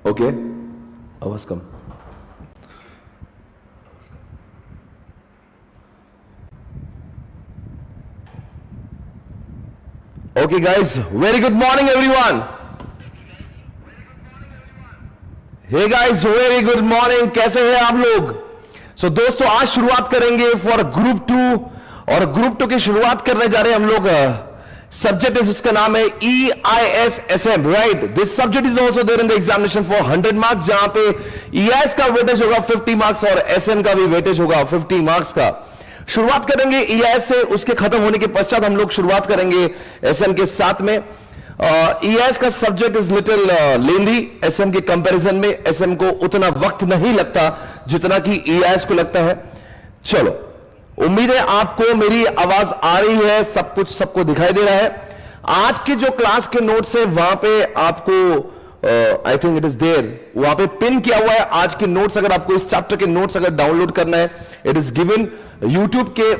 Okay, आवाज कम। Okay guys, very good morning everyone. Hey guys, very good morning. कैसे हैं आप लोग? सो दोस्तों, आज शुरुआत करेंगे फॉर ग्रुप 2, और ग्रुप 2 की शुरुआत करने जा रहे हैं हम लोग। सब्जेक्ट है जिसका नाम है EISSM, right? This subject is also there in the examination for 100 marks, जहां पे EIS का वेटेज होगा 50 मार्क्स और SM का भी वेटेज होगा 50 मार्क्स का। शुरुआत करेंगे EIS से, उसके खत्म होने के पश्चात हम लोग शुरुआत करेंगे SM के साथ में। EIS का subject is little lengthy SM के कंपैरिजन में। SM को उतना वक्त नहीं लगता जितना कि EIS को लगता है। चलो, उम्मीद है आपको मेरी आवाज आ रही है, सब कुछ सबको दिखाई दे रहा है। आज के जो क्लास के नोट्स है वहां पे आपको I think it is there, वहां पे पिन किया हुआ है आज के नोट्स। अगर आपको इस चैप्टर के नोट्स अगर डाउनलोड करना है, इट इज गिवन यूट्यूब के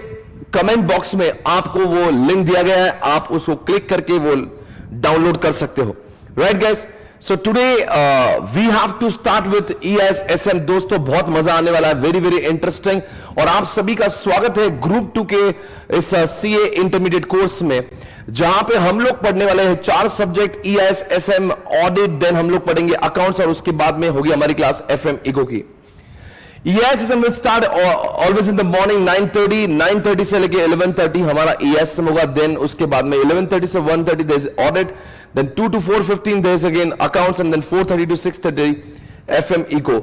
कमेंट बॉक्स में, आपको वो लिंक दिया गया है, आप उसको क्लिक करके वो डाउनलोड कर सकते हो, right guys? So today we have to start with EISSM। दोस्तों, बहुत मजा आने वाला है, वेरी वेरी इंटरेस्टिंग। और आप सभी का स्वागत है ग्रुप 2 के इस CA इंटरमीडिएट कोर्स में, जहां पे हम लोग पढ़ने वाले हैं 4 सब्जेक्ट, EISSM, ऑडिट, देन हम लोग पढ़ेंगे अकाउंट्स, और उसके बाद में होगी हमारी क्लास FM इको की। EISSM will start always in the morning 9:30 से लेके 11:30 हमारा EISSM होगा। देन उसके बाद में 11:30 से 1:30 there is audit, then 2 to 4:15 there is again accounts, and then 4:30 to 6:30 FM eco।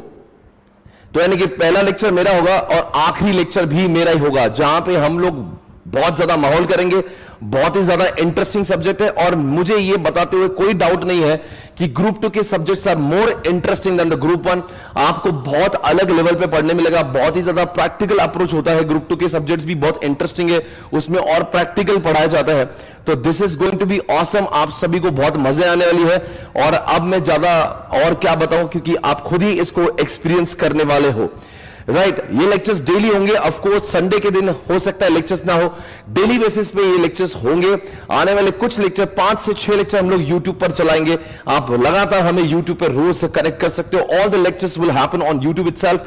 तो यानी कि पहला लेक्चर मेरा होगा और आखिरी लेक्चर भी मेरा ही होगा, जहां पे हम लोग बहुत ज्यादा माहौल करेंगे। बहुत ही ज्यादा इंटरेस्टिंग सब्जेक्ट है, और मुझे ये बताते हुए कोई डाउट नहीं है कि ग्रुप 2 के subjects are more interesting than the group 1। आपको बहुत अलग लेवल पे पढ़ने मिलेगा, बहुत ही ज्यादा प्रैक्टिकल अप्रोच होता है। ग्रुप 2 के सब्जेक्ट्स भी बहुत इंटरेस्टिंग है, उसमें और प्रैक्टिकल पढ़ाया जाता है। तो this is going to be awesome, आप सभी को बहुत मजे आने वाली है। और अब मैं ज्यादा और क्या बताऊं, क्योंकि आप खुद ही इसको एक्सपीरियंस करने वाले हो, राइट? ये लेक्चर्स डेली होंगे। ऑफ कोर्स संडे के दिन हो सकता है लेक्चर्स ना हो, डेली बेसिस पे ये लेक्चर्स होंगे। आने वाले कुछ लेक्चर, 5 से 6 लेक्चर हम लोग यूट्यूब पर चलाएंगे। आप लगातार हमें यूट्यूब पर रोज से कनेक्ट कर सकते हो। All the lectures will happen on YouTube itself.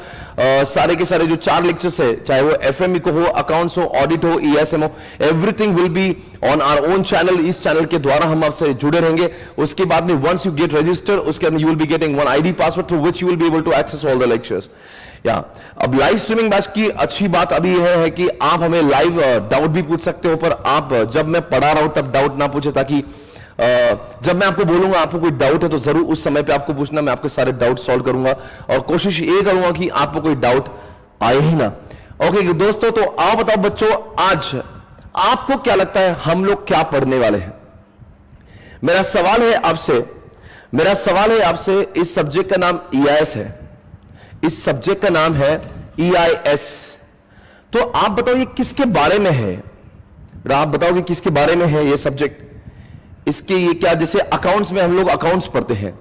सारे के सारे जो 4 लेक्चर्स है, चाहे वो FM को हो, अकाउंट्स हो, ऑडिट हो, EISM हो, everything will be on our own channel. इस चैनल के द्वारा हम आपसे जुड़े रहेंगे। उसके बाद में वंस यू गेट रजिस्टर, उसके अंदर you will be getting 1 ID password through which you will be able to access all the lectures. या अब लाइव स्ट्रीमिंग बैच की अच्छी बात अभी यह है कि आप हमें लाइव डाउट भी पूछ सकते हो, पर आप जब मैं पढ़ा रहा हूं तब डाउट ना पूछे, ताकि जब मैं आपको बोलूंगा आपको कोई डाउट है तो जरूर उस समय पे आपको पूछना, मैं आपके सारे डाउट सॉल्व करूंगा, और कोशिश ये करूंगा कि आपको कोई डाउट आए ही ना। ओके दोस्तों, तो आओ बताओ बच्चों, आज आपको क्या लगता है हम लोग क्या पढ़ने वाले हैं? मेरा सवाल है आपसे, इस सब्जेक्ट का नाम EIS है, इस सब्जेक्ट का नाम है EIS। तो आप बताओ ये किसके बारे में है? आप बताओ कि किसके बारे में है ये सब्जेक्ट? इसके ये क्या, जैसे अकाउंट्स में हम लोग अकाउंट्स पढ़ते हैं,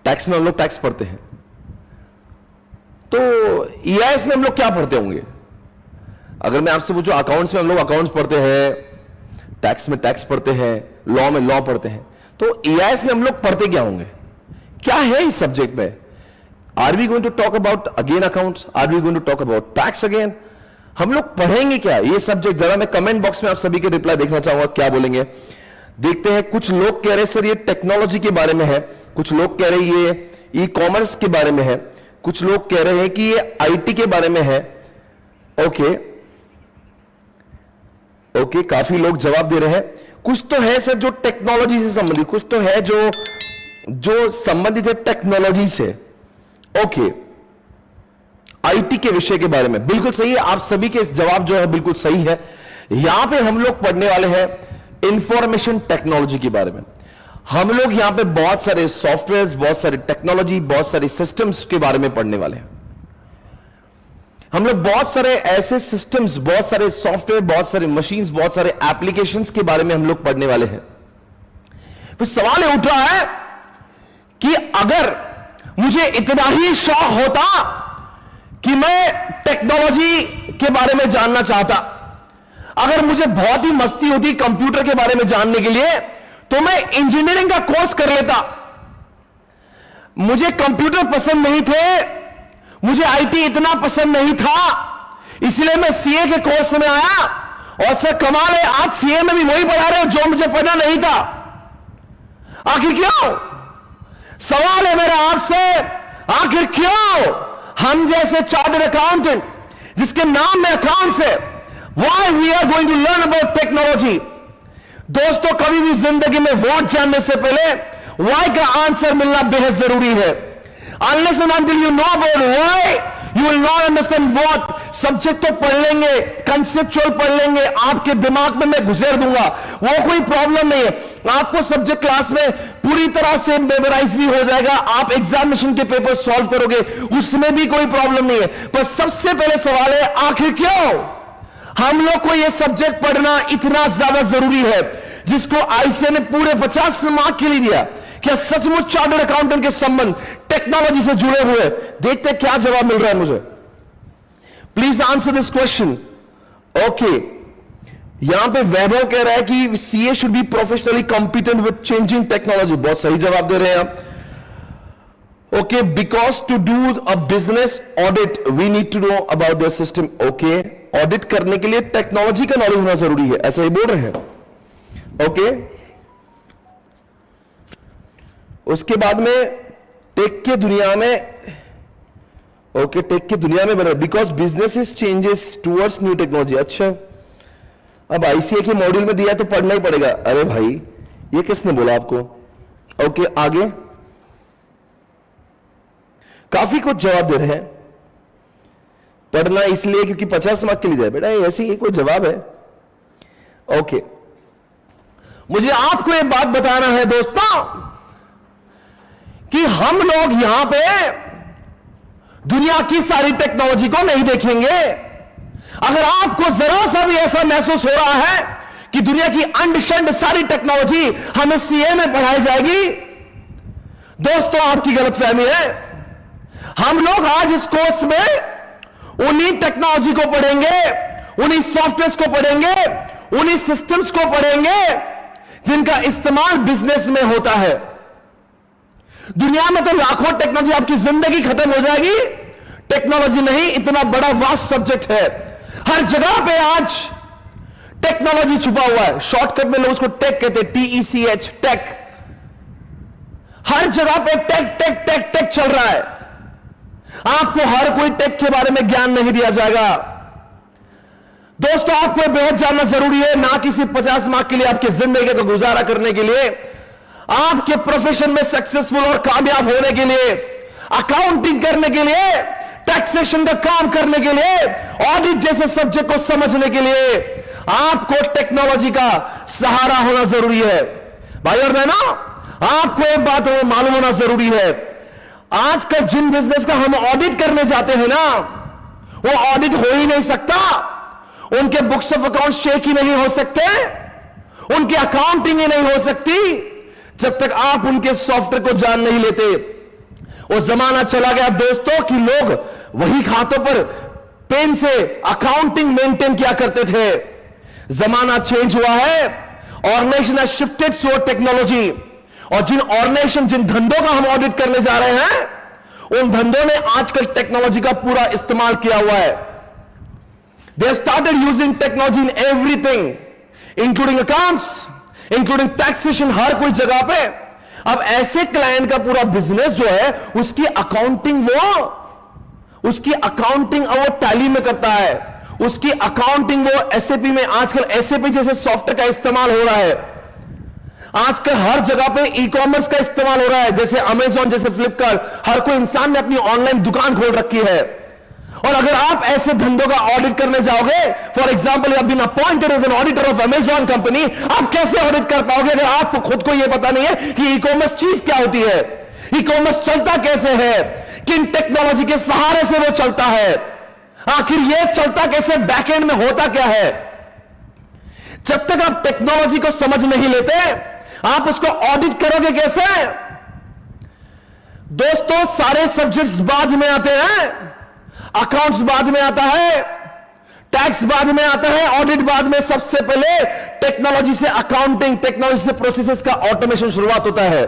टैक्स में हम लोग टैक्स पढ़ते हैं, तो EIS में हम लोग क्या पढ़ते होंगे? अगर मैं आपसे पूछूं, अकाउंट्स में हम लोग अकाउंट्स पढ़ते हैं, टैक्स में टैक्स पढ़ते हैं, लॉ में लॉ पढ़ते हैं, तो EIS में हम लोग पढ़ते क्या होंगे? क्या है इस सब्जेक्ट में? Are we going to talk about again accounts? Are we going to talk about tax again? हम लोग पढ़ेंगे क्या ये सब्जेक्ट? जरा मैं कमेंट बॉक्स में आप सभी के रिप्लाई देखना चाहूंगा, क्या बोलेंगे देखते हैं। कुछ लोग कह रहे सर ये टेक्नोलॉजी के बारे में है, कुछ लोग कह रहे ये ई-कॉमर्स के बारे में है, कुछ लोग कह रहे हैं कि ये IT के बारे में है। ओके, काफी लोग जवाब दे रहे हैं। कुछ तो है सर जो टेक्नोलॉजी से संबंधित, कुछ तो है जो संबंधित है टेक्नोलॉजी से। ओके, आईटी के विषय के बारे में। बिल्कुल सही है, आप सभी के जवाब जो है बिल्कुल सही है। यहां पे हम लोग पढ़ने वाले हैं इंफॉर्मेशन टेक्नोलॉजी के बारे में। हम लोग यहां पे बहुत सारे सॉफ्टवेयर्स, बहुत सारे टेक्नोलॉजी, बहुत सारे सिस्टम्स के बारे में पढ़ने वाले हैं। हम लोग बहुत सारे ऐसे सिस्टम्स, बहुत सारे सॉफ्टवेयर, बहुत सारे मशीन्स, बहुत सारे एप्लीकेशंस के बारे में हम लोग पढ़ने वाले हैं। फिर सवाल ये उठ रहा है कि अगर मुझे इतना ही शौक होता कि मैं टेक्नोलॉजी के बारे में जानना चाहता, अगर मुझे बहुत ही मस्ती होती कंप्यूटर के बारे में जानने के लिए, तो मैं इंजीनियरिंग का कोर्स कर लेता। मुझे कंप्यूटर पसंद नहीं थे, मुझे आईटी इतना पसंद नहीं था, इसलिए मैं सीए के कोर्स में आया। और सर कमाल है, आज सीए में भी वही पढ़ा रहे हो जो मुझे पढ़ना नहीं था। आखिर क्यों? सवाल है मेरा आपसे, आखिर क्यों हम जैसे चार्टर्ड अकाउंटेंट जिसके नाम में अकाउंट्स है, why we are going to learn about technology? दोस्तों, कभी भी जिंदगी में व्हाट जानने से पहले व्हाई का आंसर मिलना बेहद जरूरी है। Unless and until you know about why, you will not understand what. Subject तो पढ़ लेंगे, कंसेप्चुअल पढ़ लेंगे, आपके दिमाग में मैं घुसेर दूंगा, वो कोई प्रॉब्लम नहीं है। आपको सब्जेक्ट क्लास में पूरी तरह से मेमोराइज भी हो जाएगा, आप एग्जामिनेशन के पेपर सॉल्व करोगे, उसमें भी कोई प्रॉब्लम नहीं है। पर सबसे पहले सवाल है, आखिर क्यों हम लोग को यह सब्जेक्ट पढ़ना इतना ज्यादा जरूरी है, जिसको आईसीए ने पूरे 50 मार्क के लिए दिया? क्या सचमुच चार्टर्ड अकाउंटेंट के संबंध टेक्नोलॉजी से जुड़े हुए? देखते हैं क्या जवाब मिल रहा है मुझे। Please answer this question. Okay, यहां पे वैभव कह रहा है कि CA should be professionally competent with changing technology. बहुत सही जवाब दे रहे हैं आप। Okay, because to do a business audit we need to know about the system. Okay, audit करने के लिए टेक्नोलॉजी का नॉलेज होना जरूरी है, ऐसा ही बोल रहे हैं। ओके, उसके बाद में टेक के दुनिया में, ओके, टेक की दुनिया में बना because business is changes towards new technology. अच्छा, अब आईसीए के मॉड्यूल में दिया तो पढ़ना ही पड़ेगा। अरे भाई, ये किसने बोला आपको? ओके, आगे काफी कुछ जवाब दे रहे हैं। पढ़ना इसलिए क्योंकि 50 मार्क के लिए जाए बेटा, ऐसी ही कोई जवाब है? ओके, मुझे आपको एक बात बताना है दोस्तों कि हम लोग यहां पे दुनिया की सारी टेक्नोलॉजी को नहीं देखेंगे। अगर आपको जरा सा भी ऐसा महसूस हो रहा है कि दुनिया की अंड शंड सारी टेक्नोलॉजी हमें सीए में पढ़ाई जाएगी, दोस्तों आपकी गलतफहमी है। हम लोग आज इस कोर्स में उन्हीं टेक्नोलॉजी को पढ़ेंगे, उन्हीं सॉफ्टवेयर को पढ़ेंगे, उन्हीं सिस्टम्स को पढ़ेंगे जिनका इस्तेमाल बिजनेस में होता है। दुनिया में तो लाखों टेक्नोलॉजी, आपकी जिंदगी खत्म हो जाएगी, टेक्नोलॉजी नहीं, इतना बड़ा वास्ट सब्जेक्ट है। हर जगह पे आज टेक्नोलॉजी छुपा हुआ है। शॉर्टकट में लोग उसको टेक कहते हैं, TECH, टेक। हर जगह पे टेक टेक टेक टेक चल रहा है। आपको हर कोई टेक के बारे में ज्ञान नहीं दिया जाएगा। दोस्तों, आपको बेहद जानना जरूरी है, ना कि सिर्फ 50 मार्क के लिए, आपकी जिंदगी का गुजारा करने के लिए, आपके प्रोफेशन में सक्सेसफुल और कामयाब होने के लिए, अकाउंटिंग करने के लिए, टैक्सेशन का काम करने के लिए, ऑडिट जैसे सब्जेक्ट को समझने के लिए आपको टेक्नोलॉजी का सहारा होना जरूरी है। भाई और बहनों, आपको एक बात मालूम होना जरूरी है, आजकल जिन बिजनेस का हम ऑडिट करने जाते हैं ना, वो ऑडिट हो ही नहीं सकता। उनके बुक्स ऑफ अकाउंट चेक ही नहीं हो सकते, उनकी अकाउंटिंग ही नहीं हो सकती जब तक आप उनके सॉफ्टवेयर को जान नहीं लेते। वो जमाना चला गया दोस्तों कि लोग वही खातों पर पेन से अकाउंटिंग मेंटेन किया करते थे। जमाना चेंज हुआ है, organisation has shifted to technology. और जिन ऑर्गेनाइजेशन, जिन धंधों का हम ऑडिट करने जा रहे हैं, उन धंधों ने आजकल टेक्नोलॉजी का पूरा इस्तेमाल किया हुआ है। They have started using technology in everything, including accounts, including taxation, हर कोई जगह पे। अब ऐसे क्लाइंट का पूरा बिजनेस जो है, उसकी अकाउंटिंग वो टैली में करता है, उसकी अकाउंटिंग वो एसएपी में, आजकल एसएपी जैसे सॉफ्टवेयर का इस्तेमाल हो रहा है। आजकल हर जगह पे ई कॉमर्स का इस्तेमाल हो रहा है, जैसे अमेजॉन, जैसे फ्लिपकार्ट, हर कोई इंसान ने अपनी ऑनलाइन दुकान खोल रखी है। और अगर आप ऐसे धंधों का ऑडिट करने जाओगे, for example you have been appointed as an auditor of Amazon company, आप कैसे ऑडिट कर पाओगे अगर आपको खुद को यह पता नहीं है कि ई कॉमर्स चीज क्या होती है, ई कॉमर्स चलता कैसे है, किन टेक्नोलॉजी के सहारे से वो चलता है, आखिर ये चलता कैसे, बैकएंड में होता क्या है। जब तक आप टेक्नोलॉजी को समझ नहीं लेते, आप उसको ऑडिट करोगे कैसे। दोस्तों सारे सब्जेक्ट्स बाद में आते हैं, अकाउंट्स बाद में आता है, टैक्स बाद में आता है, ऑडिट बाद में। सबसे पहले टेक्नोलॉजी से अकाउंटिंग, टेक्नोलॉजी से प्रोसेसेस का ऑटोमेशन शुरुआत होता है,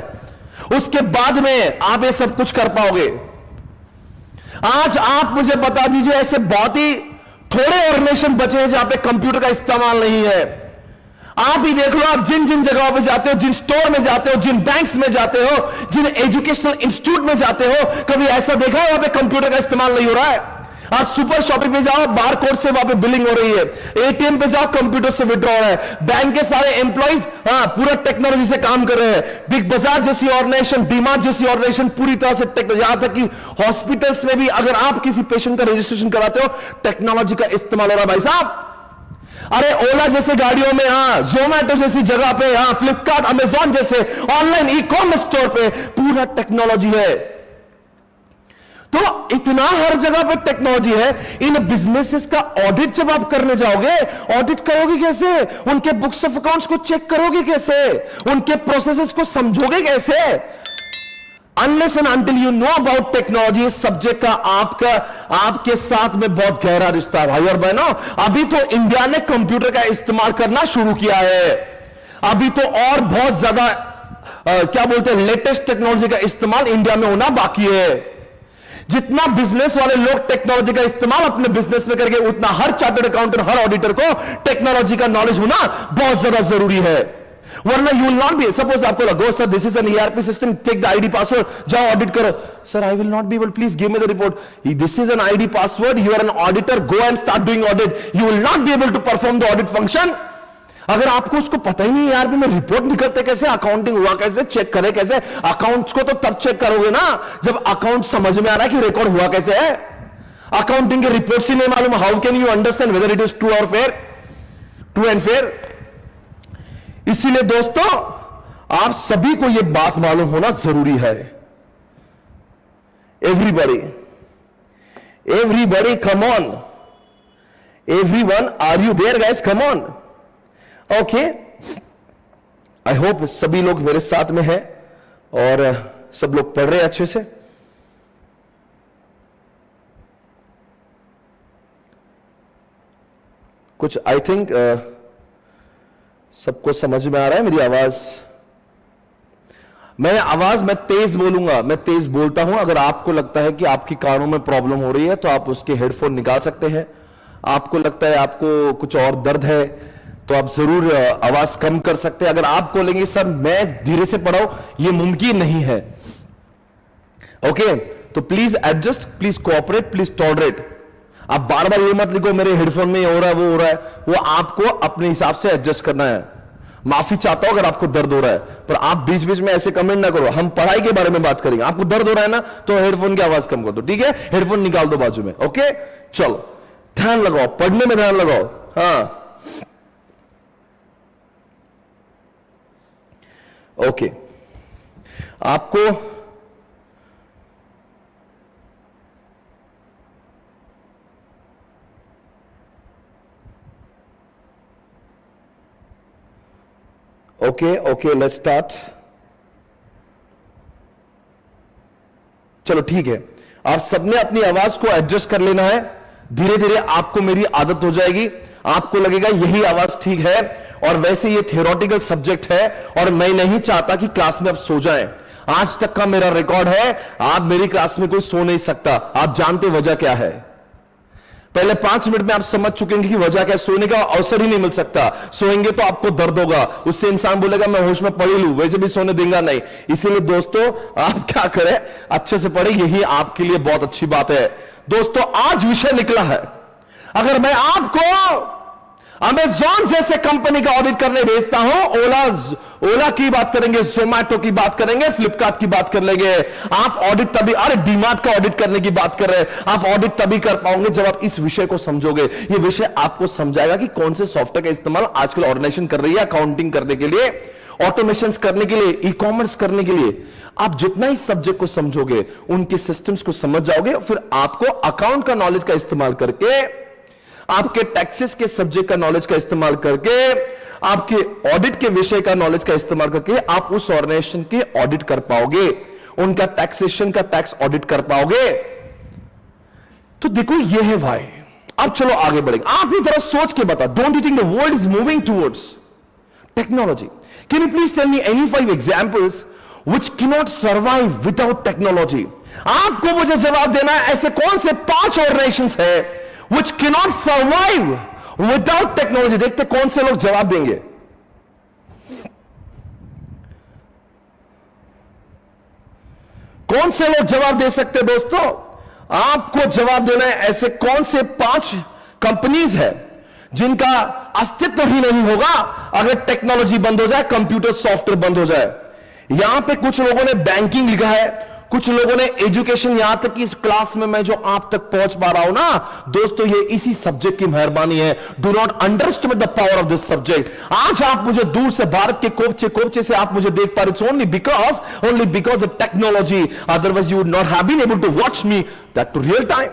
उसके बाद में आप ये सब कुछ कर पाओगे। आज आप मुझे बता दीजिए ऐसे बहुत ही थोड़े ऑर्गेनाइजेशन बचे हैं जहां पे कंप्यूटर का इस्तेमाल नहीं है। आप ही देख लो, आप जिन जिन जगहों पे जाते हो, जिन स्टोर में जाते हो, जिन बैंक्स में जाते हो, जिन एजुकेशनल इंस्टीट्यूट में जाते हो, कभी ऐसा देखा है वहां पे कंप्यूटर का इस्तेमाल नहीं हो रहा है। आप सुपर शॉपिंग पे जाओ, बार कोड से वहां पे बिलिंग हो रही है, एटीएम पे जाओ कंप्यूटर से विड्रॉ हो रहा है, बैंक के सारे एम्प्लॉइज पूरा टेक्नोलॉजी से काम कर रहे हैं। बिग बाजार जैसी ऑर्गेनाइजेशन, डीमार्ट जैसी ऑर्गेनाइजेशन पूरी तरह से टेक्नोलॉजी, यहां तक कि हॉस्पिटल्स में भी अगर आप किसी पेशेंट का रजिस्ट्रेशन कराते हो, टेक्नोलॉजी का इस्तेमाल हो रहा है भाई साहब। अरे ओला जैसे गाड़ियों में, जोमैटो जैसी जगह पे, फ्लिपकार्ट, अमेजॉन जैसे ऑनलाइन ई कॉमर्स स्टोर पे पूरा टेक्नोलॉजी है। तो इतना हर जगह पे टेक्नोलॉजी है। इन बिजनेसेस का ऑडिट जब आप करने जाओगे, ऑडिट करोगे कैसे, उनके बुक्स ऑफ अकाउंट्स को चेक करोगे कैसे, उनके प्रोसेसेस को समझोगे कैसे। Unless and until you know about technology, इस सब्जेक्ट का आपके साथ में बहुत गहरा रिश्ता है भाई और बहनों। अभी तो इंडिया ने कंप्यूटर का इस्तेमाल करना शुरू किया है, अभी तो और बहुत ज्यादा क्या बोलते हैं लेटेस्ट टेक्नोलॉजी का इस्तेमाल इंडिया में होना बाकी है। जितना बिजनेस वाले लोग टेक्नोलॉजी का इस्तेमाल अपने बिजनेस में करके, उतना हर चार्टर्ड अकाउंटेंट, हर ऑडिटर को टेक्नोलॉजी का नॉलेज होना बहुत ज्यादा जरूरी है। वरना you will not be, suppose आपको लगो sir this is an ERP system, take the ID password, जाओ ऑडिट करो। Sir I will not be able, please give me the report, this is an ID password, you are an auditor, go and start doing audit, you will not be able to perform the audit function. अगर आपको उसको पता ही नहीं ERP में report निकलते कैसे, accounting हुआ कैसे, चेक करे कैसे, अकाउंट्स को तो तब चेक करोगे ना जब अकाउंट समझ में आ रहा है कि रिकॉर्ड हुआ कैसे है। अकाउंटिंग के रिपोर्ट्स ही नहीं मालूम, how can you understand whether it is true और फेयर, ट्रू एंड फेयर। इसीलिए दोस्तों आप सभी को यह बात मालूम होना जरूरी है। Everybody come on, everyone, are you there guys, come on. Okay, I hope सभी लोग मेरे साथ में हैं और सब लोग पढ़ रहे हैं अच्छे से। कुछ आई थिंक सबको समझ में आ रहा है मेरी आवाज। मैं तेज बोलूंगा, मैं तेज बोलता हूं। अगर आपको लगता है कि आपकी कानों में प्रॉब्लम हो रही है तो आप उसके हेडफोन निकाल सकते हैं। आपको लगता है आपको कुछ और दर्द है तो आप जरूर आवाज कम कर सकते हैं। अगर आप बोलेंगे सर मैं धीरे से पढ़ाऊं, यह मुमकिन नहीं है, ओके, तो please adjust, please cooperate, please tolerate. आप बार बार ये मत लिखो मेरे हेडफोन में ये हो रहा है, वो हो रहा है, वो आपको अपने हिसाब से एडजस्ट करना है। माफी चाहता हूं अगर आपको दर्द हो रहा है, पर आप बीच बीच में ऐसे कमेंट ना करो। हम पढ़ाई के बारे में बात करेंगे। आपको दर्द हो रहा है ना, तो हेडफोन की आवाज कम कर दो, ठीक है, हेडफोन निकाल दो बाजू में, ओके। चलो ध्यान लगाओ, पढ़ने में ध्यान लगाओ। हाँ, ओके, आपको ओके, लेट्स स्टार्ट। चलो ठीक है, आप सबने अपनी आवाज को एडजस्ट कर लेना है। धीरे धीरे आपको मेरी आदत हो जाएगी, आपको लगेगा यही आवाज ठीक है। और वैसे ये थियोरेटिकल सब्जेक्ट है और मैं नहीं चाहता कि क्लास में आप सो जाएं। आज तक का मेरा रिकॉर्ड है, आप मेरी क्लास में कोई सो नहीं सकता। आप जानते वजह क्या है? पहले 5 मिनट में आप समझ चुके हैं कि वजह क्या है। सोने का अवसर ही नहीं मिल सकता, सोएंगे तो आपको दर्द होगा, उससे इंसान बोलेगा मैं होश में पढ़ लूं, वैसे भी सोने देगा नहीं। इसीलिए दोस्तों आप क्या करें, अच्छे से पढ़े, यही आपके लिए बहुत अच्छी बात है। दोस्तों आज विषय निकला है, अगर मैं आपको अमेजॉन जैसे कंपनी का ऑडिट करने भेजता हूं। ओला की बात करेंगे, जोमैटो की बात करेंगे, फ्लिपकार्ट की बात कर लेंगे। आप ऑडिट तभी, अरे डीमार्ट का ऑडिट करने की बात कर रहे हैं, आप ऑडिट तभी कर पाओगे जब आप इस विषय को समझोगे। ये विषय आपको समझाएगा कि कौन से सॉफ्टवेयर का इस्तेमाल आजकल ऑर्गेनाइजेशन कर रही है, अकाउंटिंग करने के लिए, ऑटोमेशन करने के लिए, ई कॉमर्स करने के लिए। आप जितना इस सब्जेक्ट को समझोगे, उनके सिस्टम्स को समझ जाओगे, फिर आपको अकाउंट का नॉलेज का इस्तेमाल करके, आपके टैक्सेस के सब्जेक्ट का नॉलेज का इस्तेमाल करके, आपके ऑडिट के विषय का नॉलेज का इस्तेमाल करके आप उस ऑर्गेनाइजेशन के ऑडिट कर पाओगे, उनका टैक्सेशन का टैक्स ऑडिट कर पाओगे। तो देखो ये है भाई। अब चलो आगे बढ़ेंगे। आप भी जरा सोच के बता, don't you think the world is moving towards technology? Can you please tell me any 5 examples which cannot survive without technology? आपको मुझे जवाब देना है, ऐसे कौन से 5 ऑर्गेनाइजेशंस है which cannot survive without technology? देखते कौन से लोग जवाब देंगे। कौन से लोग जवाब दे सकते दोस्तों? आपको जवाब देना है, ऐसे कौन से 5 कंपनीज है जिनका अस्तित्व ही नहीं होगा अगर टेक्नोलॉजी बंद हो जाए, कंप्यूटर सॉफ्टवेयर बंद हो जाए। यहां पे कुछ लोगों ने बैंकिंग लिखा है, कुछ लोगों ने एजुकेशन, यहां तक कि इस क्लास में मैं जो आप तक पहुंच पा रहा हूं ना दोस्तों, ये इसी सब्जेक्ट की मेहरबानी है। Do not underestimate the power of this subject. आज आप मुझे दूर से भारत के कोपचे से आप मुझे देख पा रहे, it's only because the technology, otherwise you would not have been able to watch me that too real time.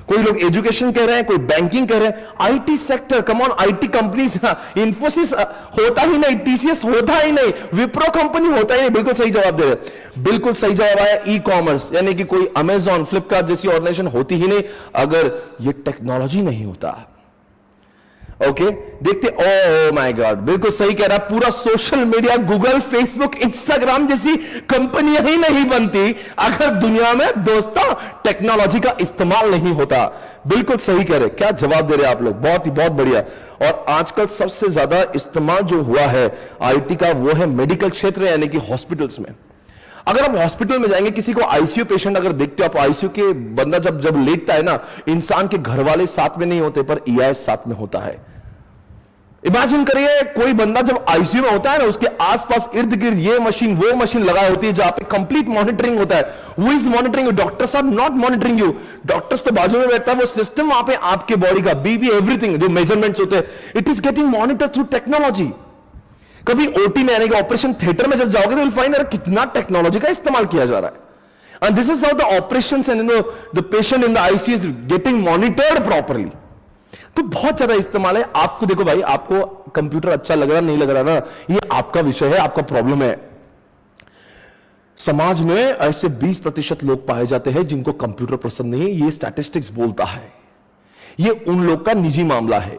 कोई लोग एजुकेशन कह रहे हैं, कोई बैंकिंग कह रहे हैं, IT sector, come on, IT companies, Infosys होता ही नहीं, टीसीएस होता ही नहीं, विप्रो कंपनी होता ही नहीं। बिल्कुल सही जवाब दे रहे, बिल्कुल सही जवाब आया, ई कॉमर्स, यानी कि कोई अमेजॉन, फ्लिपकार्ट जैसी ऑर्गेनाइजेशन होती ही नहीं अगर ये टेक्नोलॉजी नहीं होता। ओके, देखते, ओ माय गॉड, बिल्कुल सही कह रहा, पूरा social media, Google, Facebook, Instagram जैसी कंपनियां ही नहीं बनती अगर दुनिया में दोस्तों टेक्नोलॉजी का इस्तेमाल नहीं होता। बिल्कुल सही कह रहे, क्या जवाब दे रहे आप लोग, बहुत बढ़िया। और आजकल सबसे ज्यादा इस्तेमाल जो हुआ है आईटी का, वो है मेडिकल क्षेत्र, यानी कि हॉस्पिटल्स में। अगर आप हॉस्पिटल में जाएंगे, किसी को आईसीयू पेशेंट अगर देखते हो आप, आईसीयू के बंदा जब लेटता है ना, इंसान के घर वाले साथ में नहीं होते पर ईआईएस साथ में होता है। इमेजिन करिए, कोई बंदा जब आईसीयू में होता है ना, उसके आसपास इर्द गिर्द ये मशीन वो मशीन लगाई होती है जहां पे कंप्लीट मॉनिटरिंग होता है। Who is monitoring you? Doctors are not monitoring you, doctors तो बाजू में बैठता है, वो सिस्टम वहां पे आपके बॉडी का बीपी, एवरीथिंग जो मेजरमेंट्स होते हैं, it is getting monitor through technology. कभी ओटी में, यानी कि ऑपरेशन थिएटर में जब जाओगे तो विल फाइंड कितना टेक्नोलॉजी का इस्तेमाल किया जा रहा है। And this is how the operations and the patient in the ICU is getting monitored properly. तो बहुत ज्यादा इस्तेमाल है। आपको देखो भाई, आपको कंप्यूटर अच्छा लग रहा नहीं लग रहा ना, ये आपका विषय है, आपका प्रॉब्लम है। समाज में ऐसे 20% लोग पाए जाते हैं जिनको कंप्यूटर पसंद नहीं, ये स्टैटिस्टिक्स बोलता है। ये उन लोग का निजी मामला है,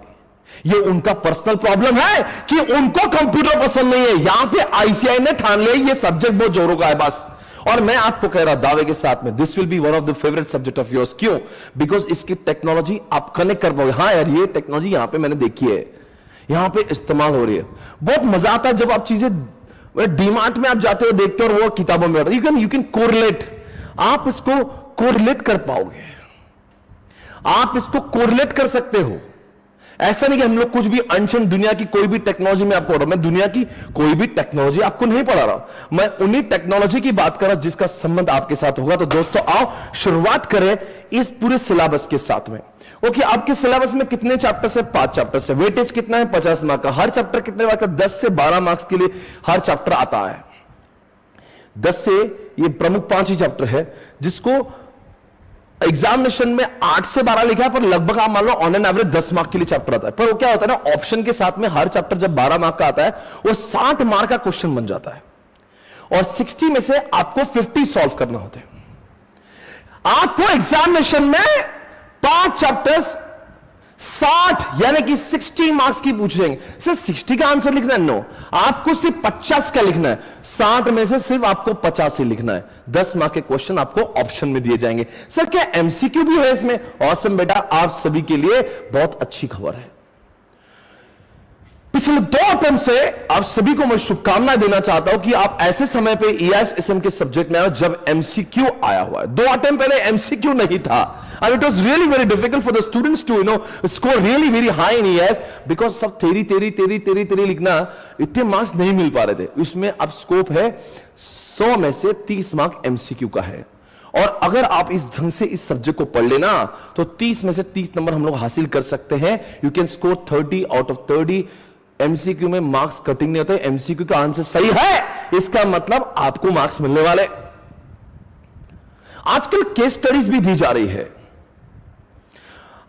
ये उनका पर्सनल प्रॉब्लम है कि उनको कंप्यूटर पसंद नहीं है। यहां पे आईसीआई ने ठान लिया ये सब्जेक्ट बहुत जोरों का है बस। और मैं आपको कह रहा दावे के साथ में, this will be one of the favourite subject of yours. क्यों? बिकॉज इसकी टेक्नोलॉजी आप कनेक्ट कर पाओगे। हाँ यार, ये टेक्नोलॉजी यहां पे मैंने देखी है, यहां पे इस्तेमाल हो रही है। बहुत मजा आता है जब आप चीजें डीमार्ट में आप जाते हो, देखते हो और वो किताबों में यू कैन कोरिलेट, आप इसको कोरिलेट कर पाओगे, आप इसको कोरिलेट कर सकते हो। ऐसा नहीं कि हम लोग कुछ भी अनशन दुनिया की कोई भी टेक्नोलॉजी में आपको पढ़ा, मैं दुनिया की कोई भी टेक्नोलॉजी आपको नहीं पढ़ा रहा, मैं उन्हीं टेक्नोलॉजी की बात कर रहा जिसका संबंध आपके साथ होगा। तो दोस्तों आओ शुरुआत करें इस पूरे सिलेबस के साथ में। ओके, आपके सिलेबस में कितने चैप्टर्स है? 5 चैप्टर्स है। वेटेज कितना है? 50 मार्क का। हर चैप्टर कितने मार्क का? 10 से 12 मार्क्स के लिए हर चैप्टर आता है। 10 से, ये प्रमुख 5 ही चैप्टर है जिसको एग्जामिनेशन में 8 से 12 लिखा है, पर लगभग आप मान लो ऑन एन एवरेज 10 मार्क के लिए चैप्टर आता है। पर वो क्या होता है ना, ऑप्शन के साथ में हर चैप्टर जब 12 मार्क का आता है वो 60 मार्क का क्वेश्चन बन जाता है, और 60 में से आपको 50 सॉल्व करना होते हैं। आपको एग्जामिनेशन में 5 चैप्टर्स 60 यानी कि 60 मार्क्स की पूछ लेंगे। सिर्फ 60 का आंसर लिखना है? नो, आपको सिर्फ 50 का लिखना है। 60 में से सिर्फ आपको 50 ही लिखना है। 10 मार्क के क्वेश्चन आपको ऑप्शन में दिए जाएंगे। सर क्या एमसीक्यू भी है इसमें? ऑसम बेटा, आप सभी के लिए बहुत अच्छी खबर है। पिछले 2 अटेम्प्ट से आप सभी को मैं शुभकामनाएं देना चाहता हूं कि आप ऐसे समय पे EIS-SM के सब्जेक्ट में आए जब MCQ आया हुआ है। 2 अटेम्प्ट पहले MCQ नहीं था, and it was really very difficult for the students to score really very high in EIS because सब तेरी लिखना, इतने मार्क्स नहीं मिल पा रहे थे। इसमें अब स्कोप है 100 में से 30 मार्क MCQ का है, और अगर आप इस ढंग से इस सब्जेक्ट को पढ़ लेना तो 30 में से 30 नंबर हम लोग हासिल कर सकते हैं। You can score 30 out of 30। MCQ में मार्क्स कटिंग नहीं होते, MCQ का आंसर सही है, इसका मतलब आपको मार्क्स मिलने वाले। आजकल केस स्टडीज भी दी जा रही है।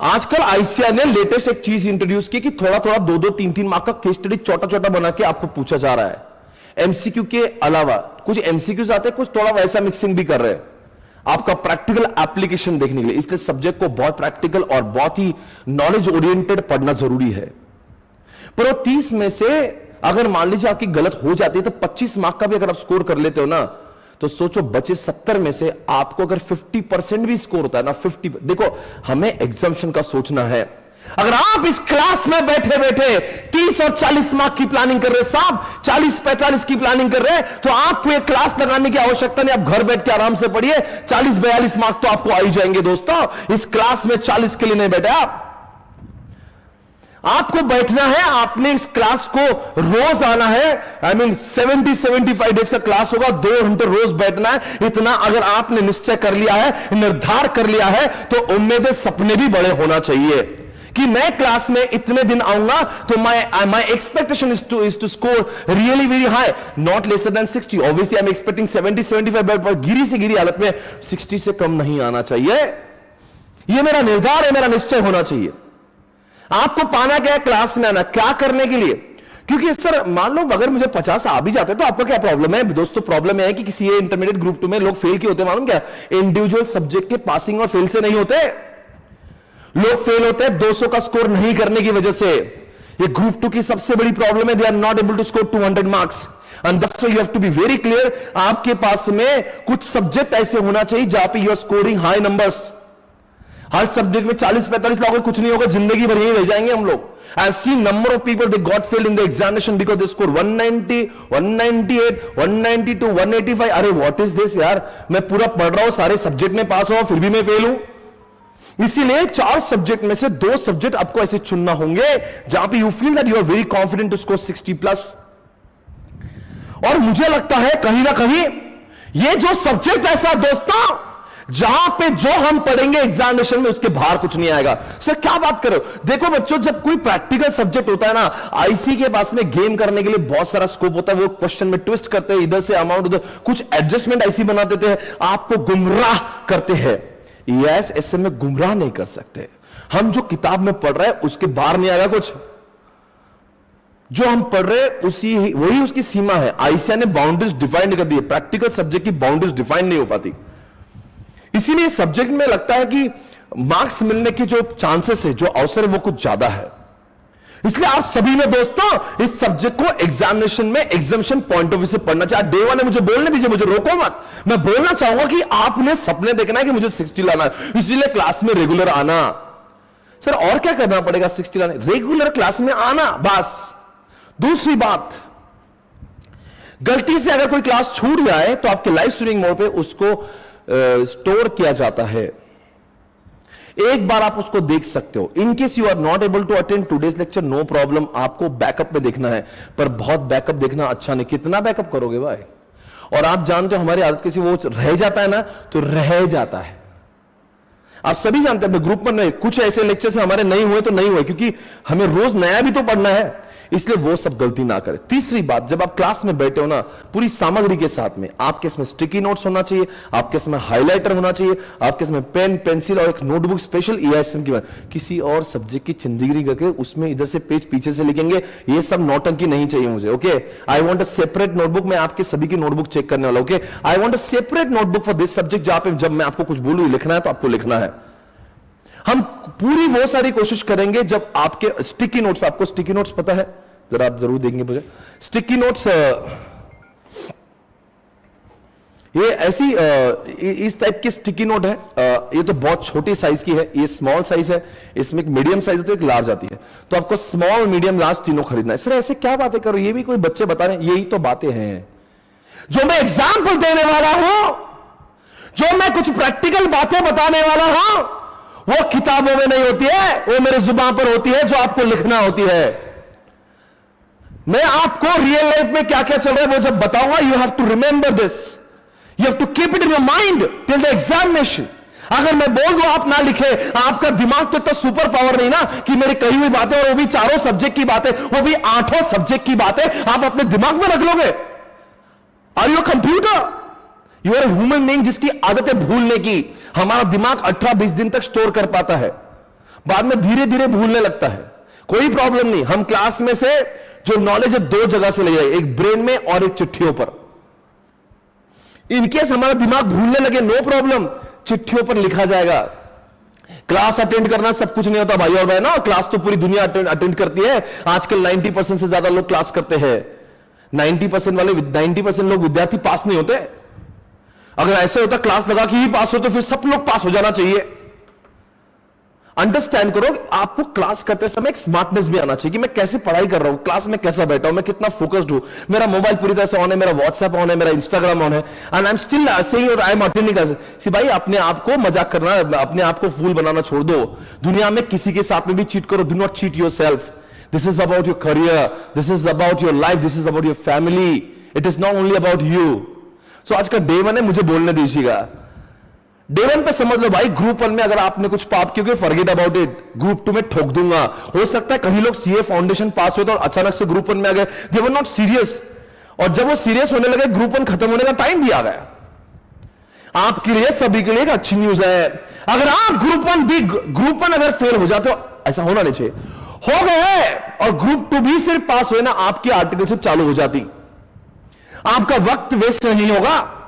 आजकल ICAR ने लेटेस्ट एक चीज इंट्रोड्यूस की कि थोड़ा 2-2, 3-3 मार्क का केस स्टडी छोटा बना के आपको पूछा जा रहा है। MCQ के अलावा कुछ MCQs आते हैं, कुछ थोड़ा वैसा मिक्सिंग भी कर रहे हैं आपका प्रैक्टिकल एप्लीकेशन देखने के लिए। इसलिए सब्जेक्ट को बहुत प्रैक्टिकल और बहुत ही नॉलेज ओरिएंटेड पढ़ना जरूरी है। पर वो 30 में से अगर मान लीजिए आपकी गलत हो जाती है तो 25 मार्क का भी अगर आप स्कोर कर लेते हो ना, तो सोचो बचे 70 में से आपको अगर 50% भी स्कोर होता है ना, 50, देखो हमें एग्जाम्शन का सोचना है। अगर आप इस क्लास में बैठे बैठे 30 और 40 मार्क की प्लानिंग कर रहे, साहब 40-45 की प्लानिंग कर रहे हैं, तो आपको एक क्लास लगाने की आवश्यकता नहीं, आप घर बैठ के आराम से पढ़िए, 40-42 मार्क तो आपको आ ही जाएंगे। दोस्तों, इस क्लास में 40 के लिए नहीं बैठे आपको बैठना है। आपने इस क्लास को रोज आना है। 70-75 डेज का क्लास होगा, 2 घंटे रोज बैठना है। इतना अगर आपने निश्चय कर लिया है, निर्धार कर लिया है, तो उम्मीदें, सपने भी बड़े होना चाहिए कि मैं क्लास में इतने दिन आऊंगा तो my expectation is to score really very high, not lesser than 60. Obviously I'm expecting 70-75, but गिरी से गिरी हालत में 60 से कम नहीं आना चाहिए। यह मेरा निर्धार है, मेरा निश्चय होना चाहिए। आपको पाना क्या है? क्लास में आना। क्या करने के लिए? क्योंकि सर मान लो अगर मुझे 50 आ भी जाते तो आपका क्या प्रॉब्लम है? दोस्तों प्रॉब्लम है कि किसी इंटरमीडिएट ग्रुप 2 में लोग फेल क्यों होते हैं मालूम क्या? इंडिविजुअल सब्जेक्ट के पासिंग और फेल से नहीं होते। लोग फेल होते हैं 200 का स्कोर नहीं करने की वजह से। ये ग्रुप 2 की सबसे बड़ी प्रॉब्लम है, they are not able to score 200 marks, and that's why you have to be very clear. आपके पास में कुछ सब्जेक्ट ऐसे होना चाहिए जहां पे you are scoring high numbers. हर सब्जेक्ट में 40-45 लाओगे कुछ नहीं होगा, जिंदगी भर यही रह जाएंगे हम लोग। I have seen number of people they got failed in the examination because they score 190, 198, 192, 185। अरे व्हाट इज दिस यार, मैं पूरा पढ़ रहा हूं, सारे सब्जेक्ट में पास हुआ, फिर भी मैं फेल हूं। इसीलिए 4 सब्जेक्ट में से 2 सब्जेक्ट आपको ऐसे चुनना होंगे जहां पे you feel that you are very confident to score 60+। और मुझे लगता है कहीं ना कहीं ये जो सब्जेक्ट ऐसा दोस्तों जहां पे जो हम पढ़ेंगे एग्जामिनेशन में उसके बाहर कुछ नहीं आएगा। सर क्या बात करो? देखो बच्चों, जब कोई प्रैक्टिकल सब्जेक्ट होता है ना, आईसी के पास में गेम करने के लिए बहुत सारा स्कोप होता है। वो क्वेश्चन में ट्विस्ट करते हैं, इधर से अमाउंट उधर, कुछ एडजस्टमेंट ऐसी बना देते हैं, आपको गुमराह करते हैं। EIS-SM में गुमराह नहीं कर सकते। हम जो किताब में पढ़ रहे हैं उसके बाहर नहीं आएगा कुछ। जो हम पढ़ रहे हैं वही उसकी सीमा है। ICAR ने बाउंड्रीज डिफाइन कर दी है, प्रैक्टिकल सब्जेक्ट की बाउंड्रीज डिफाइन नहीं हो पाती। इसीलिए सब्जेक्ट में लगता है कि मार्क्स मिलने के जो चांसेस है, जो अवसर है, वो कुछ ज्यादा है। इसलिए आप सभी ने दोस्तों इस सब्जेक्ट को एग्जामिनेशन में एग्जामिनेशन पॉइंट ऑफ व्यू से पढ़ना चाहिए। देवा ने मुझे बोलने दीजिए, मुझे रोको मत। मैं बोलना चाहूंगा कि आपने सपने देखना है कि मुझे 60 लाना है, इसलिए क्लास में रेगुलर आना। सर और क्या करना पड़ेगा 60 लाने? रेगुलर क्लास में आना, बस। दूसरी बात, गलती से अगर कोई क्लास छूट जाए तो आपके लाइव स्ट्रीमिंग मोड पे उसको स्टोर किया जाता है। एक बार आप उसको देख सकते हो। In case you are not able to attend today's lecture, no problem, आपको बैकअप में देखना है, पर बहुत बैकअप देखना अच्छा नहीं। कितना बैकअप करोगे भाई? और आप जानते हो हमारी आदत कैसी, वो रह जाता है ना तो रह जाता है। आप सभी जानते हैं, ग्रुप पर नहीं, कुछ ऐसे लेक्चर हमारे नहीं हुए तो नहीं हुए, क्योंकि हमें रोज नया भी तो पढ़ना है, इसलिए वो सब गलती ना करें। तीसरी बात, जब आप क्लास में बैठे हो ना, पूरी सामग्री के साथ में आपके इसमें स्टिकी नोट्स होना चाहिए, आपके इसमें हाइलाइटर होना चाहिए, आपके इसमें पेन, पेंसिल और एक नोटबुक स्पेशल EIS-SM की। किसी और सब्जेक्ट की चिंदगिरी करके उसमें इधर से पेज पीछे से लिखेंगे, ये सब नौटंकी नहीं चाहिए मुझे। Okay, I want a separate notebook. मैं आपके सभी की नोटबुक चेक करने वाला। Okay, I want a separate notebook for this subject, जहां पे जब मैं आपको कुछ बोलूं लिखना है तो आपको लिखना है। हम पूरी वो सारी कोशिश करेंगे जब आपके स्टिकी नोट्स, आपको स्टिकी नोट्स पता है, जरा आप जरूर देंगे मुझे स्टिकी नोट्स। ये ऐसी इस टाइप की स्टिकी नोट है। ये तो बहुत छोटी साइज की है, ये स्मॉल साइज है, इसमें एक मीडियम साइज है तो एक लार्ज आती है। तो आपको स्मॉल मीडियम लार्ज तीनों खरीदना है। सर ऐसे क्या बातें करो, ये भी कोई बच्चे बता रहे हैं? यही तो बातें हैं जो मैं एग्जाम्पल देने वाला हूं, जो मैं कुछ प्रैक्टिकल बातें बताने वाला हूं, वो किताबों में नहीं होती है, वो मेरे जुबान पर होती है, जो आपको लिखना होती है। मैं आपको रियल लाइफ में क्या क्या चल रहा है वो जब बताऊंगा, you have to remember this, you have to keep it in your mind till the examination. अगर मैं बोल दूं आप ना लिखे, आपका दिमाग तो इतना सुपर पावर नहीं ना कि मेरी कही हुई बातें, और वो भी 4 सब्जेक्ट की बातें, वो भी 8 सब्जेक्ट की बातें आप अपने दिमाग में रख लोगे? Are you computer? You are human being जिसकी आदत है भूलने की। हमारा दिमाग 18-20 दिन तक स्टोर कर पाता है, बाद में धीरे धीरे भूलने लगता है। कोई प्रॉब्लम नहीं, हम क्लास में से जो नॉलेज है 2 जगह से ले जाए, एक ब्रेन में और एक चिट्ठियों पर। इनकेस हमारा दिमाग भूलने लगे, नो प्रॉब्लम, चिट्ठियों पर लिखा जाएगा। क्लास अटेंड करना सब कुछ नहीं होता भाई और बहनों, क्लास तो पूरी दुनिया अटेंड करती है। आजकल 90% से ज्यादा लोग क्लास करते हैं। 90% लोग विद्यार्थी पास नहीं होते। अगर ऐसे होता क्लास लगा कि ही पास हो तो फिर सब लोग पास हो जाना चाहिए। अंडरस्टैंड करो, आपको क्लास करते समय एक स्मार्टनेस भी आना चाहिए कि मैं कैसे पढ़ाई कर रहा हूं, क्लास में कैसा बैठा हूं, मैं कितना फोकस्ड हूं, मेरा मोबाइल पूरी तरह से ऑन है, मेरा व्हाट्सएप ऑन है, मेरा इंस्टाग्राम ऑन है, and I am still saying और आई एम अटेंडिंग क्लास। सी भाई, अपने आप को मजाक करना, अपने आप को फूल बनाना छोड़ दो। दुनिया में किसी के साथ में भी चीट करो, do not cheat yourself. This is about your career, this is about your life, this is about your family, it is not only about you. So आज का डे 1 है, मुझे बोलने दीजिएगा। डे 1 पे समझ लो भाई, ग्रुप 1 में अगर आपने कुछ पाप किया, फॉरगेट अबाउट इट, ग्रुप 2 में ठोक दूंगा। हो सकता है कहीं लोग सीए फाउंडेशन पास हुए तो और अचानक से ग्रुप 1 में आ गए, दे वर नॉट सीरियस, और जब वो सीरियस होने लगे, ग्रुप 1 खत्म होने का टाइम भी आ गया। आपके लिए, सभी के लिए एक अच्छी न्यूज है। अगर आप ग्रुप 1 अगर फेल हो जाते हो, ऐसा होना नहीं चाहिए, हो गए, और ग्रुप 2 भी सिर्फ पास हुए ना, आपकी आर्टिकलशिप चालू हो जाती, आपका वक्त वेस्ट नहीं होगा।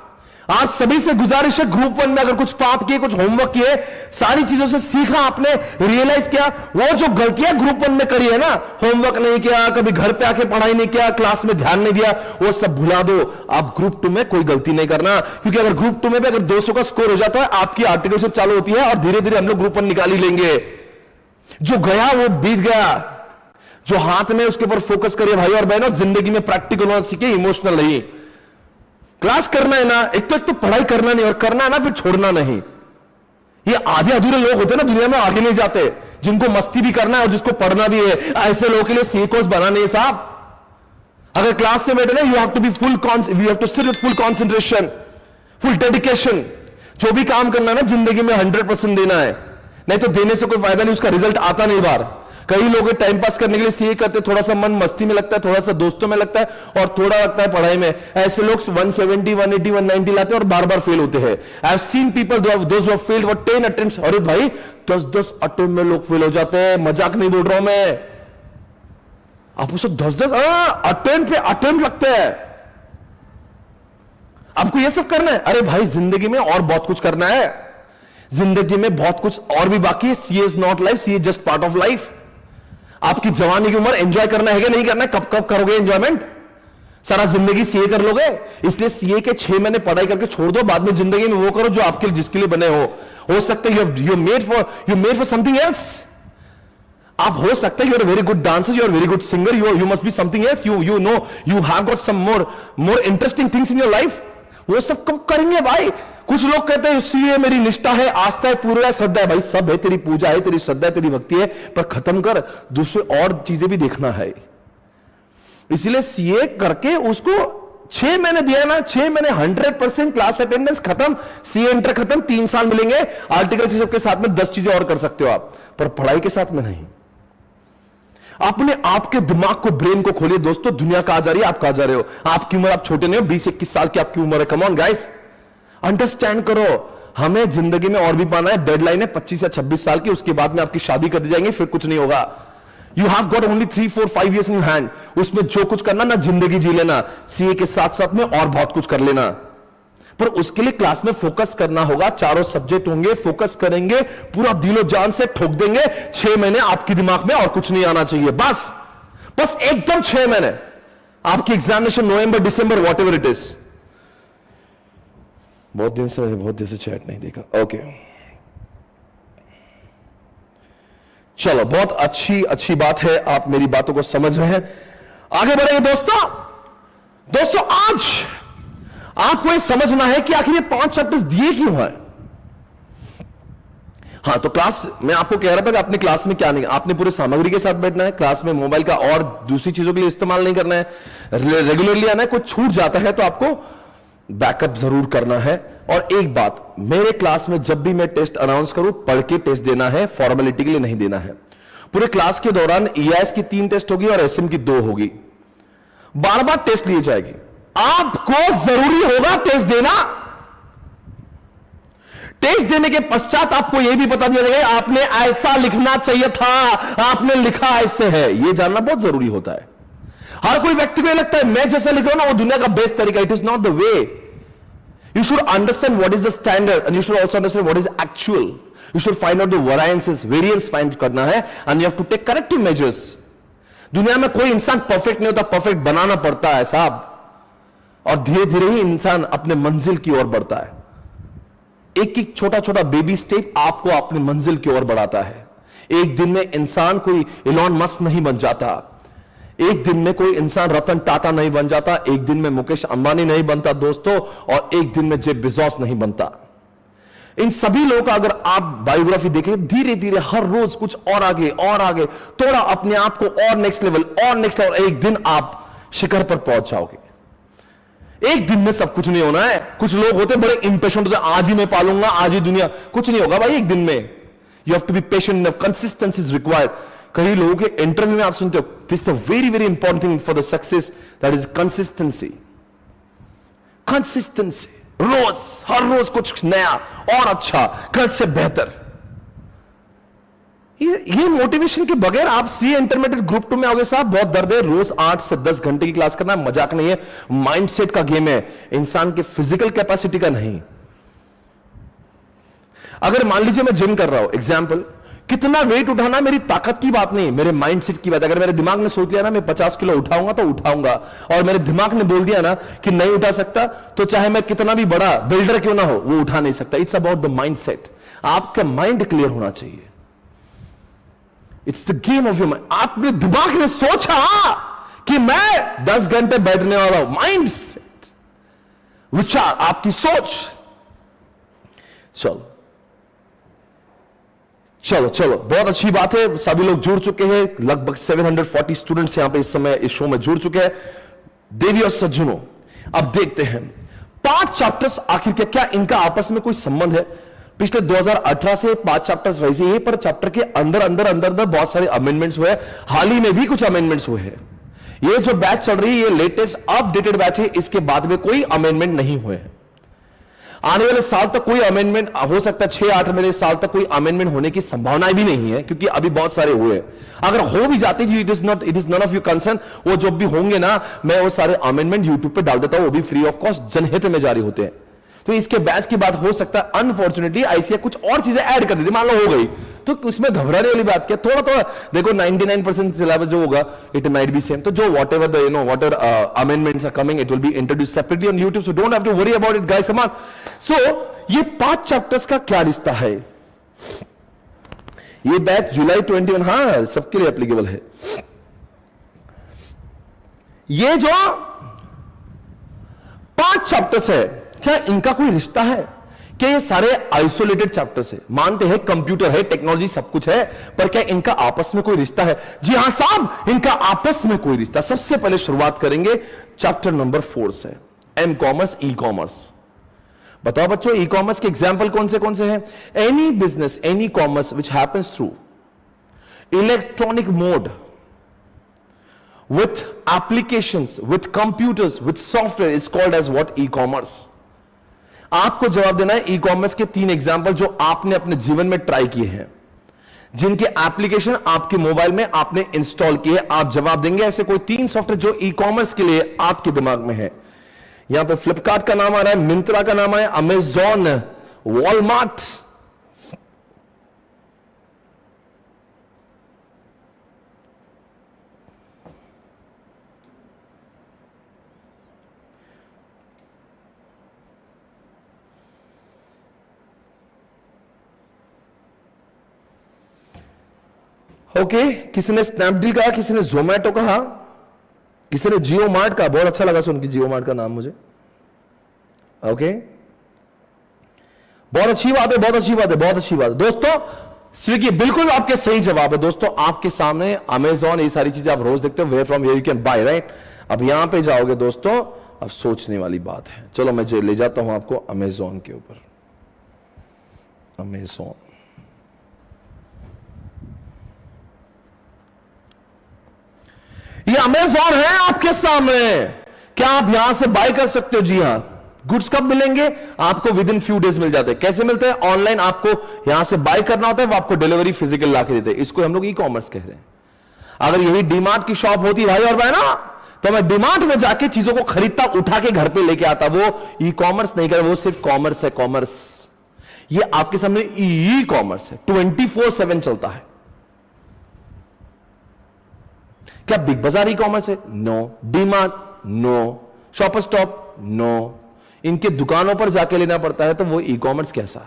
आप सभी से गुजारिश है, ग्रुप 1 में अगर कुछ पाप किए, कुछ होमवर्क किए, सारी चीजों से सीखा आपने, रियलाइज किया, वो जो गलतियां ग्रुप 1 में करी है ना, होमवर्क नहीं किया, कभी घर पे आके पढ़ाई नहीं किया, क्लास में ध्यान नहीं दिया, वो सब भुला दो। आप ग्रुप 2 में कोई गलती नहीं करना, क्योंकि अगर ग्रुप 2 में भी अगर 200 का स्कोर हो जाता है, आपकी आर्टिकलशिप चालू होती है, और धीरे धीरे हम लोग ग्रुप 1 निकाल ही लेंगे। जो गया वो बीत गया, जो हाथ में उसके ऊपर फोकस करिए भाई और बहनों। जिंदगी में प्रैक्टिकल होना सीखे, इमोशनल नहीं। क्लास करना है ना, एक तो पढ़ाई करना नहीं, और करना है ना फिर छोड़ना नहीं। ये आधे अधूरे लोग होते हैं ना दुनिया में, आगे नहीं जाते, जिनको मस्ती भी करना है और जिसको पढ़ना भी है। ऐसे लोगों के लिए सी कोर्स बना नहीं साहब। अगर क्लास से बैठे ना, you have to be full you have to sit with full concentration, full dedication. जो भी काम करना है ना जिंदगी में 100% देना है, नहीं तो देने से कोई फायदा नहीं, उसका रिजल्ट आता नहीं बाहर। कई लोग टाइम पास करने के लिए सीए करते, थोड़ा सा मन मस्ती में लगता है, थोड़ा सा दोस्तों में लगता है, और थोड़ा लगता है पढ़ाई में। ऐसे लोग 170, 180, 190 लाते हैं और बार बार फेल होते हैं। I have seen people those who have failed for 10 attempts. अरे भाई, 10 अटेम्प्ट में लोग फेल हो जाते हैं, मजाक नहीं बोल रहा हूं मैं। आप उसको 10 अटेम्प्ट पे अटेम्प्ट लगते हैं। आपको ये सब करना है? अरे भाई, जिंदगी में और बहुत कुछ करना है, जिंदगी में बहुत कुछ और भी बाकी है। CA is not life, CA just part of life. आपकी जवानी की उम्र एंजॉय करना है कि नहीं करना है? कब कब करोगे एंजॉयमेंट? सारा जिंदगी सीए कर लोगे? इसलिए सीए के 6 महीने पढ़ाई करके छोड़ दो, बाद में जिंदगी में वो करो जो आपके लिए, जिसके लिए बने हो सकता है you made for something else. आप हो सकता है you are very good dancer, you are very good singer, you must be something else, you know you have got some more interesting things in your life. वो सब कब करेंगे भाई? कुछ लोग कहते हैं सीए मेरी निष्ठा है, आस्था है, पूरा श्रद्धा है। भाई सब है, तेरी पूजा है, तेरी श्रद्धा है, तेरी भक्ति है, पर खत्म कर, दूसरे और चीजें भी देखना है। इसलिए सीए करके उसको 6 महीने दिया ना, 6 महीने 100% क्लास अटेंडेंस खत्म, सीए इंटर खत्म, 3 साल मिलेंगे। आर्टिकल के साथ में 10 चीजें और कर सकते हो आप, पर पढ़ाई के साथ में नहीं। अपने आपके दिमाग को, ब्रेन को खोलिए दोस्तों। दुनिया कहां जा रही है, आप कहां जा रहे हो? आपकी उम्र, आप छोटे नहीं हो, 20-21 साल की आपकी उम्र है। कम ऑन गाइस, अंडरस्टैंड करो, हमें जिंदगी में और भी पाना है। डेडलाइन है 25 या 26 साल की, उसके बाद में आपकी शादी कर दी जाएंगे, फिर कुछ नहीं होगा। You have got only 3, 4, 5 years in hand. उसमें जो कुछ करना ना, जिंदगी जी लेना, सीए के साथ साथ में और बहुत कुछ कर लेना, पर उसके लिए क्लास में फोकस करना होगा। 4 सब्जेक्ट होंगे, फोकस करेंगे, पूरा दिलो जान से ठोक देंगे। 6 महीने आपके दिमाग में और कुछ नहीं आना चाहिए, बस एकदम 6 महीने। आपकी examination November, December, what ever it is. बहुत दिन से चैट नहीं देखा। ओके, चलो, बहुत अच्छी बात है, आप मेरी बातों को समझ रहे हैं। आगे बढ़ेंगे दोस्तों आज आपको ये समझना है कि आखिर ये 5 चैप्टर्स दिए क्यों हैं। हाँ, तो क्लास मैं आपको कह रहा था कि अपनी क्लास में क्या नहीं, आपने पूरे सामग्री के साथ बैठना है, क्लास में मोबाइल का और दूसरी चीजों के लिए इस्तेमाल नहीं करना है, रेगुलरली आना है। कुछ छूट जाता है तो आपको बैकअप जरूर करना है। और एक बात, मेरे क्लास में जब भी मैं टेस्ट अनाउंस करूं, पढ़ के टेस्ट देना है, फॉर्मेलिटी के लिए नहीं देना है। पूरे क्लास के दौरान ईआईएस की 3 टेस्ट होगी और एसएम की 2 होगी, बार बार टेस्ट लिए जाएगी। आपको जरूरी होगा टेस्ट देना। टेस्ट देने के पश्चात आपको यह भी बता दिया जाएगा आपने ऐसा लिखना चाहिए था, आपने लिखा ऐसे है, यह जानना बहुत जरूरी होता है। हर कोई व्यक्ति को यह लगता है मैं जैसा लिख रहा हूं ना वो दुनिया का बेस्ट तरीका। It is not the way. You should understand what is the standard and you should also understand what is actual. You should find out the variances, variance find करना है and you have to take corrective measures. दुनिया में कोई इंसान perfect नहीं होता, perfect बनाना पड़ता है साहब, और धीरे धीरे ही इंसान अपने मंजिल की ओर बढ़ता है। एक एक छोटा छोटा बेबी स्टेप आपको अपनी मंजिल की ओर बढ़ाता है। एक दिन में इंसान कोई इलॉन मस्क नहीं बन जाता, एक दिन में कोई इंसान रतन टाटा नहीं बन जाता, एक दिन में मुकेश अंबानी नहीं बनता दोस्तों, और एक दिन में जेफ बेजोस नहीं बनता। इन सभी लोगों का अगर आप बायोग्राफी देखें, धीरे धीरे हर रोज कुछ और आगे थोड़ा अपने आप को और नेक्स्ट लेवल, एक दिन आप शिखर पर पहुंच जाओगे। एक दिन में सब कुछ नहीं होना है। कुछ लोग होते बड़े इंपेशेंट होते, आज ही मैं पालूंगा, आज ही दुनिया, कुछ नहीं होगा भाई एक दिन में। You have to be patient, consistency is required. कई लोगों के इंटरव्यू में आप सुनते हो, this is the very very important thing for the success, that is consistency. Consistency, हर रोज कुछ नया और अच्छा, कल से बेहतर। ये मोटिवेशन के बगैर आप सीए इंटरमीडिएट ग्रुप 2 में आओगे साहब, बहुत दर्द है। रोज 8 से 10 घंटे की क्लास करना मजाक नहीं है, माइंडसेट का गेम है, इंसान के फिजिकल कैपेसिटी का नहीं। अगर मान लीजिए मैं जिम कर रहा हूं, एग्जांपल, कितना वेट उठाना मेरी ताकत की बात नहीं, मेरे माइंडसेट की बात। अगर मेरे दिमाग ने सोच लिया ना मैं 50 किलो उठाऊंगा तो उठाऊंगा, और मेरे दिमाग ने बोल दिया ना कि नहीं उठा सकता, तो चाहे मैं कितना भी बड़ा बिल्डर क्यों ना हो, वो उठा नहीं सकता। It's about the mindset. आपका माइंड क्लियर होना चाहिए। It's the game of your mind. आपने दिमाग ने सोचा कि मैं 10 घंटे बैठने वाला हूं, माइंड सेट, विचार, आपकी सोच। चलो, बहुत अच्छी बात है। सभी लोग जुड़ चुके हैं, लगभग 740 स्टूडेंट्स यहां पे इस समय इस शो में जुड़ चुके हैं। देवी और सज्जनों, अब देखते हैं 5 चैप्टर्स आखिर क्या इनका आपस में कोई संबंध है। पिछले 2018 से 5 चैप्टर्स वैसे ही, पर चैप्टर के अंदर बहुत सारे अमेंडमेंट्स हुए। हाल ही में भी कुछ अमेंडमेंट्स हुए हैं। ये जो बैच चल रही है, ये लेटेस्ट अपडेटेड बैच है, इसके बाद में कोई अमेंडमेंट नहीं हुए हैं। आने वाले साल तक कोई अमेंडमेंट हो सकता है, 6-8 महीने साल तक कोई अमेंडमेंट होने की संभावना भी नहीं है, क्योंकि अभी बहुत सारे हुए। अगर हो भी जाते, it is none of your concern. वो जो भी होंगे ना, मैं वो सारे अमेंडमेंट यूट्यूब पे डाल देता हूं, वो भी फ्री ऑफ कॉस्ट जनहित में जारी होते हैं। तो इसके बैच की बात हो सकता है अनफॉर्चुनेटली आईसीए कुछ और चीजें ऐड कर दी थी, मान लो हो गई, तो उसमें घबराने वाली बात क्या। थोड़ा देखो 99% सिलेबस जो होगा इट माइट बी सेम। तो जो whatever amendments are coming, it will be introduced separately on YouTube, so don't have to worry about it guys, come on. So ये 5 चैप्टर्स का क्या रिश्ता है। ये बैच जुलाई 21, हाँ सबके लिए एप्लीकेबल है। ये जो 5 चैप्टर्स है, क्या इनका कोई रिश्ता है? क्या ये सारे आइसोलेटेड चैप्टर्स है? मानते हैं कंप्यूटर है, टेक्नोलॉजी सब कुछ है, पर क्या इनका आपस में कोई रिश्ता है? जी हां साहब, इनका आपस में कोई रिश्ता। सबसे पहले शुरुआत करेंगे चैप्टर नंबर 4 से, एम कॉमर्स, ई कॉमर्स। बताओ बच्चों, ई कॉमर्स के एग्जाम्पल कौन से हैं? Any business, any commerce which happens through electronic mode, with applications, with computers, with software is called as what? E-commerce. आपको जवाब देना है ई कॉमर्स के 3 एग्जाम्पल जो आपने अपने जीवन में ट्राई किए हैं, जिनके एप्लीकेशन आपके मोबाइल में आपने इंस्टॉल किए। आप जवाब देंगे ऐसे कोई 3 सॉफ्टवेयर जो ई कॉमर्स के लिए आपके दिमाग में है। यहां पे फ्लिपकार्ट का नाम आ रहा है, मिंत्रा का नाम है, अमेजॉन, वॉलमार्ट, ओके, किसी ने स्नैपडील कहा, किसी ने जोमैटो कहा, किसी ने जियो मार्ट का, बहुत अच्छा लगा सुन के जियो मार्ट का नाम मुझे। ओके, बहुत अच्छी बात है, बहुत अच्छी बात है, बहुत अच्छी बात है दोस्तों। स्विगी बिल्कुल आपके सही जवाब है दोस्तों। आपके सामने अमेजॉन, ये सारी चीजें आप रोज देखते हो, where from here you can buy, right. अब यहां पे जाओगे दोस्तों, अब सोचने वाली बात है। चलो मैं ले जाता हूं आपको अमेजॉन के ऊपर। अमेजॉन, ये अमेजॉन है आपके सामने। क्या आप यहां से बाय कर सकते हो? जी हां। गुड्स कब मिलेंगे आपको? विद इन फ्यू डेज मिल जाते हैं। कैसे मिलते हैं? ऑनलाइन आपको यहां से बाय करना होता है, वो आपको डिलीवरी फिजिकल लाके देते हैं। इसको हम लोग ई कॉमर्स कह रहे हैं। अगर यही डीमार्ट की शॉप होती भाई और बहना, तो मैं डीमार्ट में जाके चीजों को खरीदता, उठा के घर पे लेके आता। वो ई कॉमर्स नहीं कर, वो सिर्फ कॉमर्स है, कॉमर्स। ये आपके सामने ई कॉमर्स है, 24/7 चलता है। क्या बिग बाजार ई कॉमर्स है? No. DMart? No. Shopper Stop? No. इनके दुकानों पर जाके लेना पड़ता है, तो वो ई कॉमर्स कैसा?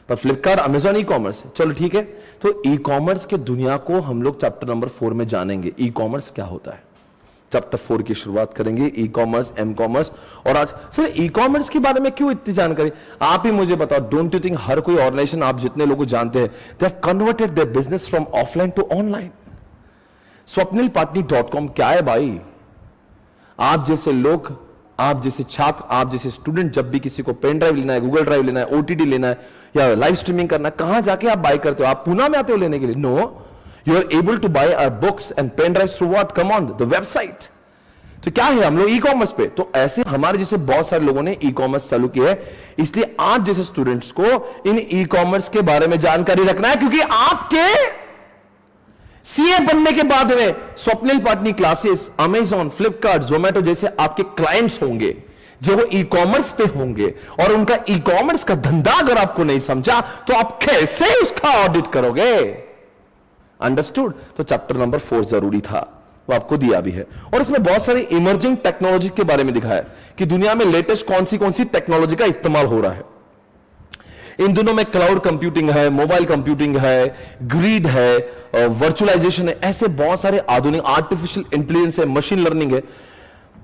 पर फ्लिपकार्ट, अमेजॉन ई कॉमर्स है। चलो ठीक है, तो ई कॉमर्स के दुनिया को हम लोग चैप्टर नंबर 4 में जानेंगे। ई कॉमर्स क्या होता है, चैप्टर 4 की शुरुआत करेंगे। E commerce, m commerce. और आज सर ई कॉमर्स के बारे में क्यों इतनी जानकारी? आप ही मुझे बताओ, डोंट यू थिंक हर कोई ऑर्गेनाइजेशन, आप जितने लोगों जानते हैं, they have converted their business from offline to online. swapnilpatni.com क्या है भाई? आप जैसे लोग, आप जैसे छात्र, आप जैसे स्टूडेंट, जब भी किसी को पेन ड्राइव लेना है, गूगल ड्राइव लेना है, ओटीटी लेना है, या लाइव स्ट्रीमिंग करना है, कहां जाके आप बाय करते हो? आप पूना में आते हो लेने के लिए? No, you are able to buy our books and pen drive through what? Come on the website. तो क्या है, हम लोग ई कॉमर्स पे। तो ऐसे हमारे जैसे बहुत सारे लोगों ने ई कॉमर्स चालू किया है। इसलिए आप जैसे स्टूडेंट्स को इन ई कॉमर्स के बारे में जानकारी रखना है, क्योंकि आपके सीए बनने के बाद में स्वप्निल पाटनी क्लासेस, अमेजॉन, फ्लिपकार्ट, जोमेटो जैसे आपके क्लाइंट्स होंगे जो वो ई कॉमर्स पे होंगे, और उनका ई कॉमर्स का धंधा अगर आपको नहीं समझा, तो आप कैसे उसका ऑडिट करोगे? अंडरस्टूड? तो चैप्टर नंबर 4 जरूरी था, वो आपको दिया भी है। और इसमें बहुत सारी इमर्जिंग टेक्नोलॉजी के बारे में दिखाया है कि दुनिया में लेटेस्ट कौन सी टेक्नोलॉजी का इस्तेमाल हो रहा है। इन दिनों में क्लाउड कंप्यूटिंग है, मोबाइल कंप्यूटिंग है, ग्रिड है, वर्चुअलाइजेशन है, ऐसे बहुत सारे आधुनिक, आर्टिफिशियल इंटेलिजेंस है, मशीन लर्निंग है।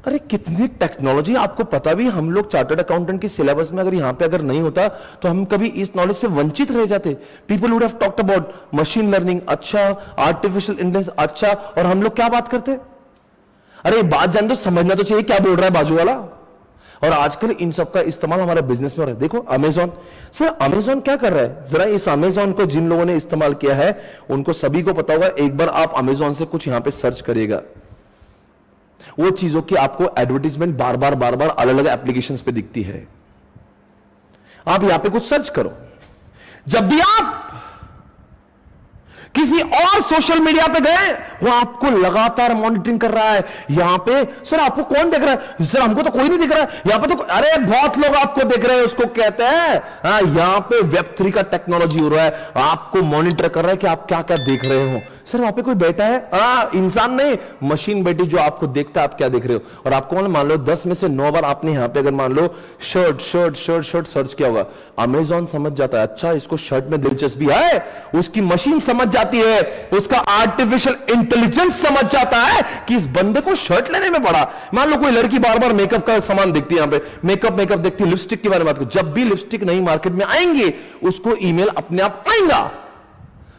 अरे कितनी टेक्नोलॉजी आपको पता भी। हम लोग चार्टर्ड अकाउंटेंट के सिलेबस में अगर यहां पे अगर नहीं होता, तो हम कभी इस नॉलेज से वंचित रह जाते। People would have talked about machine learning, अच्छा, आर्टिफिशियल इंटेलिजेंस, अच्छा, और हम लोग क्या बात करते? अरे बात जान दो, समझना तो चाहिए क्या बोल रहा है बाजू वाला। और आजकल इन सब का इस्तेमाल हमारे बिजनेस में हो रहा है। देखो अमेजॉन, सर अमेजॉन क्या कर रहा है? जरा इस अमेजॉन को जिन लोगों ने इस्तेमाल किया है, उनको सभी को पता होगा। एक बार आप अमेजॉन से कुछ यहां पे सर्च करिएगा, वो चीजों की आपको एडवर्टीजमेंट बार बार अलग अलग एप्लीकेशंस पे दिखती है। आप यहां पे कुछ सर्च करो, जब भी आप किसी और सोशल मीडिया पे गए, वो आपको लगातार मॉनिटरिंग कर रहा है। यहां पे सर आपको कौन देख रहा है? सर हमको तो कोई नहीं दिख रहा है यहां पे। तो अरे बहुत लोग आपको देख रहे हैं, उसको कहते हैं यहां पे वेब3 का टेक्नोलॉजी हो रहा है। आपको मॉनिटर कर रहा है कि आप क्या क्या देख रहे हो। सर वहां पे कोई बैठा है, इंसान नहीं, मशीन बैठी जो आपको देखता है आप क्या देख रहे हो। और आपको मान लो 10 में से 9 बार आपने यहां पे अगर मान लो शर्ट सर्च किया होगा, अमेजॉन समझ जाता है अच्छा इसको शर्ट में दिलचस्पी है, उसकी मशीन समझ जाती है, उसका आर्टिफिशियल इंटेलिजेंस समझ जाता है कि इस बंदे को शर्ट लेने में बड़ा। मान लो कोई लड़की बार बार मेकअप का सामान देखती है, यहां पे मेकअप देखती है, लिपस्टिक के बारे में बात करो, जब भी लिपस्टिक नई मार्केट में आएंगे उसको ईमेल अपने आप आएगा।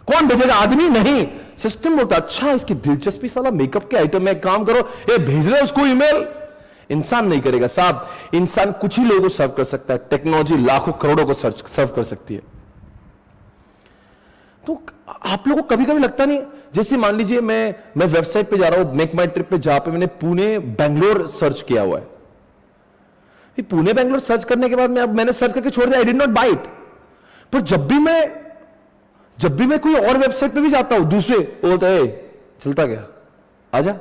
कौन भेजेगा? आदमी नहीं, सिस्टम बोलता अच्छा इसकी दिलचस्पी, साला मेकअप के आइटम में काम करो, ये भेज रहे उसको ईमेल। इंसान नहीं करेगा साहब, इंसान कुछ ही लोगों को सर्व कर सकता है, टेक्नोलॉजी लाखों करोड़ों को सर्व कर सकती है। तो आप लोगों को कभी कभी लगता नहीं, जैसे मान लीजिए मैं वेबसाइट पे जा रहा हूं, मेक माई ट्रिप पे, जहां पे मैंने पुणे बैंगलोर सर्च किया हुआ है। पुणे बैंगलोर सर्च करने के बाद मैंने सर्च करके छोड़ दिया, I did not buy it. पर जब भी मैं कोई और वेबसाइट पे भी जाता हूं, दूसरे बोलता है चलता क्या, आजा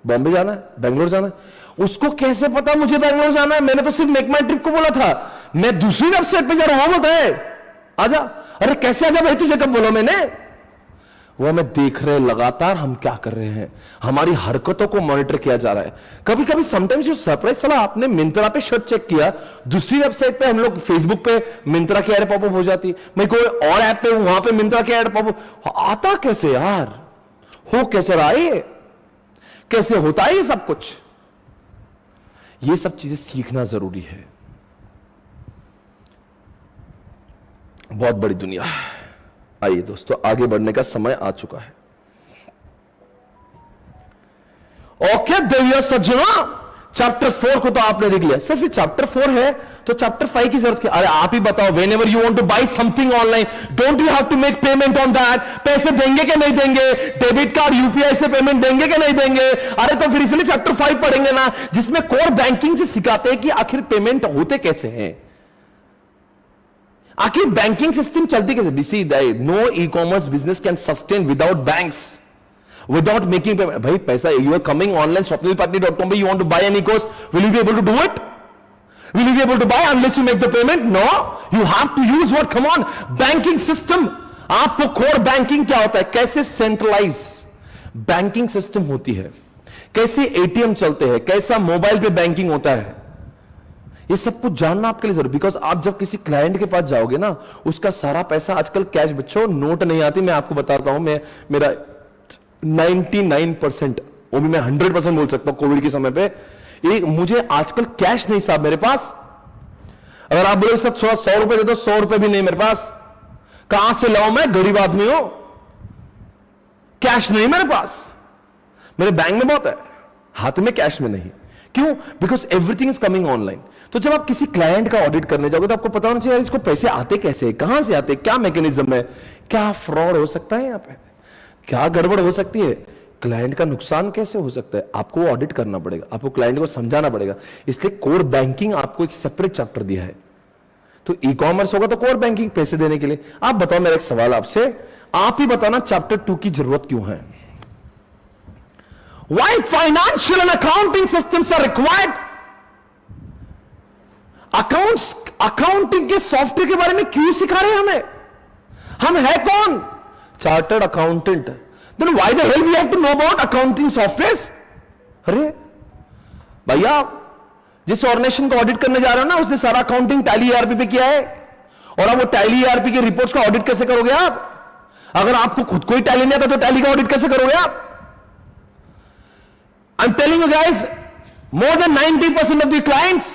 बॉम्बे जाना है, बैंगलोर जाना है। उसको कैसे पता मुझे बैंगलोर जाना है? मैंने तो सिर्फ मेक माई ट्रिप को बोला था, मैं दूसरी वेबसाइट पे जा रहा हूं, वो बोलता है आजा। अरे कैसे आजा भाई, तुझे कब बोला मैंने? वो हमें देख रहे हैं लगातार हम क्या कर रहे हैं, हमारी हरकतों को मॉनिटर किया जा रहा है। कभी कभी समटाइम्स यू सरप्राइज, साला आपने मिंत्रा पे शर्ट चेक किया, दूसरी वेबसाइट पे हम लोग फेसबुक पे मिंत्रा की एड पॉपअप हो जाती, मैं कोई और ऐप पे वहां पे मिंत्रा की एड पॉपअप आता कैसे यार, हो कैसे रहा है, कैसे होता है ये सब कुछ? ये सब चीजें सीखना जरूरी है। बहुत बड़ी दुनिया है। आइए दोस्तों, आगे बढ़ने का समय आ चुका है। ओके देविया सज्जनों, चैप्टर 4 को तो आपने देख लिया। सिर्फ चैप्टर 4 है तो चैप्टर 5 की जरूरत क्या? अरे आप ही बताओ, whenever you want to buy something online, don't you have to make payment on that? पैसे देंगे कि नहीं देंगे? डेबिट कार्ड यूपीआई से पेमेंट देंगे कि नहीं देंगे? अरे तो फिर इसलिए चैप्टर 5 पढ़ेंगे ना, जिसमें कोर बैंकिंग से सिखाते हैं कि आखिर पेमेंट होते कैसे हैं, आखिर बैंकिंग सिस्टम चलती कैसे। See no e commerce business can sustain without banks, without making payment. भाई पैसा, you are coming online swapnilpartner.com पे, you want to buy any course, will you be able to do it? Will you be able to buy unless you make the payment? No, you have to use what, come on, banking system. आपको core banking क्या होता है, कैसे centralise banking system होती है, कैसे ATM चलते हैं, कैसा मोबाइल पे बैंकिंग होता है, ये सब कुछ जानना आपके लिए जरूरी। बिकॉज आप जब किसी क्लाइंट के पास जाओगे ना, उसका सारा पैसा आजकल कैश, बच्चों नोट नहीं आती, मैं आपको बताता हूं, मेरा 99%, वो भी मैं 100% बोल सकता हूं कोविड के समय पे, मुझे आजकल कैश नहीं साहब मेरे पास। अगर आप बोले सब 100 रुपए दे दो, 100 रुपए भी नहीं मेरे पास, कहां से लाऊं, मैं गरीब आदमी हूं, कैश नहीं मेरे पास। मेरे बैंक में बहुत है, हाथ में कैश में नहीं। क्यों? Because everything is coming online. तो जब आप किसी क्लाइंट का ऑडिट करने जाओगे तो आपको पता होना चाहिए इसको पैसे आते कैसे, कहां से आते, क्या मैकेनिज्म है, क्या फ्रॉड हो सकता है यहां पे, क्या गड़बड़ हो सकती है, क्लाइंट का नुकसान कैसे हो सकता है, आपको ऑडिट करना पड़ेगा, आपको क्लाइंट को समझाना पड़ेगा। इसलिए कोर बैंकिंग आपको एक सेपरेट चैप्टर दिया है। तो ई कॉमर्स होगा तो कोर बैंकिंग, पैसे देने के लिए। आप बताओ, मेरा एक सवाल आपसे, आप ही बताना चैप्टर 2 की जरूरत क्यों है? Why financial and accounting systems are required? Accounting के सॉफ्टवेयर के बारे में क्यों सिखा रहे हैं हमें? हम है कौन? Chartered accountant. Then why the hell we have to know about accounting softwares? अरे भैया, जिस ऑर्गेनाइजेशन को ऑडिट करने जा रहे हो ना, उसने सारा अकाउंटिंग टैली ईआरपी पे किया है, और अब वो टैली ईआरपी के रिपोर्ट्स का ऑडिट कैसे करोगे आप? अगर आपको खुद को ही टैली नहीं आता तो टैली का ऑडिट कैसे करोगे आप? I'm telling you guys, more than 90% of the clients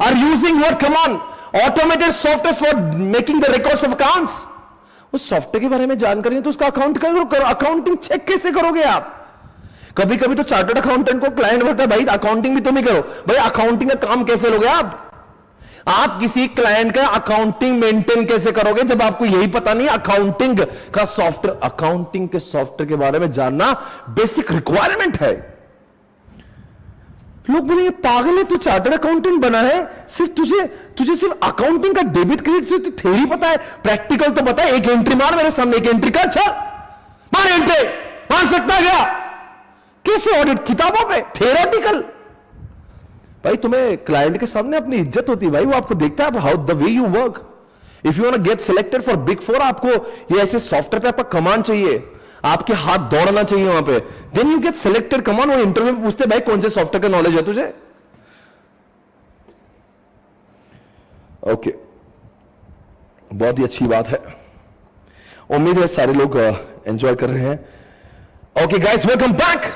are using what, come on, automated software for making the records of accounts. उस सॉफ्टवेयर के बारे में जानकारी नहीं तो उसका अकाउंटिंग चेक कैसे करोगे आप? कभी कभी तो चार्टर्ड अकाउंटेंट को क्लाइंट बोलता है, भाई अकाउंटिंग भी तुम ही करो। भाई अकाउंटिंग का काम कैसे लोगे आप? आप किसी क्लाइंट का अकाउंटिंग मेंटेन कैसे करोगे जब आपको यही पता नहीं अकाउंटिंग का सॉफ्टवेयर? अकाउंटिंग के सॉफ्टवेयर के बारे में जानना बेसिक रिक्वायरमेंट है। लोग बोले ये पागल है, तू चार्टर्ड अकाउंटेंट बना है, सिर्फ तुझे सिर्फ अकाउंटिंग का डेबिट क्रेडिट थ्योरी पता है, प्रैक्टिकल तो पता है। एक एंट्री मार मेरे सामने, एक एंट्री का, अच्छा मार एंट्री, मार सकता है क्या? कैसे ऑडिट? किताबों पे थ्योरेटिकल। भाई तुम्हें क्लाइंट के सामने अपनी इज्जत होती है भाई, वो आपको देखता है how the way you work. If you want to get selected for big 4, आपको ये ऐसे सॉफ्टवेयर पे आपका कमांड चाहिए, आपके हाथ दौड़ना चाहिए वहां पे, देन यू गेट सिलेक्टेड। कमान, वो इंटरव्यू में पूछते भाई कौन से सॉफ्टवेयर का नॉलेज है तुझे? ओके, बहुत ही अच्छी बात है, उम्मीद है सारे लोग एंजॉय कर रहे हैं। Okay guys, welcome back.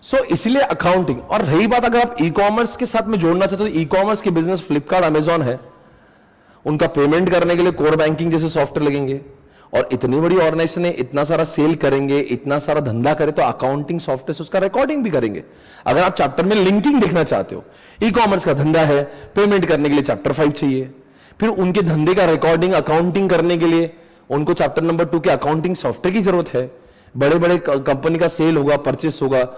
So इसलिए अकाउंटिंग, और रही बात अगर आप ई कॉमर्स के साथ में जोड़ना चाहते हो तो ई कॉमर्स के बिजनेस फ्लिपकार्ट, अमेजॉन है, उनका पेमेंट करने के लिए कोर बैंकिंग जैसे सॉफ्टवेयर लगेंगे। और इतनी बड़ी ऑर्गेनाइजेशन है, इतना सारा सेल करेंगे, इतना सारा धंधा करे तो अकाउंटिंग सॉफ्टवेयर से उसका रिकॉर्डिंग भी करेंगे। अगर आप चैप्टर में लिंकिंग देखना चाहते हो, ई कॉमर्स का धंधा है, पेमेंट करने के लिए चैप्टर 5 चाहिए, फिर उनके धंधे का रिकॉर्डिंग अकाउंटिंग करने के लिए उनको चैप्टर नंबर 2 के अकाउंटिंग सॉफ्टवेयर की जरूरत है। बड़े बड़े कंपनी का सेल होगा, परचेस होगा,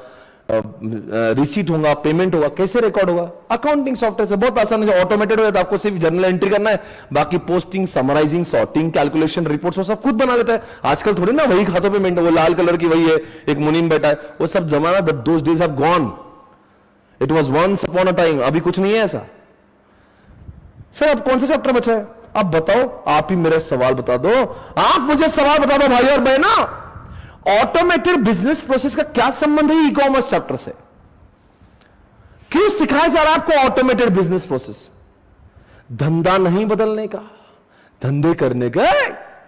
रिसीट होगा, पेमेंट होगा, कैसे रिकॉर्ड होगा? अकाउंटिंग सॉफ्टवेयर से बहुत आसान है, ऑटोमेटेड हो, तो आपको सिर्फ जर्नल एंट्री करना है, बाकी posting, summarising, sorting, calculation, reports वो सब खुद बना देता है। आजकल थोड़ी ना वही खातों पे मेंटेन, वो लाल कलर की वही है, एक मुनीम बैठा है, वो सब जमाना, but those days have gone. It was once upon a time, अभी कुछ नहीं है ऐसा। सर अब कौन सा चैप्टर बचा है? अब बताओ, आप ही मेरे सवाल बता दो, आप मुझे सवाल बता दो भाई और बहना, ऑटोमेटेड बिजनेस प्रोसेस का क्या संबंध है ई कॉमर्स चैप्टर से? क्यों सिखाया जा रहा है आपको ऑटोमेटेड बिजनेस प्रोसेस? धंधा नहीं बदलने का, धंधे करने के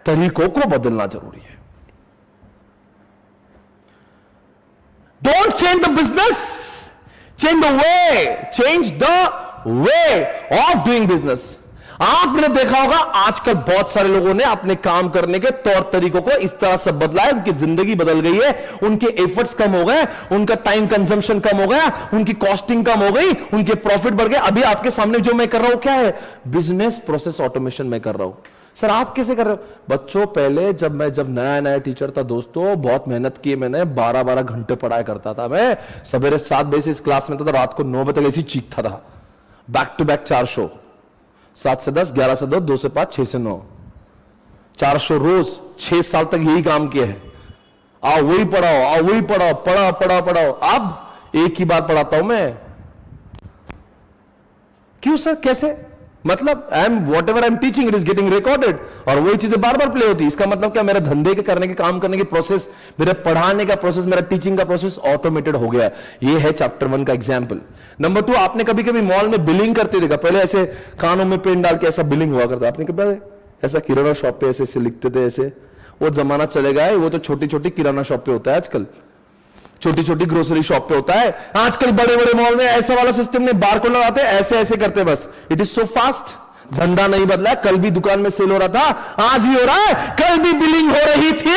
तरीकों को बदलना जरूरी है। Don't change the business, change the way of doing business. आपने देखा होगा आजकल बहुत सारे लोगों ने अपने काम करने के तौर तरीकों को इस तरह से बदला है, उनकी जिंदगी बदल गई है, उनके एफर्ट्स कम हो गए, उनका टाइम कंजम्पशन कम हो गया, उनकी कॉस्टिंग कम हो गई, उनके प्रॉफिट बढ़ गए। अभी आपके सामने जो मैं कर रहा हूं क्या है? बिजनेस प्रोसेस ऑटोमेशन में कर रहा हूं। सर आप कैसे कर रहे हो? बच्चों पहले जब नया टीचर था दोस्तों, बहुत मेहनत की मैंने, 12-12 घंटे पढ़ाया करता था मैं। सवेरे 7 बजे से इस क्लास में था, रात को 9 बजे तक ऐसी चीखता था। बैक टू बैक 4 शो, 7 से 10, 11 से 2, 2 से 5, 6 से 9, 4 शो रोज, 6 साल तक यही काम किया है। आओ वही पढ़ाओ, आओ वही पढ़ाओ, पढ़ाओ। अब एक ही बात पढ़ाता हूं मैं। क्यों सर, कैसे? मतलब what ever I am teaching it is getting recorded, और वही चीजें बार बार प्ले होती है। इसका मतलब क्या? मेरे धंधे के करने के, काम करने की प्रोसेस, मेरे पढ़ाने का प्रोसेस, मेरा टीचिंग का प्रोसेस ऑटोमेटेड हो गया है। ये है चैप्टर 1 का एग्जाम्पल। नंबर 2, आपने कभी कभी मॉल में बिलिंग करते देखा? पहले ऐसे कानों में पेन डाल के ऐसा बिलिंग हुआ करता, आपने कभी ऐसा किराना शॉप पे ऐसे लिखते थे ऐसे? वो जमाना चलेगा है, वो तो छोटी छोटी किराना शॉप पे होता है आजकल, छोटी छोटी ग्रोसरी शॉप पे होता है। आजकल बड़े बड़े मॉल में ऐसा वाला सिस्टम नहीं, बारकोड लगाते ऐसे ऐसे करते बस। It is so fast. धंधा नहीं बदला। कल भी दुकान में सेल हो रहा था, आज भी हो रहा है, कल भी बिलिंग हो रही थी,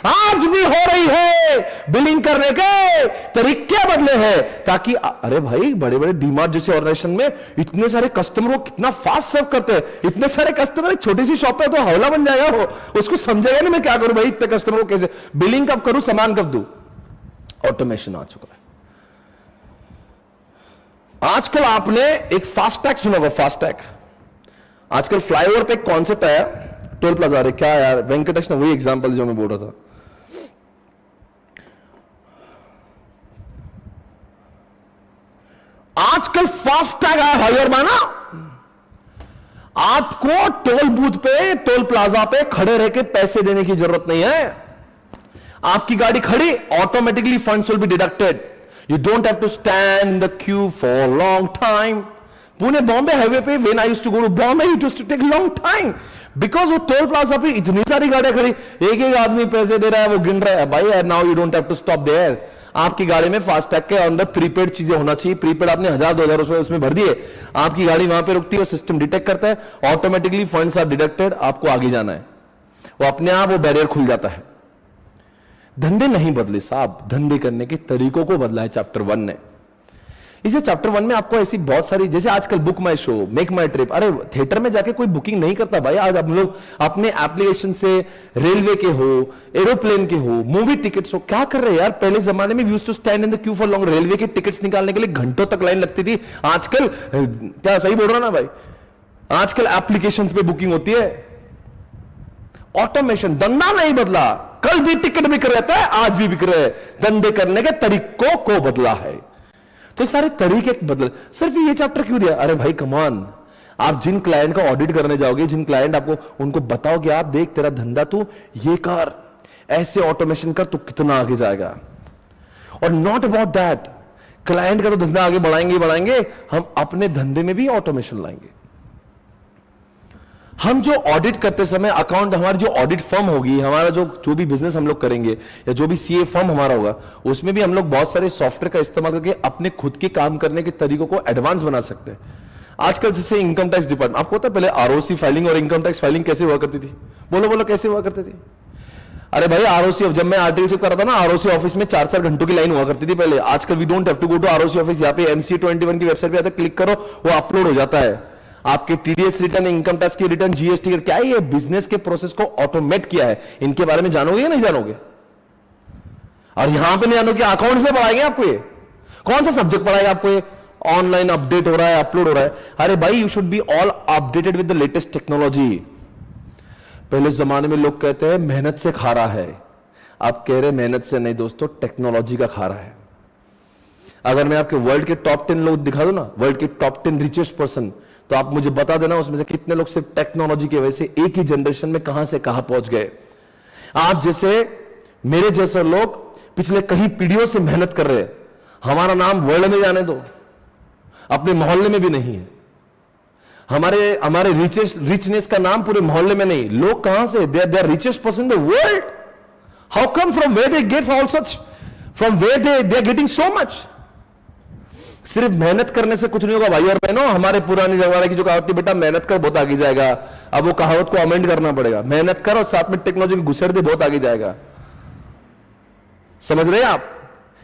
आज भी हो रही है। बिलिंग करने के तरीके बदले हैं ताकि, अरे भाई बड़े बड़े डीमार्ट जैसे ऑर्गेनाइजेशन में इतने सारे कस्टमर को कितना फास्ट सर्व करते हैं। इतने सारे कस्टमर, छोटी सी शॉप पे तो हौला बन जाएगा वो, उसको समझेगा नहीं मैं क्या करूं भाई, इतने कस्टमर को कैसे बिलिंग कब करूं, सामान कब दूं। ऑटोमेशन आ चुका है। आजकल आपने एक फास्टैग सुना होगा, फास्टैग। आजकल फ्लाईओवर पे एक कॉन्सेप्ट आया, टोल प्लाजा। रे क्या यार, वेंकटेश ने वही एग्जांपल जो मैं बोल रहा था। आजकल फास्टैग आया भाई और बहना, आपको टोल बूथ पे, टोल प्लाजा पे खड़े रह के पैसे देने की जरूरत नहीं है। आपकी गाड़ी खड़ी, automatically funds will be deducted. You don't have to stand in the queue for long time. Pune Bombay highway पे when I used to go to Bombay, it used to take long time because वो टोल प्लाजा पे इतनी सारी गाड़ियां खड़ी, एक एक आदमी पैसे दे रहा है, वो गिन रहा है। भाई now you don't have to stop there. आपकी गाड़ी में फास्टैग के अंदर प्रीपेड चीजें होना चाहिए। प्रीपेड आपने 1000-2000 उसमें भर दिए, आपकी गाड़ी वहां पे रुकती है, सिस्टम डिटेक्ट करता है, ऑटोमेटिकली फंड्स आर डिडक्टेड, आपको आगे जाना है, वो अपने आप वो बैरियर खुल जाता है। धंधे नहीं बदले साहब, धंधे करने के तरीकों को बदला है चैप्टर 1 ने। इसे चैप्टर 1 में आपको ऐसी बहुत सारी, जैसे आजकल बुक माई शो, मेक माई ट्रिप, अरे थिएटर में जाके कोई बुकिंग नहीं करता भाई। आज हम लोग अपने एप्लीकेशन से, रेलवे के हो, एरोप्लेन के हो, मूवी टिकट्स हो, क्या कर रहे हैं यार। पहले जमाने में we used to stand in the queue for long. Railway के टिकट्स निकालने के लिए घंटों तक लाइन लगती थी। आजकल, क्या सही बोल रहा ना भाई, आजकल एप्लीकेशन पे बुकिंग होती है। ऑटोमेशन, धंधा नहीं बदला, कल भी टिकट बिक रहता है, आज भी बिक रहे हैं। धंधे करने के तरीकों को बदला है, तो सारे तरीके बदल। सिर्फ ये चैप्टर क्यों दिया? अरे भाई कमान, आप जिन क्लाइंट का ऑडिट करने जाओगे, जिन क्लाइंट आपको, उनको बताओ कि आप देख तेरा धंधा तू ये कर, ऐसे ऑटोमेशन कर, तो कितना आगे जाएगा। और नॉट अबाउट दैट, क्लाइंट का तो धंधा आगे बढ़ाएंगे, हम अपने धंधे में भी ऑटोमेशन लाएंगे। हम जो ऑडिट करते समय अकाउंट, हमारी जो ऑडिट फर्म होगी, हमारा जो भी बिजनेस हम लोग करेंगे, या जो भी सीए फर्म हमारा होगा, उसमें भी हम लोग बहुत सारे सॉफ्टवेयर का इस्तेमाल करके अपने खुद के काम करने के तरीकों को एडवांस बना सकते हैं। आजकल जैसे इनकम टैक्स डिपार्टमेंट, आपको पता है पहले आरओसी फाइलिंग और इनकम टैक्स फाइलिंग कैसे हुआ करती थी? बोलो कैसे हुआ करती थी? अरे भाई आरओसी, जब मैं आरटीओ चेक कर रहा था ना, आरओसी ऑफिस में 4-4 घंटों की लाइन हुआ करती थी पहले। आजकल we don't have to go to ROC office, यहाँ पे MC21 की वेबसाइट पे आकर क्लिक करो, वो अपलोड हो जाता है। आपके टीडीएस रिटर्न, इनकम टैक्स की रिटर्न, जीएसटी, क्या है ये बिजनेस के प्रोसेस को ऑटोमेट किया है। इनके बारे में जानोगे या नहीं जानोगे? और यहां पे नहीं जानोगे, अकाउंट्स में पढ़ाएंगे आपको। ये कौन सा सब्जेक्ट पढ़ाएगा आपको? ये ऑनलाइन अपडेट हो रहा है, अपलोड हो रहा है। अरे भाई, you should be all updated with the latest technology. पहले जमाने में लोग कहते हैं मेहनत से खा रहा है, आप कह रहे मेहनत से नहीं दोस्तों, टेक्नोलॉजी का खा रहा है। अगर मैं आपके वर्ल्ड के टॉप 10 लोग दिखा दूं ना, वर्ल्ड के टॉप 10 रिचेस्ट पर्सन, तो आप मुझे बता देना उसमें से कितने लोग सिर्फ टेक्नोलॉजी की वजह से एक ही जनरेशन में कहां से कहां पहुंच गए। आप जैसे मेरे जैसे लोग पिछले कई पीढ़ियों से मेहनत कर रहे हैं, हमारा नाम वर्ल्ड में जाने दो, अपने मोहल्ले में भी नहीं है। हमारे रिचनेस का नाम पूरे मोहल्ले में नहीं। लोग कहां से, they are richest person in the world. How come, from where they get all such, from where they are getting so much. सिर्फ मेहनत करने से कुछ नहीं होगा भाई और बहनों। हमारे पुराने जमाने की जो कहावत थी, बेटा मेहनत कर बहुत आगे जाएगा, अब वो कहावत को अमेंड करना पड़ेगा। मेहनत कर और साथ में टेक्नोलॉजी को घुसेड़ दे, बहुत आगे जाएगा। समझ रहे हैं आप?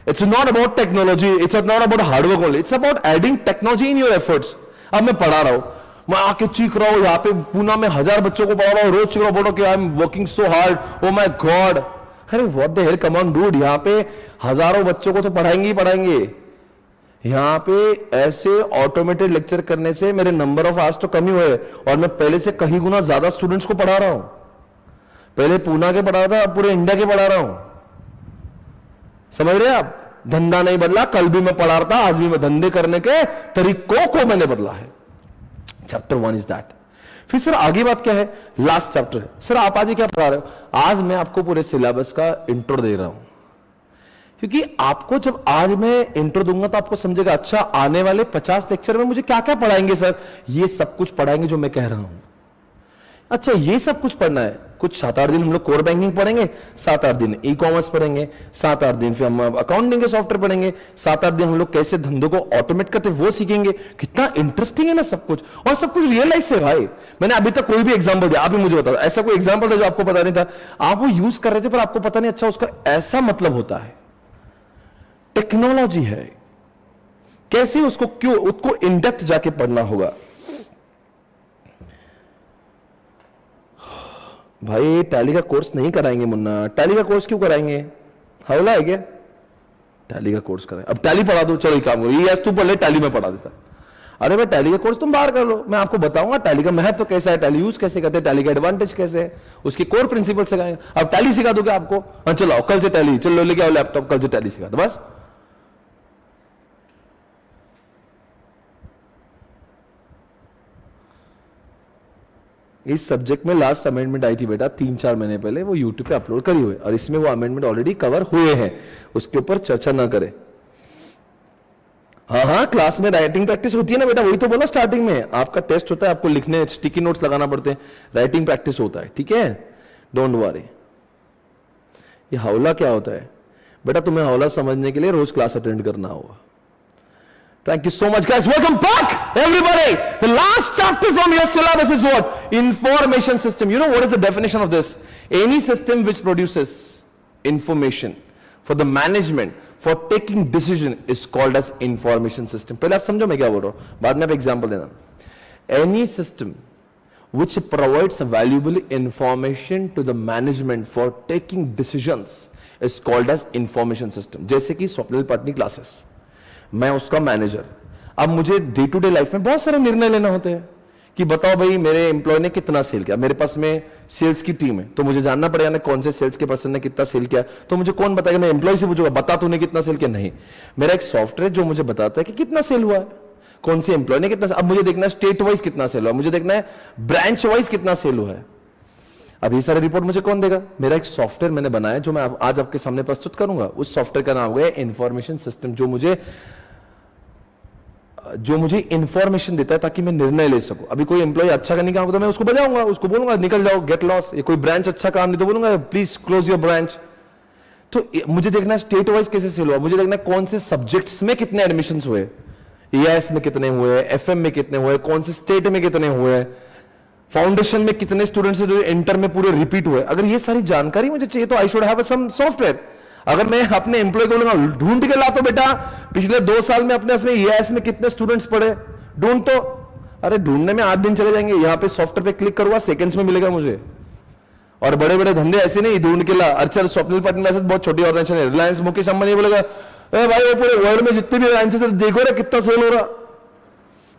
It's not about technology, it's not about hard work only, it's about adding technology in your efforts. अब मैं पढ़ा रहा हूं, मैं आके चीख रहा हूं, यहाँ पे पूना में 1000 बच्चों को पढ़ा रहा हूं, रोज चीख रहा हूं, बोलो कि I am working so hard, oh my god. अरे what the hell, come on dude, यहाँ पे हजारों बच्चों को तो पढ़ाएंगे ही पढ़ाएंगे। यहां पे ऐसे ऑटोमेटेड लेक्चर करने से मेरे नंबर ऑफ आवर्स तो कम ही हुए, और मैं पहले से कहीं गुना ज्यादा स्टूडेंट्स को पढ़ा रहा हूं। पहले पूना के पढ़ा था, अब पूरे इंडिया के पढ़ा रहा हूं। समझ रहे हैं आप? धंधा नहीं बदला, कल भी मैं पढ़ा रहा था, आज भी मैं धंधे करने के तरीकों को मैंने बदला है। Chapter 1 is that. फिर सर आगे बात क्या है? लास्ट चैप्टर है। सर आप आज क्या पढ़ा रहे हो? आज मैं आपको पूरे सिलेबस का इंट्रो दे रहा हूं, क्योंकि आपको जब आज मैं इंट्रो दूंगा तो आपको समझेगा, अच्छा आने वाले 50 लेक्चर में मुझे क्या क्या पढ़ाएंगे सर? ये सब कुछ पढ़ाएंगे जो मैं कह रहा हूं। अच्छा ये सब कुछ पढ़ना है। कुछ 7-8 दिन हम लोग कोर बैंकिंग पढ़ेंगे, 7-8 दिन ई कॉमर्स पढ़ेंगे, 7-8 दिन फिर हम अकाउंटिंग के सॉफ्टवेयर पढ़ेंगे, 7-8 दिन हम लोग कैसे धंधों को ऑटोमेट करते वो सीखेंगे। कितना इंटरेस्टिंग है ना सब कुछ, और सब कुछ रियल लाइफ से। भाई मैंने अभी तक कोई भी एग्जाम्पल दिया, आप ही मुझे बताओ ऐसा कोई एग्जाम्पल था जो आपको पता नहीं था, आप वो यूज कर रहे थे पर आपको पता नहीं अच्छा उसका ऐसा मतलब होता है। टेक्नोलॉजी है, कैसे उसको क्यों उसको इन डेप्थ जाके पढ़ना होगा। भाई टैली का कोर्स नहीं कराएंगे मुन्ना, टैली का कोर्स क्यों कराएंगे? हवला है क्या? टैली का कोर्स कराएं, अब टैली पढ़ा दो, चलो एक काम करो, ये तू पढ़ ले, टैली में पढ़ा देता। अरे भाई टैली का कोर्स तुम बाहर कर लो, मैं आपको बताऊंगा टैली का महत्व तो कैसा है, टैली यूज कैसे करते हैं, टैली का एडवांटेज कैसे है, उसकी कोर प्रिंसिपल सिखाएंगे। अब टैली सिखा दोगे आपको? हाँ चलो कल से टैली, चलो लेके आओ लैपटॉप, कल से टैली सिखा दो बस। इस सब्जेक्ट में लास्ट अमेंडमेंट आई थी बेटा 3-4 महीने पहले, वो यूट्यूब पे अपलोड करी हुई है, और इसमें वो अमेंडमेंट ऑलरेडी कवर हुए हैं, उसके ऊपर चर्चा ना करें। हाँ क्लास में राइटिंग प्रैक्टिस होती है ना बेटा, वही तो बोला स्टार्टिंग में, आपका टेस्ट होता है, आपको लिखने स्टिकी नोट्स लगाना पड़ते हैं, राइटिंग प्रैक्टिस होता है, ठीक है, डोंट वरी। ये हौला क्या होता है बेटा, तुम्हें हौला समझने के लिए रोज क्लास अटेंड करना होगा। Thank you so much guys, welcome back everybody. The last chapter from your syllabus is what? Information system. You know what is the definition of this? Any system which produces information for the management, for taking decision is called as information system. पहले आप समझो मैं क्या बोल रहा हूं, बाद में आप एग्जांपल देना। Any system which provides valuable information to the management for taking decisions is called as information system. जैसे कि स्वप्निल पाटनी क्लासेस, मैं उसका मैनेजर, अब मुझे डे टू डे लाइफ में बहुत सारे निर्णय लेना होते हैं कि बताओ भाई मेरे एम्प्लॉय ने कितना सेल किया, मेरे पास में सेल्स की टीम है तो मुझे जानना पड़ेगा ना कौन से सेल्स के पर्सन ने कितना सेल किया, तो मुझे कौन बताएगा? मैं एम्प्लॉय से पूछूंगा बता तूने कितना सेल किया? नहीं, मेरा एक सॉफ्टवेयर जो मुझे बताता है कि कितना सेल हुआ है, कौन से एम्प्लॉय ने कितना। अब मुझे देखना है स्टेट वाइज कितना सेल हुआ, मुझे देखना है ब्रांच वाइज कितना सेल हुआ है। अब ये सारी रिपोर्ट मुझे कौन देगा? मेरा एक सॉफ्टवेयर मैंने बनाया जो मैं आज आपके सामने प्रस्तुत करूंगा, उस सॉफ्टवेयर का नाम हो गया इंफॉर्मेशन सिस्टम, जो मुझे इंफॉर्मेशन देता है ताकि मैं निर्णय ले सकूं। अभी कोई एम्प्लॉय अच्छा नहीं काम करता, मैं उसको बजाऊंगा, उसको बोलूंगा निकल जाओ, गेट लॉस। ये कोई ब्रांच अच्छा काम नहीं तो बोलूंगा प्लीज क्लोज योर ब्रांच। तो मुझे देखना है स्टेट वाइज कैसे सेल हुआ, मुझे देखना है कौन से सब्जेक्ट्स में कितने एडमिशन हुए, EIS में कितने हुए, FM में कितने हुए, कौन से स्टेट में कितने हुए, फाउंडेशन में कितने स्टूडेंट्स इंटर में पूरे रिपीट हुए। अगर ये सारी जानकारी मुझे चाहिए तो I should have some software. अगर मैं अपने एम्प्लॉय को बोलूंगा ढूंढ के ला तो बेटा पिछले 2 साल में अपने इसमें EIS में कितने स्टूडेंट्स पढ़े ढूंढ, तो अरे ढूंढने में 8 दिन चले जाएंगे, यहां पे सॉफ्टवेयर पे क्लिक करूंगा सेकंड्स में मिलेगा मुझे। और बड़े बड़े धंधे ऐसे नहीं ढूंढ के ला। अच्छा स्वप्निल पाटनी क्लासेस बहुत छोटी ऑर्गेनाइजेशन है, रिलायंस मुकेश अंबानी बोलेगा अरे भाई वो पूरे वर्ल्ड में जितने भी रिलायंस है देखो रे कितना सेल हो रहा,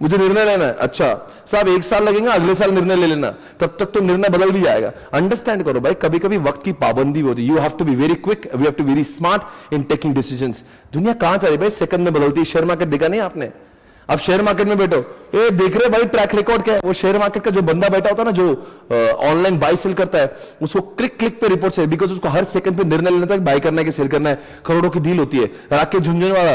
मुझे निर्णय लेना है। अच्छा साहब 1 साल लगेगा, अगले साल निर्णय ले लेना, तब तक तो निर्णय बदल भी जाएगा। अंडरस्टैंड करो भाई, कभी कभी वक्त की पाबंदी होती है, you have to be very quick, you have to be very smart in taking decisions. दुनिया कहां चली भाई, सेकंड में बदलती है। शेयर मार्केट देखा नहीं आपने? आप शेयर मार्केट में बैठो, ये देख रहे भाई ट्रैक रिकॉर्ड क्या है, वो शेयर मार्केट का जो बंदा बैठा होता है ना, जो ऑनलाइन बाई सेल करता है, उसको क्लिक क्लिक पे रिपोर्ट चाहिए, बिकॉज उसको हर सेकंड पे निर्णय लेना था कि बाई करना है कि सेल करना है। करोड़ों की डील होती है। राकेश झुंझुनवाला,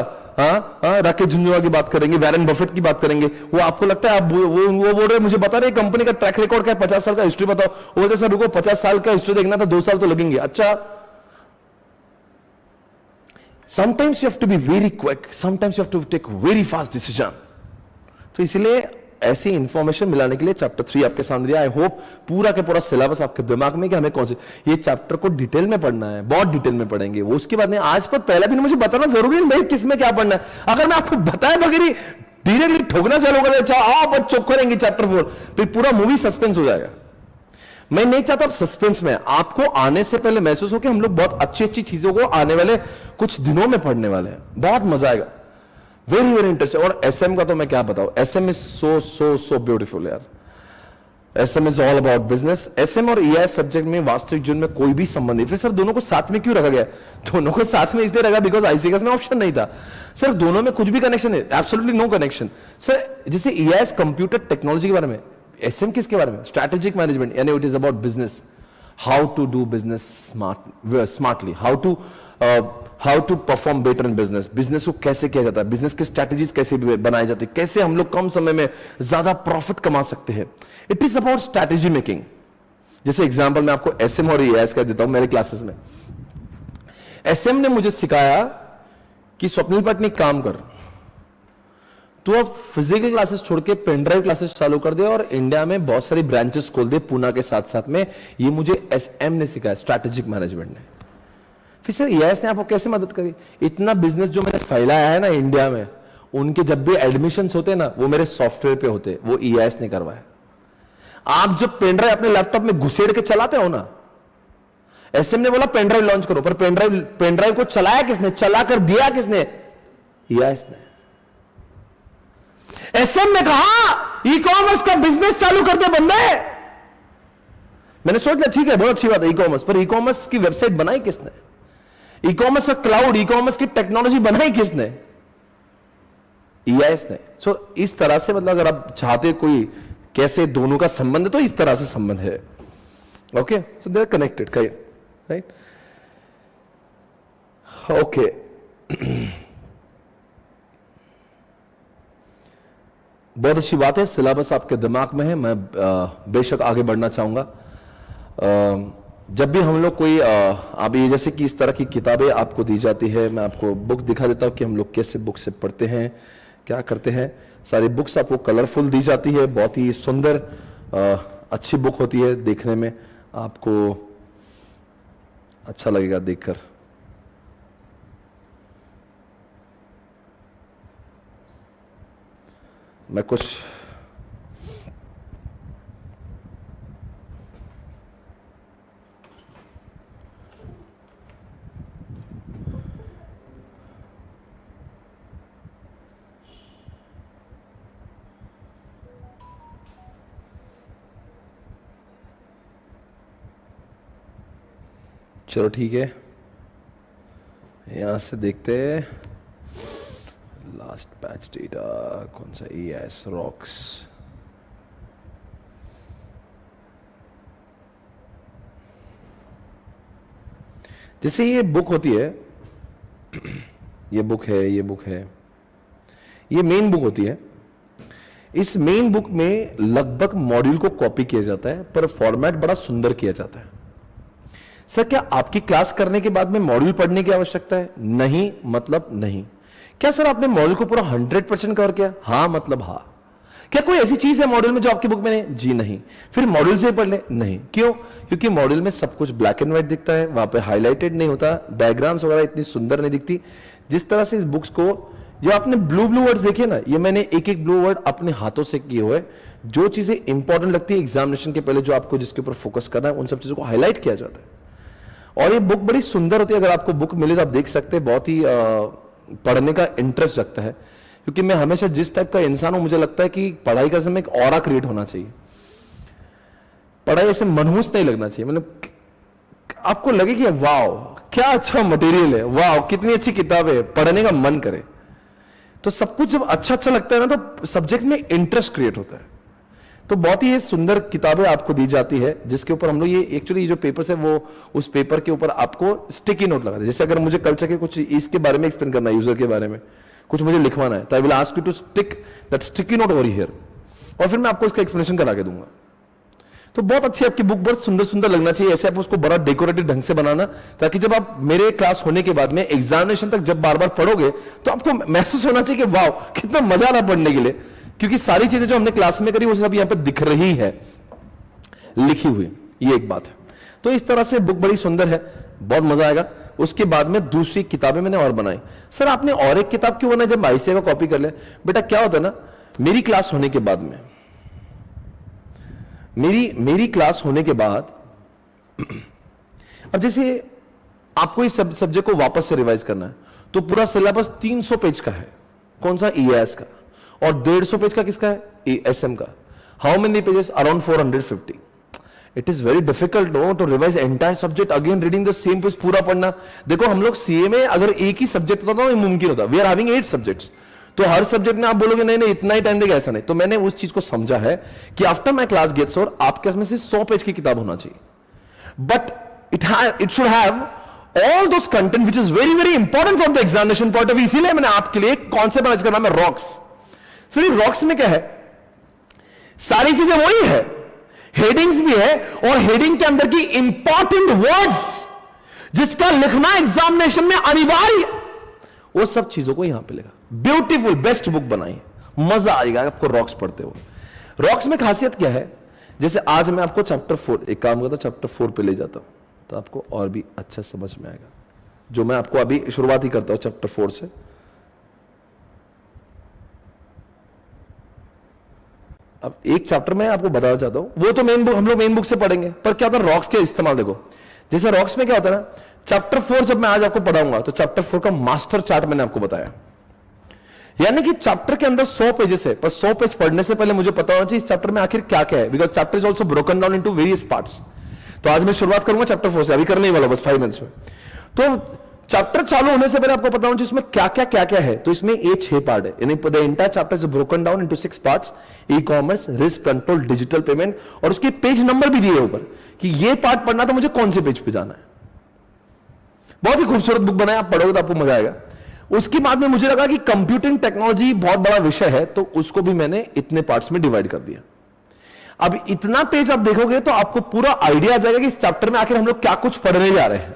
राकेश झुंझुनवाला की बात करेंगे, वैरेन बफेट की बात करेंगे। वो आपको लगता है आप वो बोल रहे मुझे बता रहे कंपनी का ट्रैक रिकॉर्ड क्या है, 50 साल का हिस्ट्री बताओ। वो जैसा रुको 50 साल का हिस्ट्री देखना था 2 साल तो लगेंगे। अच्छा, sometimes you have to be very quick, sometimes you have to take very fast decision। तो इसलिए ऐसी इंफॉर्मेशन मिलाने के लिए चैप्टर 3 आपके सामने दिया। आई होप पूरा के पूरा सिलेबस आपके दिमाग में कि हमें कौन से ये चैप्टर को डिटेल में पढ़ना है, बहुत डिटेल में पढ़ेंगे वो। उसके बाद नहीं, आज पर पहला दिन मुझे बताना जरूरी नहीं भाई किस में क्या पढ़ना है। अगर मैं आपको बताया बगैर ही धीरे धीरे ठोकना चालू कर, अच्छा आप चुप करेंगे चैप्टर 4, तो पूरा मूवी सस्पेंस हो जाएगा। मैं नहीं चाहता आप सस्पेंस में, आपको आने से पहले महसूस हो कि हम लोग बहुत अच्छी अच्छी चीजों को आने वाले कुछ दिनों में पढ़ने वाले हैं, बहुत मजा आएगा, वेरी वेरी इंटरेस्टिंग। और एसएम का तो मैं क्या बताऊं, SM is so so so beautiful यार। SM is all about business. SM और ईआईएस सब्जेक्ट में वास्तविक जीवन में कोई भी संबंध नहीं। फिर सर दोनों को साथ में क्यों रखा गया? दोनों को साथ में इसलिए रखा बिकॉज आईसीएस में ऑप्शन नहीं था। सर दोनों में कुछ भी कनेक्शन है? Absolutely no connection. सर जैसे ईआईएस कंप्यूटर टेक्नोलॉजी के बारे में, एसएम किसके बारे में? स्ट्रैटेजिक मैनेजमेंट, यानी it is about business, how to do business smartly, how to perform better in business, business को कैसे किया जाता है, बिजनेस की स्ट्रैटेजीज कैसे बनाई जाती है, कैसे हम लोग कम समय में ज्यादा प्रॉफिट कमा सकते हैं। It is about strategy making. जैसे एग्जांपल मैं आपको एसएम और ईआईएस का देता हूं मेरे क्लासेस में। एसएम ने मुझे सिखाया कि स्वप्निल पटनी काम कर, तो अब फिजिकल क्लासेस छोड़ के पेन ड्राइव क्लासेस चालू कर दे और इंडिया में बहुत सारी ब्रांचेस खोल दे पूना के साथ साथ में। ये मुझे एसएम ने सिखाया, स्ट्रैटेजिक मैनेजमेंट ने। फिर सर ईआईएस ने आपको कैसे मदद करी? इतना बिजनेस जो मैंने फैलाया है ना इंडिया में, उनके जब भी एडमिशंस होते ना वो मेरे सॉफ्टवेयर पे होते, वो ईआईएस ने करवाया। आप जब पेन ड्राइव अपने लैपटॉप में घुसेड़ के चलाते हो ना, एसएम ने बोला पेन ड्राइव लॉन्च करो, पर पेन ड्राइव को चलाया किसने, चला कर दिया किसने? ईआईएस ने। एसएम ने कहा ई कॉमर्स का बिजनेस चालू कर दे बंदे। मैंने सोच लिया ठीक है बहुत अच्छी बात है ई कॉमर्स, पर ई कॉमर्स की वेबसाइट बनाई किसने? ई कॉमर्स का क्लाउड, ई कॉमर्स की टेक्नोलॉजी बनाई किसने? ईआईएस ने। सो इस तरह से मतलब अगर आप चाहते कोई कैसे दोनों का संबंध है तो इस तरह से संबंध है। Okay, so they are connected, right? Okay, बहुत अच्छी बात है, सिलेबस आपके दिमाग में है। मैं बेशक आगे बढ़ना चाहूंगा। जब भी हम लोग कोई अब ये जैसे कि इस तरह की किताबें आपको दी जाती है, मैं आपको बुक दिखा देता हूं कि हम लोग कैसे बुक से पढ़ते हैं, क्या करते हैं। सारी बुक्स आपको कलरफुल दी जाती है, बहुत ही सुंदर अच्छी बुक होती है, देखने में आपको अच्छा लगेगा देखकर। मैं कुछ चलो ठीक है, यहां से देखते हैं लास्ट पैच डेटा कौन सा, ईआईएस रॉक्स। जैसे ये बुक होती है, ये बुक है, ये बुक है, ये मेन बुक होती है। इस मेन बुक में लगभग मॉड्यूल को कॉपी किया जाता है, पर फॉर्मेट बड़ा सुंदर किया जाता है। सर क्या आपकी क्लास करने के बाद में मॉड्यूल पढ़ने की आवश्यकता है? नहीं, मतलब नहीं। क्या सर आपने मॉड्यूल को पूरा 100% कवर किया? हाँ, मतलब हाँ। क्या कोई ऐसी चीज है मॉड्यूल में जो आपकी बुक में नहीं? जी नहीं। फिर मॉड्यूल से पढ़ ले? नहीं। क्यों? क्योंकि मॉड्यूल में सब कुछ ब्लैक एंड व्हाइट दिखता है, वहां पे हाईलाइटेड नहीं होता, डायग्राम्स वगैरह इतनी सुंदर नहीं दिखती। जिस तरह से इस बुक्स को, जो आपने ब्लू वर्ड्स देखे ना, ये मैंने एक एक ब्लू वर्ड अपने हाथों से किए हुए, जो चीजें इंपॉर्टेंट लगती है एग्जामिनेशन के पहले, जो आपको जिसके ऊपर फोकस करना है, उन सब चीजों को हाईलाइट किया जाता है। और ये बुक बड़ी सुंदर होती है, अगर आपको बुक मिले तो आप देख सकते हैं, बहुत ही पढ़ने का इंटरेस्ट जगता है। क्योंकि मैं हमेशा जिस टाइप का इंसान हूं, मुझे लगता है कि पढ़ाई का समय एक ऑरा क्रिएट होना चाहिए। पढ़ाई ऐसे मनहूस नहीं लगना चाहिए, मतलब आपको लगे कि वाह क्या अच्छा मटेरियल है, वाह कितनी अच्छी किताब है, पढ़ने का मन करे। तो सब कुछ जब अच्छा अच्छा लगता है ना तो सब्जेक्ट में इंटरेस्ट क्रिएट होता है। तो बहुत ही सुंदर किताबें आपको दी जाती है जिसके ऊपर हम लोग ये एक्चुअली जो पेपर्स है वो उस पेपर के ऊपर आपको स्टिकी नोट लगा दे। जैसे अगर मुझे कल्चर के कुछ इसके बारे में एक्सप्लेन करना है, यूजर के बारे में कुछ मुझे लिखवाना है, तो I will ask you to stick that sticky note over here, और फिर मैं आपको इसका एक्सप्लेनेशन करा के दूंगा। तो बहुत अच्छी आपकी बुक, बहुत सुंदर सुंदर लगना चाहिए, ऐसे आप उसको बड़ा डेकोरेटिव ढंग से बनाना, ताकि जब आप मेरे क्लास होने के बाद में एग्जामिनेशन तक जब बार बार पढ़ोगे तो आपको महसूस होना चाहिए कि वाह कितना मजा आ रहा पढ़ने के लिए, क्योंकि सारी चीजें जो हमने क्लास में करी वो सब यहां पर दिख रही है लिखी हुई। ये एक बात है। तो इस तरह से बुक बड़ी सुंदर है, बहुत मजा आएगा। उसके बाद में दूसरी किताबें मैंने और बनाई। सर आपने और एक किताब क्यों बनाई जब आईसीए का कॉपी कर लिया? बेटा क्या होता है ना, मेरी क्लास होने के बाद में मेरी क्लास होने के बाद अब जैसे आपको इस सब्जेक्ट को वापस से रिवाइज करना है तो पूरा सिलेबस 300 पेज का है। कौन सा? ईएएस का। और 150 पेज का किसका है? एसएम का। How many pages? Around 450। It is very difficult no to revise entire subject again, reading the same page पूरा पढ़ना। देखो हम लोग सीए में अगर एक ही सब्जेक्ट होता ना मुमकिन होता। वी आर हैविंग 8 सब्जेक्ट्स, तो हर सब्जेक्ट में आप बोलोगे नहीं नहीं इतना ही टाइम देगा, ऐसा नहीं। तो मैंने उस चीज को समझा है कि after my class gets over आपके में से 100 पेज की किताब होना चाहिए, but it should have all those content which is very very important from the examination point of view. इसीलिए मैंने आपके लिए एक कॉन्सेप्ट बनाया, इसका नाम है रॉक्स। सिर्फ रॉक्स में क्या है? सारी चीजें वही है, हेडिंग्स भी है, और हेडिंग के अंदर की इंपॉर्टेंट वर्ड्स जिसका लिखना एग्जामिनेशन में अनिवार्य, वो सब चीजों को यहां पे लिखा। ब्यूटीफुल बेस्ट बुक बनाई, मजा आएगा आपको रॉक्स पढ़ते हुए। रॉक्स में खासियत क्या है? जैसे आज मैं आपको चैप्टर 4, एक काम करता हूं चैप्टर 4 पे ले जाता हूं तो आपको और भी अच्छा समझ में आएगा। जो मैं आपको अभी शुरुआत ही करता हूं चैप्टर 4 से। अब एक चैप्टर में आपको बताना चाहता हूं, वो तो मेन बुक हम लोग मेन बुक से पढ़ेंगे, पर क्या होता है रॉक्स के इस्तेमाल देखो। जैसे रॉक्स में क्या होता है ना, चैप्टर 4 जब मैं आज आपको पढ़ाऊंगा तो चैप्टर 4 का मास्टर चार्ट मैंने आपको बताया, यानी कि चैप्टर के अंदर 100 पेजेस है, पर 100 पेज पढ़ने से पहले मुझे पता होना चाहिए इस चैप्टर में आखिर क्या क्या है, because chapter is also broken down into various parts. तो आज मैं शुरुआत करूंगा चैप्टर 4 से, अभी करने ही वाला बस 5 मिनट्स में। तो चैप्टर चालू होने से पहले आपको पता होना चाहिए इसमें क्या क्या है। तो इसमें ये 6 पार्ट है, यानी the entire chapter is broken down into 6 parts, e commerce, risk control, digital payment, और उसके पेज नंबर भी दिए ऊपर कि ये पार्ट पढ़ना तो मुझे कौन से पेज पे जाना है। बहुत ही खूबसूरत बुक बनाया, आप पढ़ोगे तो आपको मजा आएगा। उसके बाद में मुझे लगा कि कंप्यूटिंग टेक्नोलॉजी बहुत बड़ा विषय है, तो उसको भी मैंने इतने पार्ट्स में डिवाइड कर दिया। अब इतना पेज आप देखोगे तो आपको पूरा आइडिया आ जाएगा कि इस चैप्टर में आखिर हम लोग क्या कुछ पढ़ने जा रहे हैं।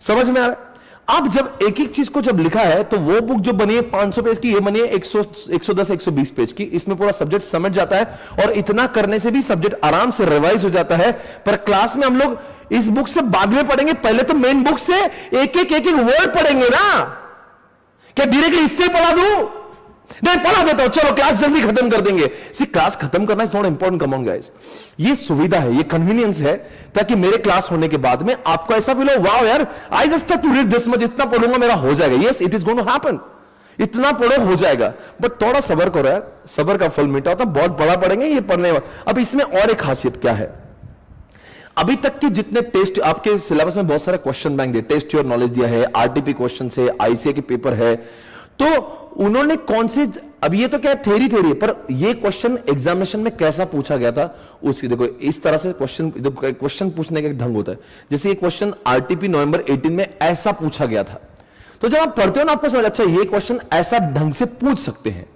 समझ में आ रहा है? अब जब एक एक चीज को जब लिखा है तो वो बुक जो बनी है 500 पेज की, ये बनी है 110 120 पेज की। इसमें पूरा सब्जेक्ट समझ जाता है, और इतना करने से भी सब्जेक्ट आराम से रिवाइज हो जाता है। पर क्लास में हम लोग इस बुक से बाद में पढ़ेंगे, पहले तो मेन बुक से एक एक वर्ड पढ़ेंगे ना। क्या डायरेक्टली इससे पढ़ा दूं? नहीं, पढ़ा देता हूं, चलो क्लास जल्दी खत्म कर देंगे। सी क्लास खत्म करना is not important, come on guys. ये सुविधा है, ये कन्वीनियंस है, ताकि मेरे क्लास होने के बाद में आपको ऐसा फील हो वाओ यार I just have to read this much, इतना पढ़ूंगा मेरा हो जाएगा। Yes it is going to happen, इतना पढ़ो हो जाएगा, बट थोड़ा सब्र करो यार, सब्र का फल मीठा होता है। बहुत बड़ा पढ़ेंगे ये पढ़ने वाला। अब इसमें और एक खासियत क्या है, अभी तक के जितने टेस्ट आपके सिलेबस में बहुत सारे क्वेश्चन बैंक दिए, टेस्ट योर नॉलेज दिया है, आरटीपी क्वेश्चन है, आईसीए के पेपर है, तो उन्होंने कौन से, अब ये तो क्या थ्योरी है, पर ये क्वेश्चन एग्जामिनेशन में कैसा पूछा गया था उसकी देखो। इस तरह से क्वेश्चन पूछने का एक ढंग होता है। जैसे ये क्वेश्चन आरटीपी नवंबर 18 में ऐसा पूछा गया था, तो जब आप पढ़ते हो ना आपको समझ, अच्छा ये क्वेश्चन ऐसा ढंग से पूछ सकते हैं,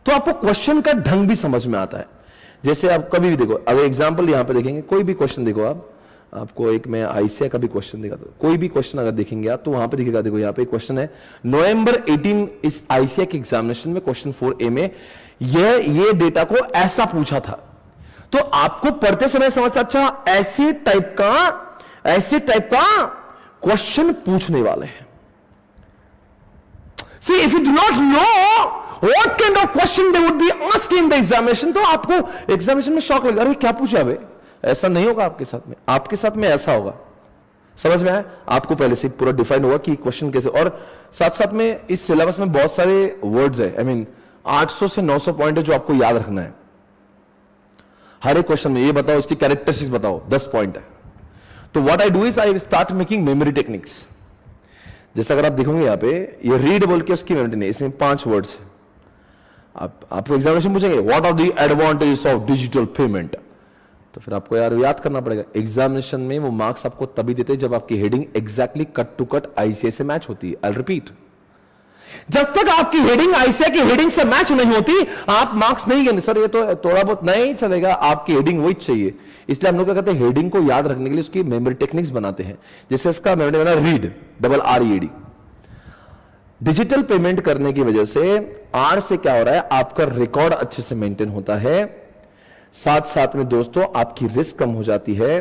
तो आपको क्वेश्चन का ढंग भी समझ में आता है। जैसे आप कभी भी देखो, अगर एग्जाम्पल यहां पे देखेंगे, कोई भी क्वेश्चन देखो आपको एक मैं आईसीए का भी क्वेश्चन दिखा दो, कोई भी क्वेश्चन अगर देखेंगे आप तो वहां पे दिखेगा, देखो यहां पे क्वेश्चन है नवंबर 18 इस आईसीए के एग्जामिनेशन में क्वेश्चन 4A में ये डेटा को ऐसा पूछा था। तो आपको पढ़ते समय समझता, अच्छा ऐसे टाइप का क्वेश्चन पूछने वाले हैं। See, if you do not know what kind of question they would be asking in the examination, तो आपको एग्जामिनेशन में शॉक लगेगा, अरे क्या पूछा बे। ऐसा नहीं होगा आपके साथ में, आपके साथ में ऐसा होगा। समझ में आया? आपको पहले से पूरा डिफाइन होगा कि क्वेश्चन कैसे, और साथ साथ में इस सिलेबस में बहुत सारे वर्ड्स है, आई मीन 800 से 900 पॉइंट है जो आपको याद रखना है हर एक क्वेश्चन में। ये बताओ इसकी कैरेक्टरिस्टिक्स बताओ, 10 पॉइंट है। तो what I do is I start making memory techniques. जैसे अगर आप देखोगे यहां पे ये रीड बोल के उसकी मेमोरी नहीं, इसमें 5 वर्ड्स है। आपको एग्जामिनेशन पूछेंगे what are the advantages of digital payment, तो फिर आपको यार याद करना पड़ेगा। एग्जामिनेशन में वो मार्क्स आपको तभी देते हैं जब आपकी heading exactly cut to cut ICI से मैच होती है। आई रिपीट, जब तक आपकी हेडिंग आईसीआई की हेडिंग से मैच नहीं होती आप मार्क्स नहीं गिने। सर ये तो थोड़ा बहुत नहीं चलेगा, आपकी हेडिंग वही चाहिए। इसलिए हम लोग क्या कहते हैं, हेडिंग को याद रखने के लिए उसकी मेमोरी टेक्निक्स बनाते हैं। जैसे इसका मेमोरी बना रीड, READ। डिजिटल पेमेंट करने की वजह से आर से क्या हो रहा है, आपका रिकॉर्ड अच्छे से मेंटेन होता है, साथ साथ में दोस्तों आपकी रिस्क कम हो जाती है,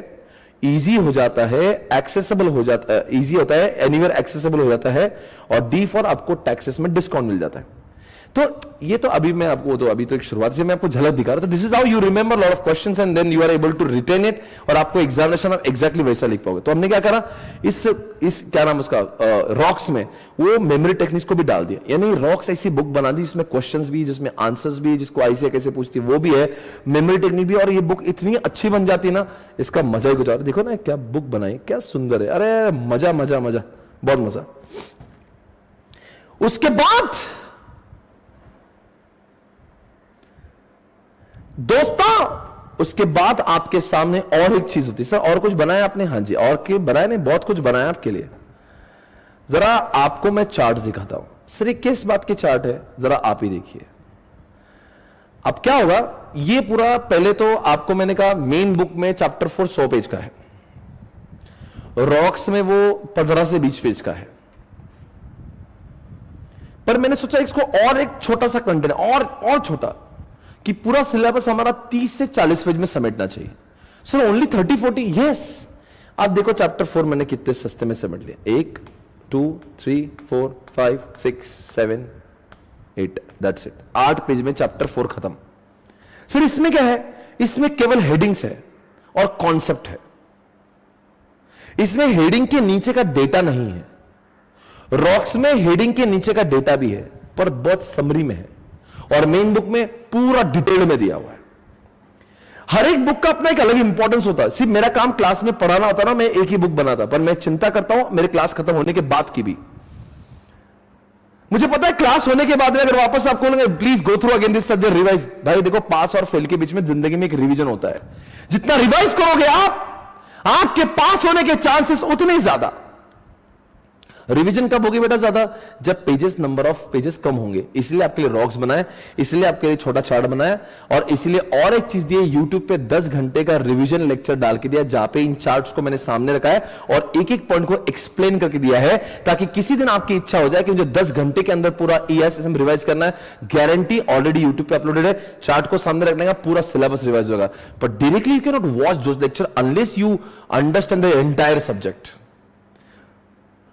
इजी हो जाता है, एक्सेसिबल हो जाता है, इजी होता है, एनीवेयर एक्सेसिबल हो जाता है, और डी फॉर आपको टैक्सेस में डिस्काउंट मिल जाता है। तो ये तो अभी मैं आपको तो अभी तो एक शुरुआत से मैं आपको झलक दिखा रहा हूं। तो this is how you remember lot of questions and then you are able to retain it, और आपको एग्जामिनेशन में एग्जैक्टली वैसा लिख पाओगे। तो हमने क्या करा, इस क्या नाम उसका रॉक्स में वो मेमोरी टेक्निक्स को भी डाल दिया। यानी रॉक्स ऐसी बुक बना दी जिसमें क्वेश्चंस भी, जिसमें आंसर्स भी, जिसको आईसीआई कैसे पूछती है वो भी है, मेमोरी टेक्निक भी, और ये बुक इतनी अच्छी बन जाती है ना, इसका मजा ही कुछ और। देखो ना क्या बुक बनाई, क्या सुंदर है, अरे मजा मजा मजा, बहुत मजा। उसके बाद दोस्तों, उसके बाद आपके सामने और एक चीज होती है। सर और कुछ बनाया आपने? हाँ जी, और के बनाया नहीं, बहुत कुछ बनाया आपके लिए। जरा आपको मैं चार्ट दिखाता हूं। सर ये किस बात के चार्ट है, जरा आप ही देखिए। अब क्या होगा, ये पूरा पहले तो आपको मैंने कहा मेन बुक में चैप्टर 4 100 पेज का है, रॉक्स में वो 15 से 20 पेज का है, पर मैंने सोचा इसको और एक छोटा सा कंटेंट और छोटा, कि पूरा सिलेबस हमारा 30 से 40 पेज में समेटना चाहिए। Sir only 30-40? यस। आप देखो चैप्टर 4 मैंने कितने सस्ते में समेट लिया, 1 2 3 4 5 6 7 8, दैट्स इट। 8 पेज में चैप्टर 4 खत्म। सर इसमें क्या है, इसमें केवल हेडिंग्स है और कॉन्सेप्ट है। इसमें हेडिंग के नीचे का डेटा नहीं है। रॉक्स में हेडिंग के नीचे का डेटा भी है, पर बहुत समरी में है, और मेन बुक में पूरा डिटेल में दिया हुआ है। हर एक बुक का अपना एक अलग इंपॉर्टेंस होता है। सिर्फ मेरा काम क्लास में पढ़ाना होता ना, मैं एक ही बुक बनाता, पर मैं चिंता करता हूं मेरे क्लास खत्म होने के बाद की भी। मुझे पता है क्लास होने के बाद में अगर वापस आप खोलेंगे, please go through again this subject, revise. भाई देखो, पास और फेल के बीच में जिंदगी में एक रिवीजन होता है। जितना रिवाइज करोगे आपके पास होने के चांसेस उतने ही ज्यादा। रिवीजन कब होगी बेटा ज्यादा? जब पेजेस, नंबर ऑफ पेजेस कम होंगे। इसलिए आपके लिए रॉक्स बनाए, इसलिए आपके लिए छोटा चार्ट बनाया, और इसलिए और एक चीज दी है, यूट्यूब पे 10 घंटे का रिवीजन लेक्चर डाल के दिया, जहां पे इन चार्ट्स को मैंने सामने रखा है और एक एक पॉइंट को एक्सप्लेन करके दिया है, ताकि किसी दिन आपकी इच्छा हो जाए कि मुझे 10 घंटे के अंदर पूरा ESSM रिवाइज करना है। गारंटी ऑलरेडी यूट्यूब पे अपलोडेड है, चार्ट को सामने रखने का पूरा सिलेबस रिवाइज होगा। But directly you can not watch those lecture unless you understand the entire subject.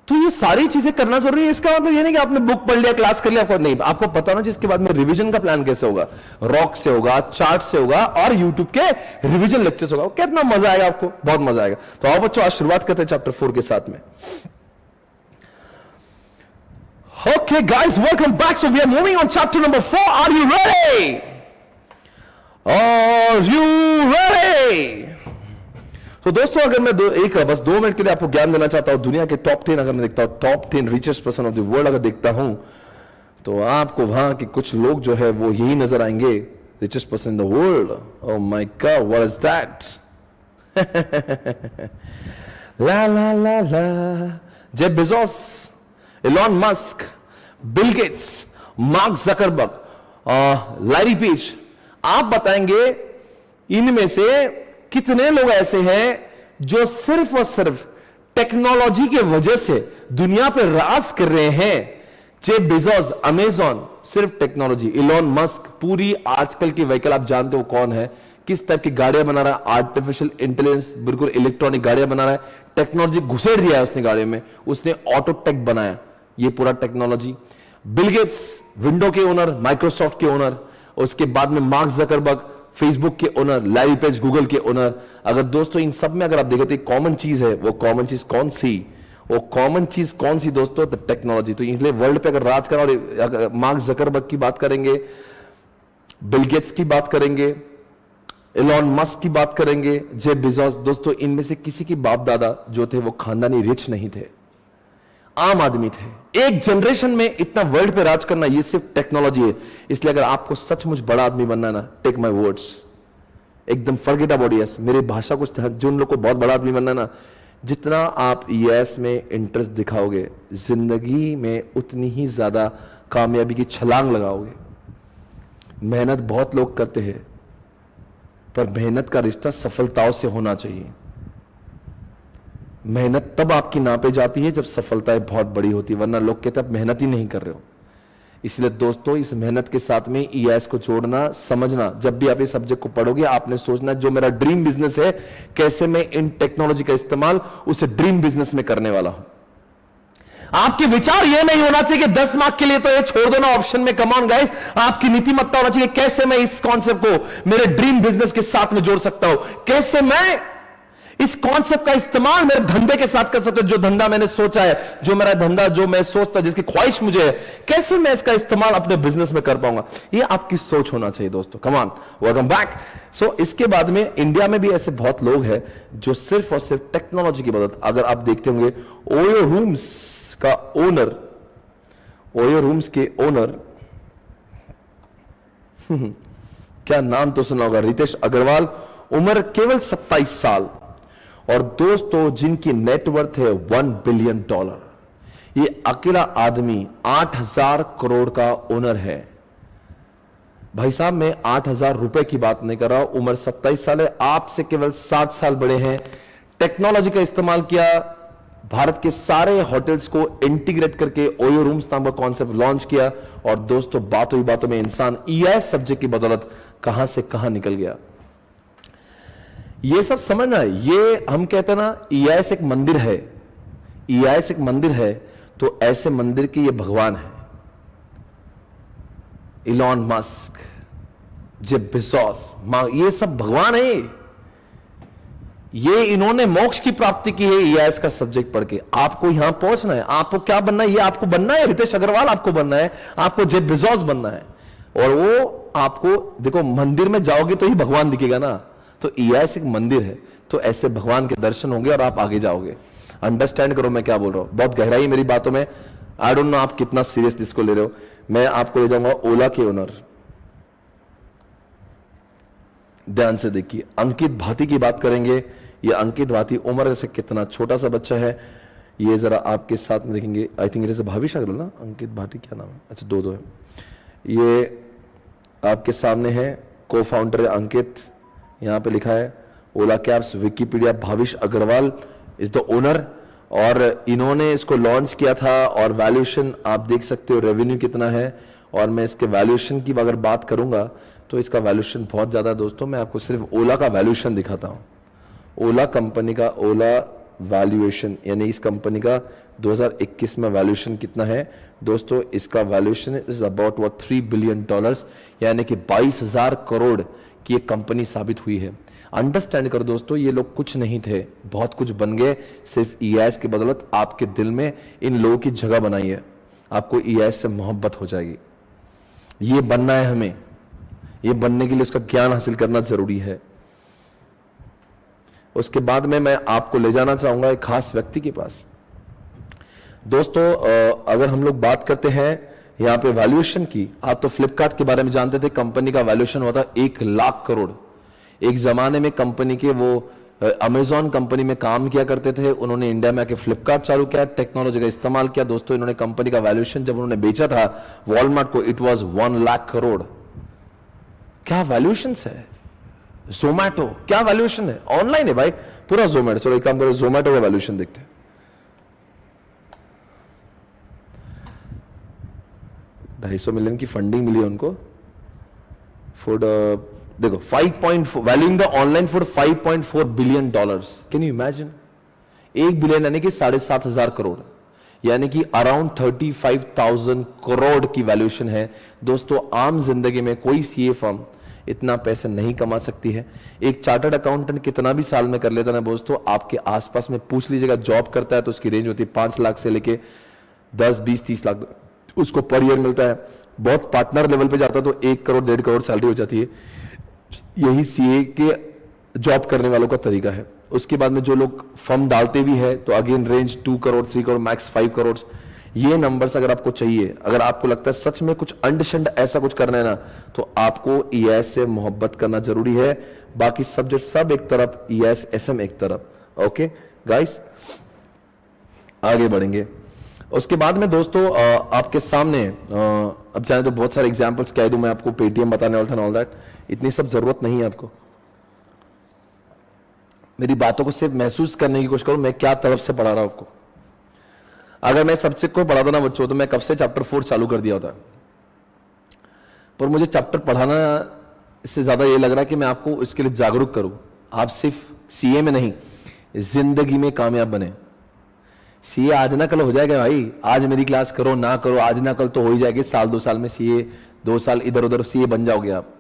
तो ये सारी चीजें करना जरूरी है। इसका मतलब ये नहीं कि आपने बुक पढ़ लिया, क्लास कर लिया, आपको नहीं, आपको पता ना जिसके बाद में रिवीजन का प्लान कैसे होगा, रॉक से होगा, चार्ट से होगा, और यूट्यूब के रिवीजन लेक्चर्स होगा। कितना मजा आएगा आपको, बहुत मजा आएगा। तो आओ बच्चों, आज शुरुआत करते हैं चैप्टर 4 के साथ में। Okay guys, welcome back. So we are moving on chapter number 4। Are you ready? Are you ready? तो दोस्तों, अगर मैं बस 2 मिनट के लिए आपको ज्ञान देना चाहता हूं, दुनिया के टॉप 10 अगर मैं देखता हूं, top 10 richest person of the world अगर देखता हूं, तो आपको वहां के कुछ लोग जो है वो यही नजर आएंगे, richest person in the world. Oh my god, what is that? La la la la, Jeff Bezos, Elon Musk, Bill Gates, Mark Zuckerberg, Larry Page. आप बताएंगे इनमें से कितने लोग ऐसे हैं जो सिर्फ और सिर्फ टेक्नोलॉजी के वजह से दुनिया पे राज कर रहे हैं। जेफ बेजोस, अमेजॉन, सिर्फ टेक्नोलॉजी। इलॉन मस्क, पूरी आजकल की व्हीकल, आप जानते हो कौन है, किस टाइप की गाड़ियां बना रहा है, आर्टिफिशियल इंटेलिजेंस, बिल्कुल इलेक्ट्रॉनिक गाड़ियां बना रहा है, टेक्नोलॉजी घुसेड़ दिया है उसने गाड़ी में, उसने ऑटो टेक बनाया, ये पूरा टेक्नोलॉजी। बिल गेट्स, विंडो के ओनर, माइक्रोसॉफ्ट के ओनर, उसके बाद में मार्क जकरबर्ग, फेसबुक के ओनर, लैरी पेज, गूगल के ओनर। अगर दोस्तों इन सब में अगर आप देखें तो एक कॉमन चीज है, वो कॉमन चीज कौन सी? वो कॉमन चीज कौन सी दोस्तों? तो टेक्नोलॉजी। तो इसलिए वर्ल्ड पे अगर राज करना, और मार्क जकरबर्ग की बात करेंगे, बिल गेट्स की बात करेंगे, एलॉन मस्क की बात करेंगे, जेफ बेजोस, दोस्तों इनमें से किसी की बाप दादा जो थे वो खानदानी रिच नहीं थे। आम आदमी थे। एक जनरेशन में इतना वर्ल्ड पे राज करना, ये सिर्फ टेक्नोलॉजी है। इसलिए अगर आपको सचमुच बड़ा आदमी बनना है ना, टेक माय वर्ड्स, एकदम फॉरगेट अबाउट यस, मेरी भाषा कुछ, जो उन लोग को बहुत बड़ा आदमी बनना है ना, जितना आप यस में इंटरेस्ट दिखाओगे, जिंदगी में उतनी ही ज्यादा कामयाबी की छलांग लगाओगे। मेहनत बहुत लोग करते हैं, पर मेहनत का रिश्ता सफलताओं से होना चाहिए। मेहनत तब आपकी नापे जाती है जब सफलताएं बहुत बड़ी होती है, वरना लोग कहते हैं आप मेहनत ही नहीं कर रहे हो। इसलिए दोस्तों, इस मेहनत के साथ में ईआईएस को जोड़ना, समझना, जब भी आप इस सब्जेक्ट को पढ़ोगे आपने सोचना जो मेरा ड्रीम बिजनेस है, कैसे मैं इन टेक्नोलॉजी का इस्तेमाल उसे ड्रीम बिजनेस में करने वाला हूं। आपके विचार यह नहीं होना चाहिए कि 10 मार्क के लिए तो ये छोड़ दो ना ऑप्शन में, कम ऑन गाइस। आपकी नीतिमत्ता होना चाहिए कैसे मैं इस कॉन्सेप्ट को मेरे ड्रीम बिजनेस के साथ में जोड़ सकता हूं, कैसे मैं इस कॉन्सेप्ट का इस्तेमाल मेरे धंधे के साथ कर सकता हूं। जो धंधा मैंने सोचा है, जो मेरा धंधा, जो मैं सोचता, जिसकी ख्वाहिश मुझे है, कैसे मैं इसका इस्तेमाल अपने बिजनेस में कर पाऊंगा। ये आपकी सोच होना चाहिए दोस्तों। Come on, welcome back. So इसके बाद में इंडिया में भी ऐसे बहुत लोग हैं जो सिर्फ और सिर्फ टेक्नोलॉजी की मदद, अगर आप देखते होंगे ओयो रूम्स का ओनर, ओयो रूम्स के ओनर क्या नाम तो सुना होगा, रितेश अग्रवाल, उम्र केवल 27 साल, और दोस्तों जिनकी नेटवर्थ है $1 बिलियन। ये अकेला आदमी 8,000 करोड़ का ओनर है। भाई साहब, मैं 8,000 रुपए की बात नहीं कर रहा हूं, उम्र 27 साल है, आपसे केवल 7 साल बड़े हैं। टेक्नोलॉजी का इस्तेमाल किया, भारत के सारे होटल्स को इंटीग्रेट करके ओयो रूम्स नाम का कॉन्सेप्ट लॉन्च किया, और दोस्तों बातों ही बातों में इंसान ईआईएस सब्जेक्ट की बदौलत कहां से कहां निकल गया। ये सब समझना है। ये हम कहते हैं ना, ईआईएस एक मंदिर है, ईआईएस एक मंदिर है, तो ऐसे मंदिर के ये भगवान है। इलॉन मस्क, जेफ बेजोस, ये सब भगवान है। ये इन्होंने मोक्ष की प्राप्ति की है ईआईएस का सब्जेक्ट पढ़ के। आपको यहां पहुंचना है, आपको क्या बनना है, ये आपको बनना है, रितेश अग्रवाल आपको बनना है, आपको जेफ बेजोस बनना है। और वो आपको, देखो मंदिर में जाओगे तो ही भगवान दिखेगा ना, तो ईआईएस एक मंदिर है, तो ऐसे भगवान के दर्शन होंगे और आप आगे जाओगे। अंडरस्टैंड करो मैं क्या बोल रहा हूं, बहुत गहराई है मेरी बातों में। आई डोंट नो आप कितना सीरियस इसको ले रहे हो। मैं आपको ले जाऊंगा ओला के ओनर, ध्यान से देखिए, अंकित भाटी की बात करेंगे। ये अंकित भाटी उम्र से कितना छोटा सा बच्चा है, ये जरा आपके साथ में देखेंगे। I think it is Bhavish Aggarwal ना, अंकित भाटी क्या नाम है, अच्छा दो है। ये आपके सामने है, को फाउंडर है अंकित, यहां पे लिखा है Ola cabs Wikipedia, Bhavish Aggarwal is the owner, और इन्होंने इसको लॉन्च किया था। और वैल्यूएशन आप देख सकते हो, रेवेन्यू कितना है, और मैं इसके वैल्यूएशन की अगर बात करूंगा तो इसका वैल्यूएशन बहुत ज्यादा है दोस्तों। मैं आपको सिर्फ ओला का वैल्यूएशन दिखाता हूं, ओला कंपनी का ओला वैल्यूएशन, यानी इस कंपनी का 2021 में वैल्यूएशन कितना है दोस्तों। इसका वैल्यूएशन इज अबाउट $3 बिलियन, यानी कि 22,000 करोड़ की एक कंपनी साबित हुई है। अंडरस्टैंड करो दोस्तों, ये लोग कुछ नहीं थे, बहुत कुछ बन गए सिर्फ ईआईएस की बदौलत। आपके दिल में इन लोगों की जगह बनाई है, आपको ईआईएस से मोहब्बत हो जाएगी। ये बनना है हमें, ये बनने के लिए इसका ज्ञान हासिल करना जरूरी है। उसके बाद में मैं आपको ले जाना चाहूंगा एक खास व्यक्ति के पास। दोस्तों अगर हम लोग बात करते हैं यहां पे वैल्यूएशन की, आप तो फ्लिपकार्ट के बारे में जानते थे, कंपनी का वैल्यूएशन होता 1 लाख करोड़। एक जमाने में कंपनी के वो अमेजॉन कंपनी में काम किया करते थे, उन्होंने इंडिया में आके फ्लिपकार्ट चालू किया, टेक्नोलॉजी का इस्तेमाल किया। दोस्तों इन्होंने कंपनी का वैल्यूएशन जब उन्होंने बेचा था वॉलमार्ट को, इट वाज 1 लाख करोड़। क्या वैल्यूएशन है। जोमैटो क्या वैल्यूएशन है, ऑनलाइन है भाई पूरा जोमैटो। चलो एक काम करो, जोमैटो का वैल्यूएशन देखते हैं। $250 मिलियन की फंडिंग मिली है उनको। फूड देखो 5.4, valuing the online food $5.4 billion. Can you imagine, 1 billion यानी कि 7,500 करोड़, यानी कि अराउंड 35,000 करोड़ की वैल्यूएशन है दोस्तों। आम जिंदगी में कोई सीए फर्म इतना पैसे नहीं कमा सकती है। एक चार्टर्ड अकाउंटेंट कितना भी साल में कर लेता ना दोस्तों, आपके आसपास में पूछ लीजिएगा, जॉब करता है तो उसकी रेंज होती है 5 लाख से लेके 10, 20, 30 लाख उसको पर ईयर मिलता है। बहुत पार्टनर लेवल पे जाता है तो 1 करोड़ 1.5 करोड़ सैलरी हो जाती है। यही सीए के जॉब करने वालों का तरीका है। उसके बाद में जो लोग फर्म डालते भी है तो again range 2 crore 3 crore max 5 crore. ये नंबर्स अगर आपको चाहिए, अगर आपको लगता है सच में कुछ अंडरस्टैंड ऐसा कुछ करना है ना, तो आपको ईएस से मोहब्बत करना जरूरी है। बाकी सब्जेक्ट सब एक तरफ, ईएस एसएम एक तरफ। ओके गाइस, आगे बढ़ेंगे। उसके बाद में दोस्तों आपके सामने अब चाहे तो बहुत सारे एग्जांपल्स कह दूं मैं आपको, पेटीएम बताने वाला था ऑल दैट, इतनी सब जरूरत नहीं है आपको। मेरी बातों को सिर्फ महसूस करने की कोशिश करो, मैं क्या तरफ से पढ़ा रहा हूं आपको। अगर मैं सब्जेक्ट को पढ़ाता ना बच्चों, तो मैं कब से चैप्टर 4 चालू कर दिया होता, पर मुझे चैप्टर पढ़ाना इससे ज्यादा ये लग रहा है कि मैं आपको इसके लिए जागरूक करूं। आप सिर्फ सीए में नहीं, जिंदगी में कामयाब बने। सीए आज ना कल हो जाएगा भाई, आज मेरी क्लास करो ना करो, आज ना कल तो हो ही जाएगी, साल 2 साल में सीए, 2 साल इधर उधर सीए बन जाओगे आप।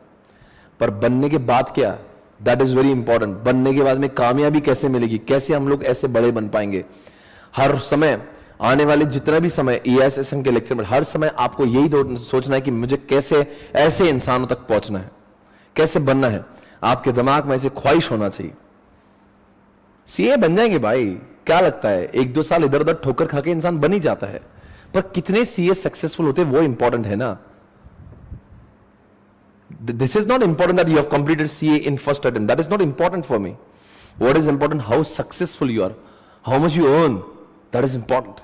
पर बनने के बाद क्या, दैट इज वेरी इंपॉर्टेंट। बनने के बाद में कामयाबी कैसे मिलेगी, कैसे हम लोग ऐसे बड़े बन पाएंगे। हर समय आने वाले जितना भी समय ईएसएसएम के लेक्चर में, हर समय आपको यही सोचना है कि मुझे कैसे ऐसे इंसानों तक पहुंचना है, कैसे बनना है। आपके दिमाग में ऐसे ख्वाहिश होना चाहिए। सीए बन जाएंगे भाई, क्या लगता है 1-2 साल इधर उधर ठोकर खा के इंसान बन ही जाता है, पर कितने सीए सक्सेसफुल होते वो इंपॉर्टेंट है ना। This is not important that you have completed CA in first attempt, that is not important for me. What is important, how successful you are, how much you earn, that is important.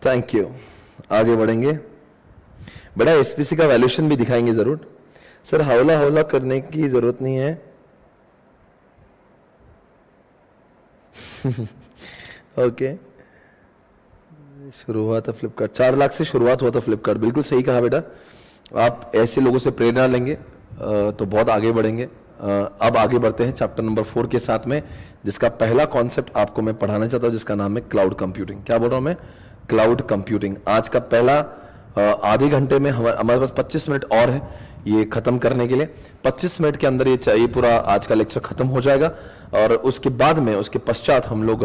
Thank you. आगे बढ़ेंगे। बड़ा SPC का valuation भी दिखाएंगे जरूर। Sir हौला हौला करने की जरूरत नहीं है। ओके, शुरू हुआ था फ्लिपकार्ट, 4 लाख से शुरुआत हुआ था फ्लिपकार्ट। बिल्कुल सही कहा बेटा, आप ऐसे लोगों से प्रेरणा लेंगे तो बहुत आगे बढ़ेंगे। अब आगे बढ़ते हैं चैप्टर नंबर 4 के साथ में, जिसका पहला कॉन्सेप्ट आपको मैं पढ़ाना चाहता हूं, जिसका नाम है क्लाउड कंप्यूटिंग। क्या बोल रहा हूं मैं, क्लाउड कंप्यूटिंग। आज का पहला आधे घंटे में हमारे पास 25 मिनट और है ये खत्म करने के लिए। 25 मिनट के अंदर ये पूरा आज का लेक्चर खत्म हो जाएगा, और उसके बाद में उसके पश्चात हम लोग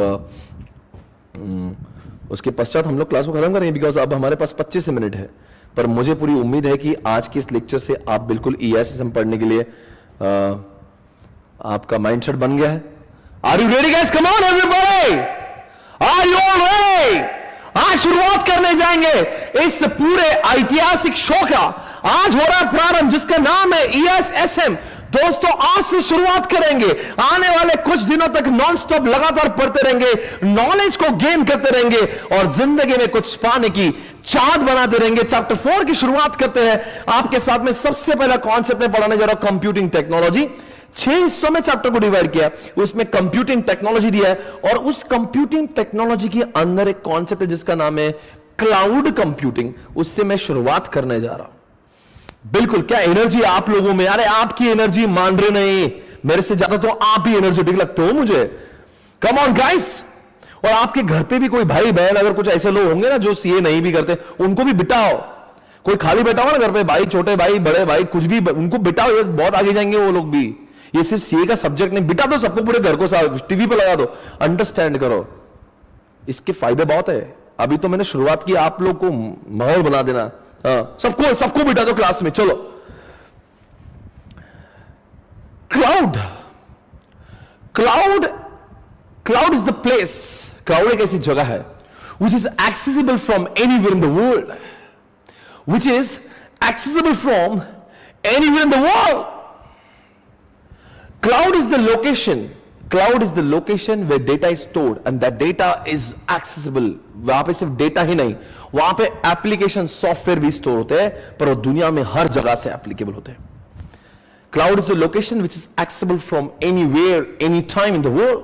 क्लास को खत्म करेंगे, बिकॉज अब हमारे पास 25 मिनट है। पर मुझे पूरी उम्मीद है कि आज के इस लेक्चर से आप बिल्कुल ईएसएसएम पढ़ने के लिए आपका माइंडसेट बन गया है। Are you ready guys, come on everybody, are you all ready. आज शुरुआत करने जाएंगे इस पूरे ऐतिहासिक शो का। आज हो रहा है प्रारंभ, जिसका नाम है ईएसएसएम। दोस्तों आज से शुरुआत करेंगे, आने वाले कुछ दिनों तक नॉन स्टॉप लगातार पढ़ते रहेंगे, नॉलेज को गेन करते रहेंगे और जिंदगी में कुछ पाने की चाहत बनाते रहेंगे। चैप्टर 4 की शुरुआत करते हैं आपके साथ में। सबसे पहला कॉन्सेप्ट में पढ़ाने जा रहा हूं कंप्यूटिंग टेक्नोलॉजी। 6 हिस्सों में चैप्टर को डिवाइड किया, उसमें कंप्यूटिंग टेक्नोलॉजी दिया है, और उस कंप्यूटिंग टेक्नोलॉजी के अंदर एक कॉन्सेप्ट है जिसका नाम है क्लाउड कंप्यूटिंग। उससे मैं शुरुआत करने जा रहा हूं। बिल्कुल, क्या एनर्जी आप लोगों में, अरे आपकी एनर्जी मान रहे नहीं, मेरे से ज्यादा तो आप ही एनर्जेटिक लगते हो मुझे। Come on guys. और आपके घर पे भी कोई भाई बहन अगर कुछ ऐसे लोग होंगे ना जो सीए नहीं भी करते, उनको भी बिठाओ। कोई खाली बैठा हो ना घर पे, भाई, छोटे भाई, बड़े भाई, कुछ भी, उनको बिठाओ, ये बहुत आगे जाएंगे वो लोग भी। ये सिर्फ सीए का सब्जेक्ट नहीं, बिठा दो सबको, पूरे घर को टीवी पे लगा दो, अंडरस्टैंड करो, इसके फायदे बहुत है। अभी तो मैंने शुरुआत की, आप लोग को माहौल बना देना। सबको बिठा दो क्लास में, चलो। Cloud is the place, cloud एक ऐसी जगह है which is accessible from anywhere in the world, which is accessible from anywhere in the world. Cloud is the location where data is stored and that data is accessible. वहां पे सिर्फ data ही नहीं, वहां पे एप्लीकेशन सॉफ्टवेयर भी store होते हैं, पर वो दुनिया में हर जगह से एप्लीकेबल होते हैं। Cloud is the location which is accessible from anywhere any time in the world.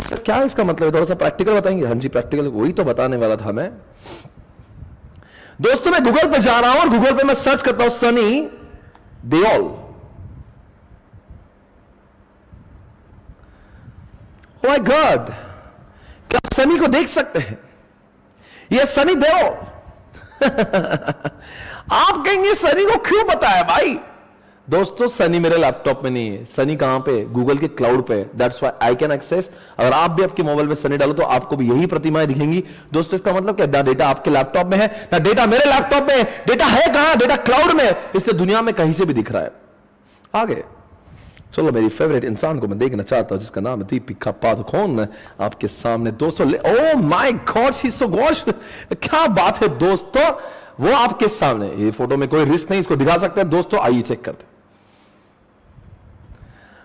Sir क्या इसका मतलब है, थोड़ा सा प्रैक्टिकल बताएंगे? हाँ जी, प्रैक्टिकल वही तो बताने वाला था मैं। दोस्तों मैं गूगल पे जा रहा हूं और गूगल पे मैं सर्च करता हूं सनी देओल। ओह माय गॉड, क्या आप सनी को देख सकते हैं? ये सनी देओल। आप कहेंगे सनी को क्यों बताया भाई? दोस्तों सनी मेरे लैपटॉप में नहीं है, सनी कहां पे? गूगल के क्लाउड पे। That's why I can access. अगर आप भी आपके मोबाइल में सनी डालो तो आपको भी यही प्रतिमाएं दिखेंगी। दोस्तों इसका मतलब क्या? ना डेटा आपके लैपटॉप में है, ना डेटा मेरे लैपटॉप में है। डेटा है कहां? डेटा क्लाउड में, इसलिए दुनिया में कहीं से भी दिख रहा है। आगे चलो, मेरी फेवरेट इंसान को मैं देखना चाहता हूं जिसका नाम है दीपिका पादुकोण आपके सामने। दोस्तों ओ my God, she is so gosh, क्या बात है दोस्तों, वो आपके सामने। ये फोटो में कोई रिस्क नहीं, इसको दिखा सकते हैं दोस्तों, आइए चेक करते हैं।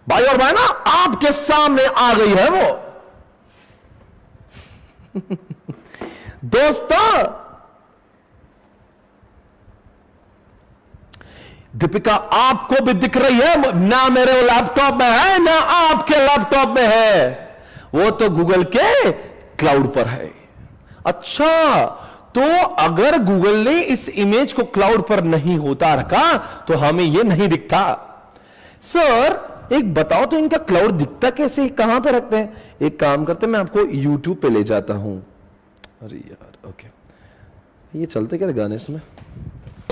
भाई और भाई ना, आपके सामने आ गई है वो दोस्तों दीपिका आपको भी दिख रही है, ना मेरे लैपटॉप में है ना आपके लैपटॉप में है, वो तो गूगल के क्लाउड पर है। अच्छा, तो अगर गूगल ने इस इमेज को क्लाउड पर नहीं होता रखा तो हमें यह नहीं दिखता। सर एक बताओ तो इनका क्लाउड दिखता कैसे, कहां पे रखते हैं? एक काम करते हैं, मैं आपको YouTube पे ले जाता हूं। अरे यार ओके, ये चलते क्या गाने इसमें?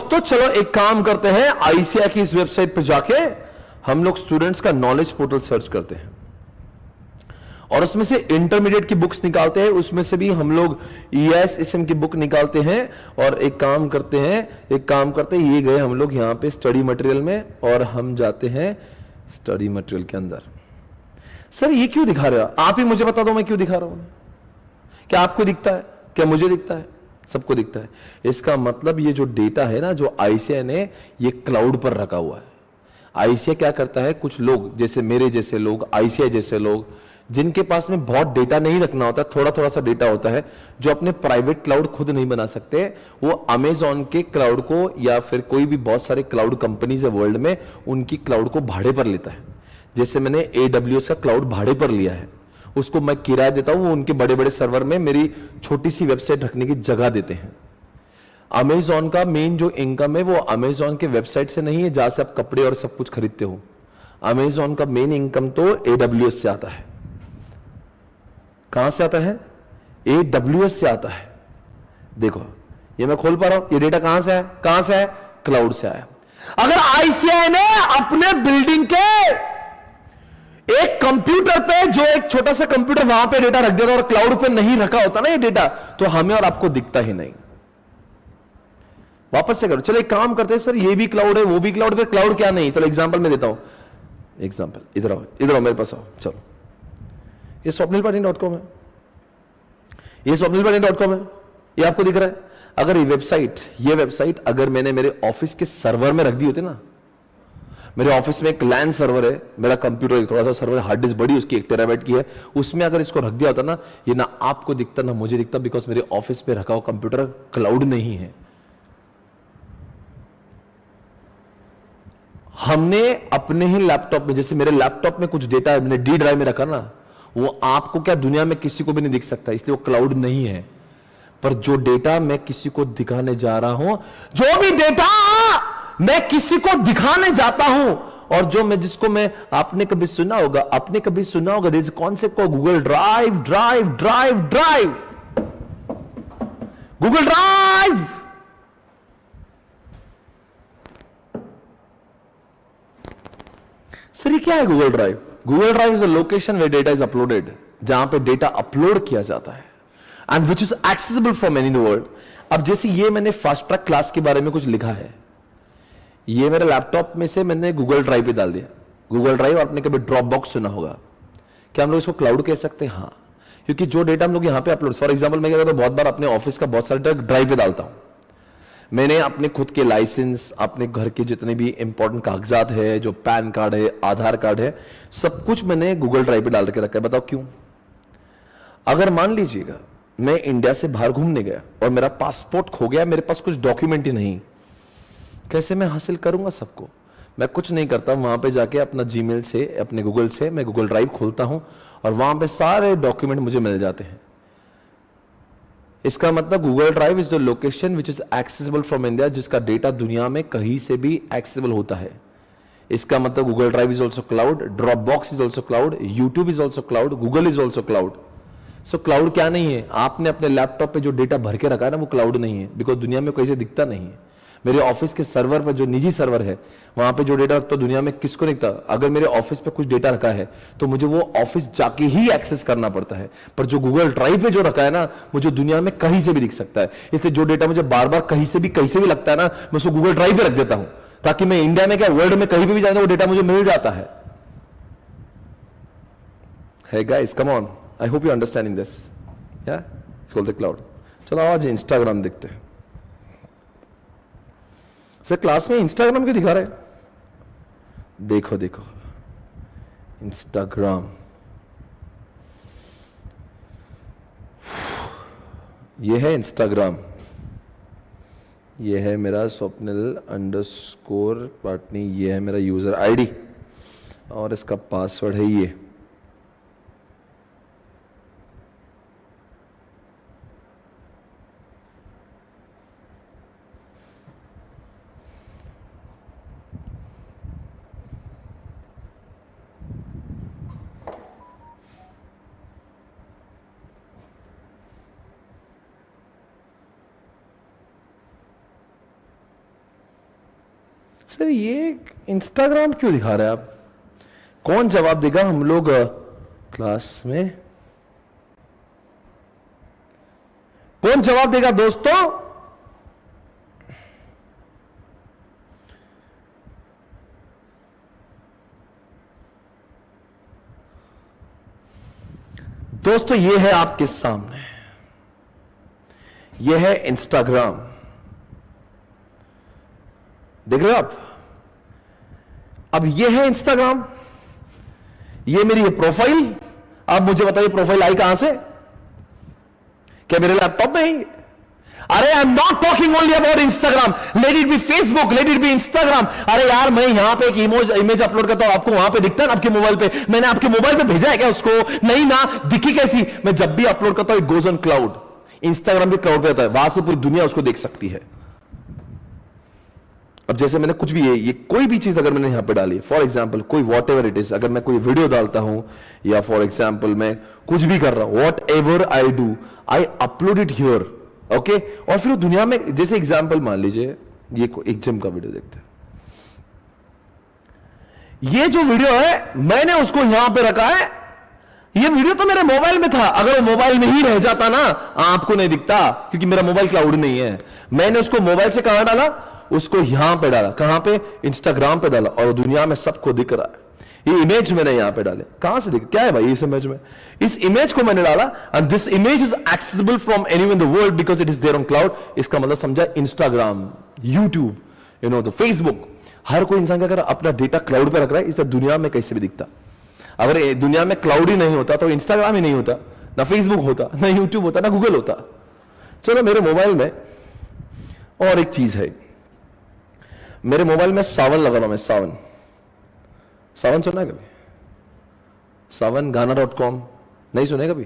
तो चलो एक काम करते हैं, आईसीआई की इस वेबसाइट पे जाके हम लोग स्टूडेंट्स का नॉलेज पोर्टल सर्च करते हैं और उसमें से इंटरमीडिएट की बुक्स निकालते हैं, उसमें से भी हम लोग EISM की बुक निकालते हैं और एक काम करते हैं, ये गए हम लोग यहां पे स्टडी मटेरियल में और हम जाते हैं स्टडी मटेरियल के अंदर। सर ये क्यों दिखा रहे हो? आप ही मुझे बता दो मैं क्यों दिखा रहा हूं। क्या आपको दिखता है? क्या मुझे दिखता है? सबको दिखता है। इसका मतलब ये जो डेटा है ना, जो आईसीआई ने ये क्लाउड पर रखा हुआ है। आईसीआई क्या करता है, कुछ लोग जैसे मेरे जैसे लोग, आईसीआई जैसे लोग, जिनके पास में बहुत डेटा नहीं रखना होता, थोड़ा थोड़ा सा डेटा होता है, जो अपने प्राइवेट क्लाउड खुद नहीं बना सकते, वो अमेजॉन के क्लाउड को या फिर कोई भी बहुत सारे क्लाउड कंपनीज है वर्ल्ड में, उनकी क्लाउड को भाड़े पर लेता है। जैसे मैंने AWS का क्लाउड भाड़े पर लिया है, उसको मैं किराया देता हूं, वो उनके बड़े बड़े सर्वर में मेरी छोटी सी वेबसाइट रखने की जगह देते हैं। अमेजॉन का मेन जो इनकम है वो अमेजॉन के वेबसाइट से नहीं है जहां से आप कपड़े और सब कुछ खरीदते हो। अमेजॉन का मेन इनकम तो AWS से आता है। कहां से आता है? AWS से आता है। देखो ये मैं खोल पा रहा हूं, ये डेटा कहां से है? कहां से है? क्लाउड से आया। अगर आईसीआई ने अपने बिल्डिंग के एक कंप्यूटर पे, जो एक छोटा सा कंप्यूटर वहां पे डेटा रख देता और क्लाउड पे नहीं रखा होता ना ये डेटा, तो हमें और आपको दिखता ही नहीं। वापस से करो, चलो एक काम करते हैं, सर ये भी क्लाउड है वो भी क्लाउड है, क्लाउड क्या नहीं? चलो एग्जांपल मैं देता हूं। एग्जांपल इधर आओ मेरे पास आओ। चलो ये swapnilpatil.com है, ये swapnilpatil.com है, ये आपको दिख रहा है। अगर ये वेबसाइट अगर मैंने मेरे ऑफिस के सर्वर में रख दी होती ना, मेरे ऑफिस में एक लैन सर्वर है, मेरा कंप्यूटर एक थोड़ा सा सर्वर हार्ड डिस्क बड़ी उसकी 1 टेराबाइट की है, उसमें अगर इसको रख दिया होता ना, ये ना आपको दिखता ना मुझे दिखता, बिकॉज मेरे ऑफिस पे रखा हुआ कंप्यूटर क्लाउड नहीं है। हमने अपने ही लैपटॉप में, जैसे मेरे लैपटॉप में कुछ डेटा मैंने D ड्राइव में रखा ना, वो आपको क्या दुनिया में किसी को भी नहीं दिख सकता, इसलिए वो क्लाउड नहीं है। पर जो डेटा मैं किसी को दिखाने जा रहा हूं, जो भी डेटा मैं किसी को दिखाने जाता हूं, और जो मैं जिसको मैं आपने कभी सुना होगा दिस कॉन्सेप्ट को Google drive, Google drive. Sir ये क्या है Google drive? Google drive is a location where data is uploaded, जहां पे डेटा अपलोड किया जाता है and which is accessible for many in the world. अब जैसे ये मैंने फास्ट ट्रैक क्लास के बारे में कुछ लिखा है, ये मेरे लैपटॉप में से मैंने गूगल ड्राइव पे डाल दिया। गूगल ड्राइव आपने कभी ड्रॉप बॉक्स सुना होगा, क्या हम लोग इसको क्लाउड कह सकते हैं? हाँ, क्योंकि जो डेटा हम लोग यहाँ पे अपलोड, फॉर एग्जाम्पल मैं क्या करता हूँ, बहुत बार अपने ऑफिस का बहुत सारा ड्राइव पे डालता हूँ। मैंने अपने खुद के लाइसेंस, अपने घर के जितने भी इंपॉर्टेंट कागजात है, जो पैन कार्ड है, आधार कार्ड है, सब कुछ मैंने गूगल ड्राइव पे डाल के रखा है। बताओ क्यों? अगर मान लीजिएगा मैं इंडिया से बाहर घूमने गया और मेरा पासपोर्ट खो गया, मेरे पास कुछ डॉक्यूमेंट ही नहीं, कैसे मैं हासिल करूंगा सबको? मैं कुछ नहीं करता, वहां पे जाके अपना जीमेल से, अपने गूगल से मैं गूगल ड्राइव खोलता हूं और वहां पे सारे डॉक्यूमेंट मुझे मिल जाते हैं। इसका मतलब Google drive is the location which is accessible from India, जिसका डेटा दुनिया में कहीं से भी एक्सेसिबल होता है। इसका मतलब Google drive is also cloud, drop box is also cloud, YouTube is also cloud, Google is also cloud. So cloud क्या नहीं है? आपने अपने लैपटॉप पे जो डेटा भर के रखा है ना, वो क्लाउड नहीं है, बिकॉज दुनिया में कहीं से दिखता नहीं है। मेरे ऑफिस के सर्वर पर जो निजी सर्वर है वहां पे जो डेटा तो दुनिया में किसको नहीं था। अगर मेरे ऑफिस पे कुछ डेटा रखा है तो मुझे वो ऑफिस जाके ही एक्सेस करना पड़ता है, पर जो गूगल ड्राइव पे जो रखा है ना, मुझे दुनिया में कहीं से भी दिख सकता है। इसलिए जो डेटा मुझे बार बार कहीं से भी लगता है ना, मैं उसको गूगल ड्राइव पे रख देता हूं, ताकि मैं इंडिया में क्या वर्ल्ड में कहीं भी जाता हूं वो डेटा मुझे मिल जाता है। Hey guys, come on. I hope you're understanding this. Yeah? It's called the cloud. चलो आज इंस्टाग्राम देखते हैं। सर क्लास में इंस्टाग्राम क्यों दिखा रहे? देखो देखो इंस्टाग्राम, ये है इंस्टाग्राम, ये है मेरा स्वप्निल अंडरस्कोर पाटनी, ये है मेरा यूजर आईडी और इसका पासवर्ड है ये। सर ये इंस्टाग्राम क्यों दिखा रहे हैं आप? कौन जवाब देगा? हम लोग क्लास में कौन जवाब देगा दोस्तों? दोस्तों ये है आपके सामने, ये है इंस्टाग्राम, देख रहे हो आप? अब ये है इंस्टाग्राम, ये मेरी प्रोफाइल। अब मुझे बताइए प्रोफाइल आई कहां से? क्या मेरे लैपटॉप में ही? अरे I am not talking only about Instagram, let it be Facebook, let it be Instagram. अरे यार मैं यहां पे एक इमेज अपलोड करता हूं, आपको वहां पे दिखता है ना आपके मोबाइल पे? मैंने आपके मोबाइल पे भेजा है क्या उसको? नहीं ना, दिखी कैसी? मैं जब भी अपलोड करता हूं it goes on cloud. Instagram भी क्लाउड पे आता है, वहां से पूरी दुनिया उसको देख सकती है। अब जैसे मैंने कुछ भी ये कोई भी चीज अगर मैंने यहां पे डाली, फॉर एग्जांपल कोई वॉट एवर इट इज, अगर मैं कोई वीडियो डालता हूं या फॉर एग्जांपल मैं कुछ भी कर रहा हूं, what ever I do I upload it here, okay. और फिर दुनिया में, जैसे एग्जांपल मान लीजिए ये एक जिम का वीडियो देखते हैं, ये जो वीडियो है मैंने उसको यहां पे रखा है, ये वीडियो तो मेरे मोबाइल में था, अगर वो मोबाइल में ही रह जाता ना आपको नहीं दिखता, क्योंकि मेरा मोबाइल क्लाउड नहीं है। मैंने उसको मोबाइल से कहां डाला? उसको यहां पे डाला, कहां पे? इंस्टाग्राम पे डाला, और दुनिया में सबको दिख रहा है। ये इमेज मैंने यहां पे डाले, कहां से दिख? क्या है भाई इस इमेज में? इस इमेज को मैंने डाला, and this image is accessible from anywhere in the world because it is there on cloud. इसका मतलब समझा? Instagram, YouTube, you know the Facebook, हर कोई इंसान का अगर अपना डेटा क्लाउड पे रख रहा है, इसलिए दुनिया में कैसे भी दिखता। अगर दुनिया में क्लाउड ही नहीं होता तो इंस्टाग्राम ही नहीं होता, ना फेसबुक होता, ना यूट्यूब होता, ना गूगल होता। चलो मेरे मोबाइल में और एक चीज है, मेरे मोबाइल में सावन लगा रहा हूं मैं। सावन सुना है कभी? सावन गाना.com नहीं सुने कभी?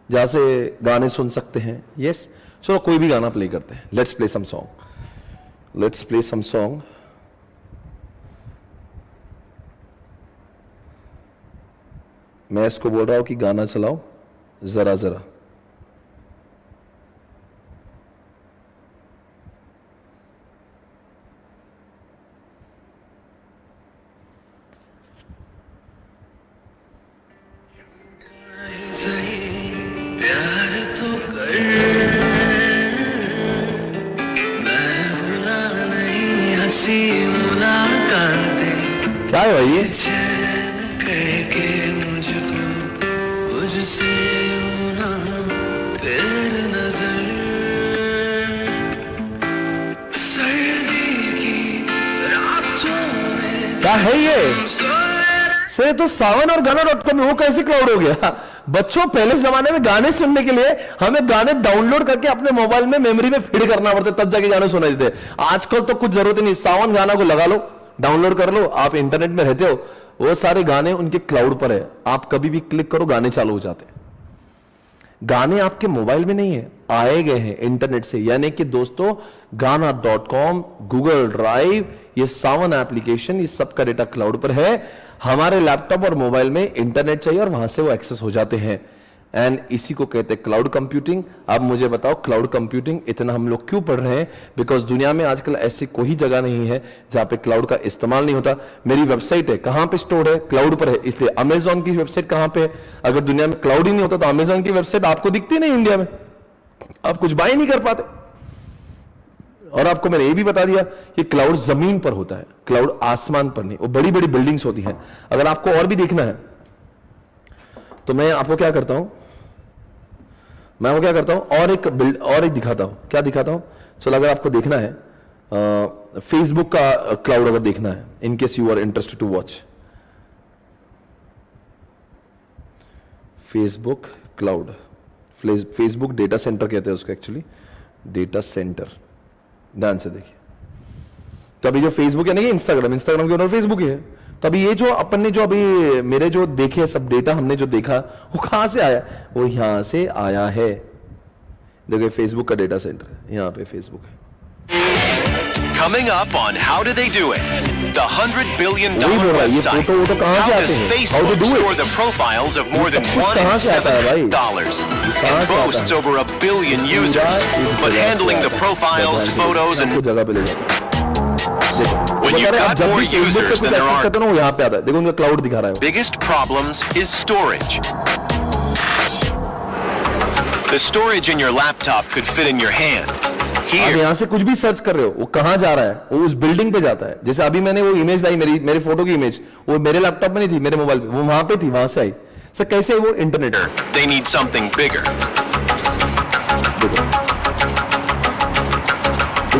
जहां से गाने सुन सकते हैं। यस, चलो कोई भी गाना प्ले करते हैं। Let's play some song. मैं इसको बोल रहा हूं कि गाना चलाओ जरा जरा। प्यार तो कर, मैं भुला नहीं हंसी मुलाकातें। क्या है भाई ये? चैन करके मुझको मुझसे यूं ना तेरी नजर, सर्दी की रातों में क्या है ये? से तो सावन और गाना.com, वो कैसे क्लाउड हो गया? बच्चों पहले जमाने में गाने सुनने के लिए हमें गाने डाउनलोड करके अपने मोबाइल में मेमोरी में फीड करना पड़ता, तब जाके गाने सुनाई देते। आजकल तो कुछ जरूरत ही नहीं, सावन गाना को लगा लो, डाउनलोड कर लो, आप इंटरनेट में रहते हो, वो सारे गाने उनके क्लाउड पर है, आप कभी भी क्लिक करो गाने चालू हो जाते हैं। गाने आपके मोबाइल में नहीं है, आए गए हैं इंटरनेट से। यानी कि दोस्तों गाना.com, गूगल ड्राइव, ये सावन एप्लीकेशन, ये सबका डेटा क्लाउड पर है। हमारे लैपटॉप और मोबाइल में इंटरनेट चाहिए और वहां से वो एक्सेस हो जाते हैं। एंड इसी को कहते हैं क्लाउड कंप्यूटिंग। अब मुझे बताओ क्लाउड कंप्यूटिंग इतना हम लोग क्यों पढ़ रहे हैं? बिकॉज दुनिया में आजकल ऐसी कोई जगह नहीं है जहां पे क्लाउड का इस्तेमाल नहीं होता। मेरी वेबसाइट है, कहां पे स्टोर है? क्लाउड पर है। इसलिए अमेजॉन की वेबसाइट कहां पे है? अगर दुनिया में क्लाउड ही नहीं होता तो अमेजॉन की वेबसाइट आपको दिखती नहीं इंडिया में, आप कुछ बाय नहीं कर पाते। और आपको मैंने ये भी बता दिया कि क्लाउड जमीन पर होता है, क्लाउड आसमान पर नहीं। वो बड़ी बड़ी बिल्डिंग्स होती हैं। अगर आपको और भी देखना है तो मैं आपको क्या करता हूं, और एक दिखाता हूं। क्या दिखाता हूं? चलो अगर आपको देखना है फेसबुक का क्लाउड, अगर देखना है, in case you are interested to watch Facebook cloud, Facebook data centre कहते हैं उसको, एक्चुअली डेटा सेंटर। ध्यान से देखिए। तो अभी जो फेसबुक है नहीं, इंस्टाग्राम के ओनर फेसबुक ही है। तो अभी ये जो अपन ने जो अभी मेरे जो देखे सब डेटा हमने जो देखा वो कहां से आया? वो यहां से आया है। देखिए फेसबुक का डेटा सेंटर है, यहां पे फेसबुक है। Coming up on How Do They Do It? The $100 billion website. Photo कहां से How आते does हैं? Facebook store the profiles of more than $1 in $7 and boasts over $1 billion users, but handling the profiles, photos, and जगह पे ले जाते हैं। when you've got more users than there are वो यहाँ पे आता है। देखो उनका क्लाउड दिखा रहा है। biggest problems is storage. The storage in your laptop could fit in your hand. आप Here, यहाँ से कुछ भी सर्च कर रहे हो, वो कहाँ जा रहा है? वो उस बिल्डिंग पे जाता है। जैसे अभी मैंने वो इमेज लाई, मेरी फोटो की इमेज, वो मेरे लैपटॉप में नहीं थी, मेरे मोबाइल पे, वो वहां पे थी, वहां से आई। सर कैसे वो internet? they need something bigger.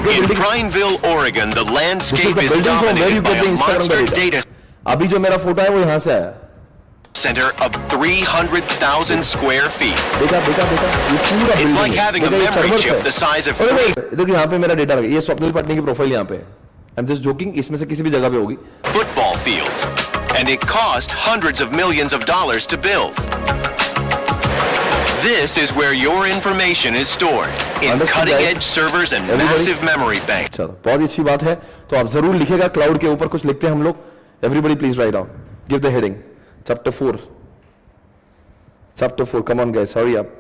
In Prineville, Oregon, the landscape is dominated by a monster data अभी जो मेरा फोटो है वो यहाँ से आया। center of 300,000 square feet. देखा ये पूरा It's building like है। having a देखा, ये memory servers chip है। the size of देखो यहाँ पे मेरा डेटा लगा। ये स्वप्निल पटनी की प्रोफाइल यहाँ पे है। आई एम जस्ट जोकिंग, इसमें से किसी भी जगह पे होगी। football fields, and it cost hundreds of millions of dollars to build. This is where your information is stored in Understood, cutting-edge guys? servers and Everybody? massive memory banks. चलो बहुत ही अच्छी बात है। तो आप जरूर लिखेगा क्लाउड के ऊपर कुछ लिखते हैं हम लोग। Everybody please write down, give the heading chapter 4, come on guys, hurry up.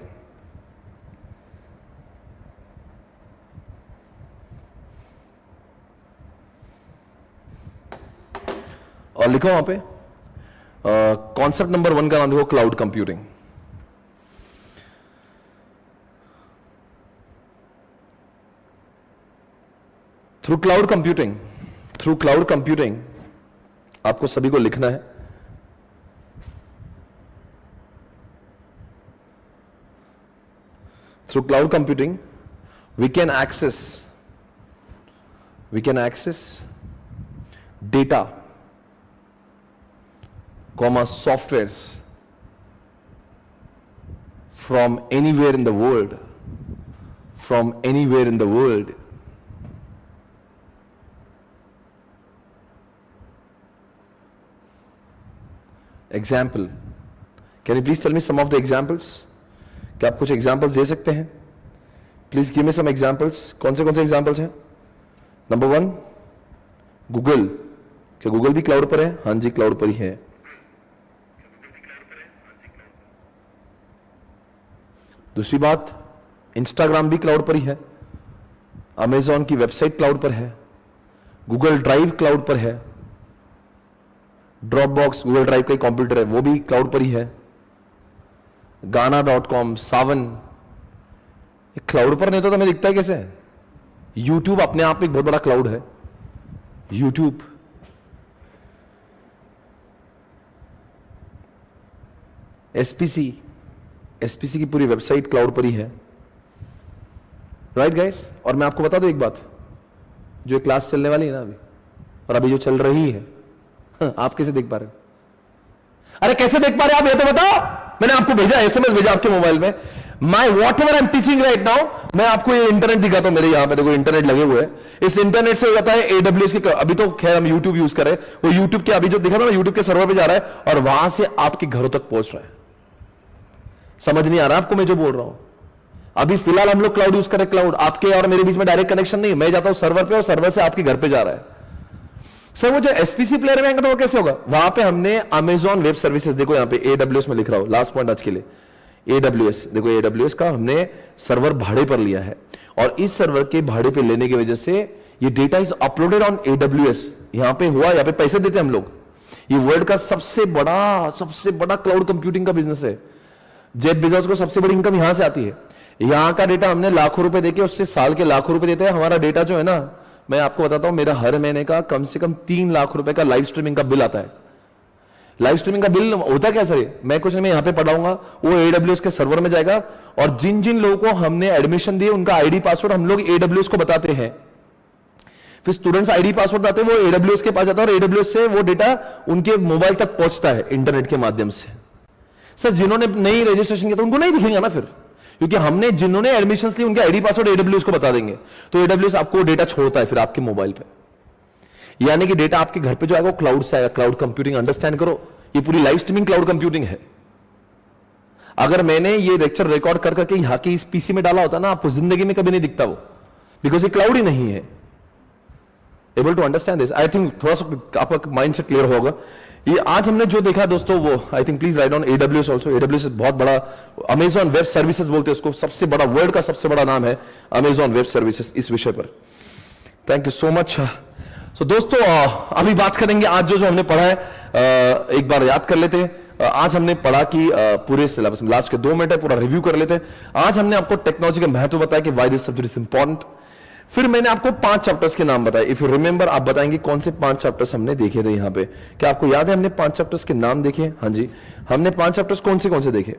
और लिखो वहां पे कॉन्सेप्ट नंबर 1 का नाम लिखो cloud computing. Through cloud computing आपको सभी को लिखना है through cloud computing we can access data, softwares from anywhere in the world, Example. Can you please tell me some of the examples? क्या आप कुछ examples दे सकते हैं? Please give me some examples. कौन से examples हैं? Number 1, Google. क्या Google भी क्लाउड पर है? हाँ जी, क्लाउड पर ही है। दूसरी बात, Instagram भी क्लाउड पर ही है। Amazon की वेबसाइट क्लाउड पर है। Google ड्राइव क्लाउड पर है। ड्रॉपबॉक्स गूगल ड्राइव का कंप्यूटर है, वो भी क्लाउड पर ही है। गाना.com, सावन, क्लाउड पर नहीं तो हमें दिखता है कैसे? यूट्यूब अपने आप में एक बहुत बड़ा क्लाउड है। यूट्यूब, एसपीसी की पूरी वेबसाइट क्लाउड पर ही है। Right guys? और मैं आपको बता दूं एक बात, जो क्लास चलने वाली है ना अभी, और अभी जो चल रही है, आप कैसे देख पा रहे हो? अरे कैसे देख पा रहे हो आप, ये तो बताओ। मैंने आपको भेजा, एसएमएस भेजा आपके मोबाइल में। My what ever I am teaching right now, मैं आपको ये इंटरनेट दिखाता हूं। मेरे यहां पे देखो इंटरनेट लगे हुए हैं। इस इंटरनेट से हो जाता है AWS के, अभी तो खैर हम यूट्यूब यूज कर रहे हैं, वो यूट्यूब के अभी जो दिखा था ना, यूट्यूब के सर्वर पे जा रहा है और वहां से आपके घरों तक पहुंच रहा है। समझ नहीं आ रहा आपको मैं जो बोल रहा हूं? अभी फिलहाल हम लोग क्लाउड यूज कर रहे हैं। क्लाउड आपके और मेरे बीच में डायरेक्ट कनेक्शन नहीं है। मैं जाता हूं सर्वर पे और सर्वर से आपके घर पे जा रहा है। सर वो जो एसपीसी प्लेयर बैंक तो वो कैसे होगा? वहां पे हमने अमेजॉन वेब सर्विसेज, देखो यहां पे AWS में लिख रहा हूं, लास्ट पॉइंट आज के लिए, AWS, देखो AWS का हमने सर्वर भाड़े पर लिया है और इस सर्वर के भाड़े पे लेने की वजह से ये data is uploaded on AWS। यहां पे हुआ, यहां पे पैसे देते हैं हम लोग। ये वर्ल्ड का सबसे बड़ा क्लाउड कंप्यूटिंग का बिजनेस है। जेफ बेजोस को सबसे बड़ी इनकम यहां से आती है। यहां का डेटा हमने लाखों रुपए देके उससे साल के लाखों रुपए देते हैं। हमारा डेटा जो है ना, मैं आपको बताता हूं, मेरा हर महीने का कम से कम 3 लाख रुपए का लाइव स्ट्रीमिंग का बिल आता है। लाइव स्ट्रीमिंग का बिल होता क्या सर? मैं कुछ नहीं, मैं यहां पे पढ़ाऊंगा, वो AWS के सर्वर में जाएगा और जिन जिन लोगों को हमने एडमिशन दिए उनका आईडी पासवर्ड हम लोग AWS को बताते हैं। फिर स्टूडेंट्स आईडी पासवर्ड आते हैं, वो AWS के पास जाता है और AWS से वो डेटा उनके मोबाइल तक पहुंचता है इंटरनेट के माध्यम से। सर जिन्होंने नई रजिस्ट्रेशन किया तो उनको नहीं दिखेगा ना फिर, क्योंकि हमने जिन्होंने एडमिशन लिए उनके आईडी पासवर्ड AWS को बता देंगे, तो AWS आपको डेटा छोड़ता है फिर आपके मोबाइल पे। यानी कि डेटा आपके घर पे जो आएगा वो क्लाउड से आएगा। क्लाउड कंप्यूटिंग अंडरस्टैंड करो, ये पूरी लाइव स्ट्रीमिंग क्लाउड कंप्यूटिंग है। अगर मैंने ये लेक्चर रिकॉर्ड कर करके यहां के इस पीसी में डाला होता ना, आपको जिंदगी में कभी नहीं दिखता वो, बिकॉज ये क्लाउड ही नहीं है। Able to understand this? I think थोड़ा सा आपका माइंड से क्लियर होगा। ये आज हमने जो देखा दोस्तों, वो I think please right on AWS also. AWS बहुत बड़ा, अमेजॉन वेब सर्विसेज बोलते हैं उसको, सबसे बड़ा, वर्ल्ड का सबसे बड़ा नाम है अमेजॉन वेब सर्विसेज इस विषय पर। Thank you so much. So दोस्तों अभी बात करेंगे आज जो हमने पढ़ा है, एक बार याद कर लेते हैं। आज हमने पढ़ा कि पूरे सिलेबस में लास्ट के 2 मिनट है, पूरा रिव्यू कर लेते हैं। आज हमने आपको टेक्नोलॉजी का महत्व बताया कि why this subject is important. फिर मैंने आपको 5 चैप्टर्स के नाम बताए। इफ यू रिमेंबर, आप बताएंगे कौन से 5 चैप्टर्स हमने देखे थे यहाँ पे। क्या आपको याद है हमने 5 चैप्टर्स के नाम देखे? हाँ जी, हमने 5 चैप्टर्स कौन से देखे?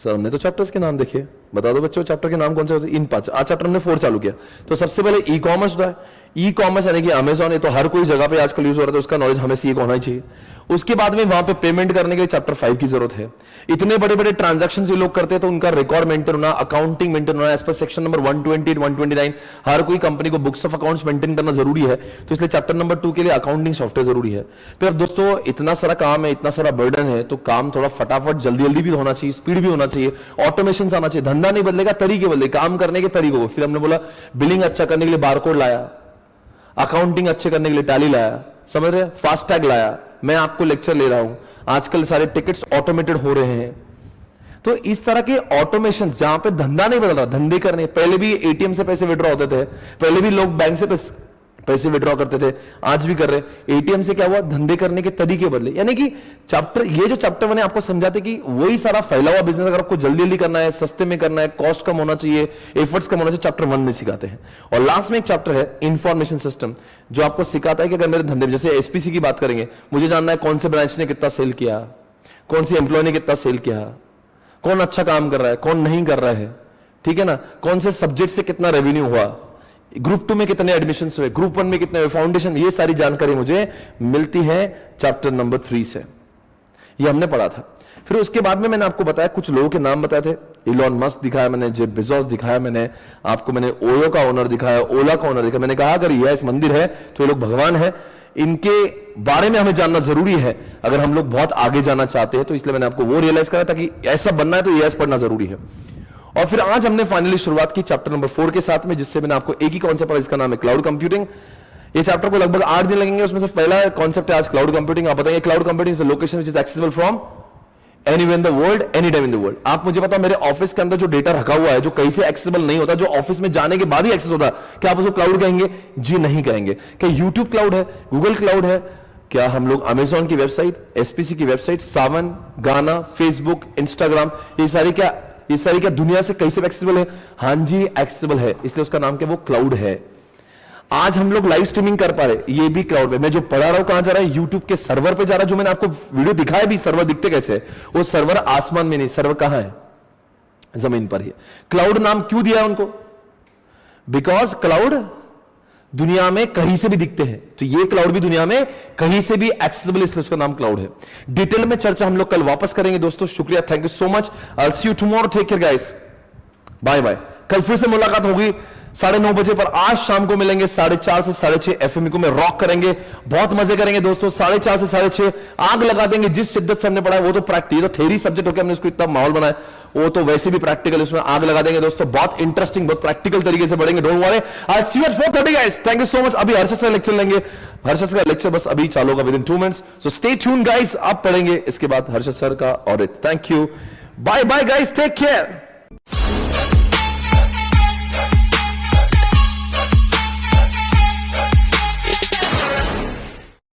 सर हमने तो चैप्टर्स के नाम देखे, बता दो बच्चों चैप्टर के नाम कौन से? इन 5। आज चैप्टर हमने 4 चालू किया। तो सबसे पहले ई कॉमर्स होता है। ई कॉमर्स यानी कि अमेजॉन, ये तो हर कोई जगह पे आजकल यूज हो रहा है, तो उसका नॉलेज हमें सीख होना ही चाहिए। उसके बाद में वहां पे पेमेंट करने के लिए चैप्टर 5 की जरूरत है। इतने बड़े बड़े ट्रांजैक्शंस ये लोग करते हैं तो उनका रिकॉर्ड मेंटेन होना, अकाउंटिंग मेंटेन होना, एज पर सेक्शन नंबर 128, 129 हर कोई कंपनी को बुक्स ऑफ अकाउंट्स मेंटेन करना जरूरी है। तो इसलिए चैप्टर नंबर 2 के लिए अकाउंटिंग सॉफ्टवेयर जरूरी है। फिर दोस्तों इतना सारा काम है, इतना सारा बर्डन है, तो काम थोड़ा फटाफट जल्दी भी होना चाहिए, स्पीड भी होना चाहिए, ऑटोमेशन आना चाहिए। धंधा नहीं बदलेगा, तरीके बदले, काम करने के तरीकों को। फिर हमने बोला बिलिंग अच्छा करने के लिए बारकोड लाया, अकाउंटिंग अच्छे करने के लिए टैली लाया, समझ रहे, फास्टैग लाया। मैं आपको लेक्चर ले रहा हूं, आजकल सारे टिकट्स ऑटोमेटेड हो रहे हैं। तो इस तरह के ऑटोमेशन जहां पे धंधा नहीं बदल रहा, धंधे करने, पहले भी ATM से पैसे विड्रॉ होते थे, पहले भी लोग बैंक से पैसे विड्रॉ करते थे, आज भी कर रहे। ATM से क्या हुआ? धंधे करने के तरीके बदले। यानी कि चैप्टर, ये जो चैप्टर मैंने आपको समझाते कि वही सारा फैला हुआ बिजनेस अगर आपको जल्दी करना है, सस्ते में करना है, कॉस्ट कम होना चाहिए, एफर्ट्स कम होना चाहिए, चैप्टर 1 में सिखाते हैं। और लास्ट में एक चैप्टर है इंफॉर्मेशन सिस्टम, जो आपको सिखाता है कि अगर मेरे धंधे, जैसे SPC की बात करेंगे, मुझे जानना है कौन से ब्रांच ने कितना सेल किया, कौन सी एम्प्लॉय ने कितना सेल किया, कौन अच्छा काम कर रहा है, कौन नहीं कर रहा है, ठीक है ना, कौन से सब्जेक्ट से कितना रेवेन्यू हुआ, ग्रुप 2 में कितने एडमिशन हुए, ग्रुप 1 में कितने हुए, फाउंडेशन, ये सारी जानकारी मुझे मिलती है चैप्टर नंबर 3 से। ये हमने पढ़ा था। फिर उसके बाद में मैंने आपको बताया, कुछ लोगों के नाम बताए थे। इलॉन मस्क दिखाया मैंने, जेफ बेजोस दिखाया मैंने आपको, मैंने ओयो का ओनर दिखाया, ओला का ओनर दिखाया। मैंने कहा अगर यह इस मंदिर है तो ये लोग भगवान है, इनके बारे में हमें जानना जरूरी है अगर हम लोग बहुत आगे जाना चाहते हैं। तो इसलिए मैंने आपको वो रियलाइज करा था कि ऐसा बनना है तो ES पढ़ना जरूरी है। और फिर आज हमने फाइनली शुरुआत की चैप्टर नंबर 4 के साथ में, जिससे मैंने आपको एक ही कॉन्सेप्ट पढ़ा, इसका नाम है क्लाउड कंप्यूटिंग। ये चैप्टर को लगभग 8 दिन लगेंगे। उसमें से पहला कॉन्सेप्ट है आज क्लाउड कंप्यूटिंग। आप बताइए, cloud computing is the location which is accessible from anywhere in the world, any time in the world. आप मुझे बताओ, मेरे ऑफिस के अंदर जो डेटा रखा हुआ है, जो कहीं से एक्सेसिबल नहीं होता, जो ऑफिस में जाने के बाद ही एक्सेस होता है, क्या आप उसको क्लाउड कहेंगे? जी नहीं कहेंगे। क्या यूट्यूब क्लाउड है, गूगल क्लाउड है? क्या हम लोग अमेजॉन की वेबसाइट, SPC की वेबसाइट, सावन, गाना, फेसबुक, इंस्टाग्राम, ये सारी क्या दुनिया से कैसे एक्सेसिबल है? हां जी एक्सेसिबल है, इसलिए उसका नाम क्या, वो क्लाउड है। आज हम लोग लाइव स्ट्रीमिंग कर पा रहे, ये भी क्लाउड पे। मैं जो पढ़ा रहा हूं कहां जा रहा है? यूट्यूब के सर्वर पे जा रहा है। जो मैंने आपको वीडियो दिखाया भी, सर्वर दिखते कैसे, वो सर्वर आसमान में नहीं, सर्वर कहां है? जमीन पर ही। क्लाउड नाम क्यों दिया है उनको? बिकॉज क्लाउड दुनिया में कहीं से भी दिखते हैं, तो ये क्लाउड भी दुनिया में कहीं से भी एक्सेसिबल, इसलिए उसका नाम क्लाउड है। डिटेल में चर्चा हम लोग कल वापस करेंगे दोस्तों। शुक्रिया, thank you so much. I will see you tomorrow, take care guys, bye bye. कल फिर से मुलाकात होगी 9:30 बजे पर आज शाम को मिलेंगे 4:30 से 6:30 एफएम को में रॉक करेंगे, बहुत मजे करेंगे दोस्तों। 4:30 से 6:30 आग लगा देंगे। जिस शिद्दत से हमने पढ़ा है वो तो प्रैक्टिकल, तो थ्योरी सब्जेक्ट होकर हमने उसको इतना माहौल बनाया, वो तो वैसे भी प्रैक्टिकल, इसमें आग लगा देंगे दोस्तों। बहुत इंटरेस्टिंग, बहुत प्रैक्टिकल तरीके से पढ़ेंगे, don't worry. I see you at 4:30 guys, thank you so much. अभी हर्षद का लेक्चर लेंगे, हर्षद का लेक्चर बस अभी चालू होगा within 2 minutes, so stay tune guys. आप पढ़ेंगे, इसके बाद हर्षद सर का audit. Thank you, bye bye guys, take care.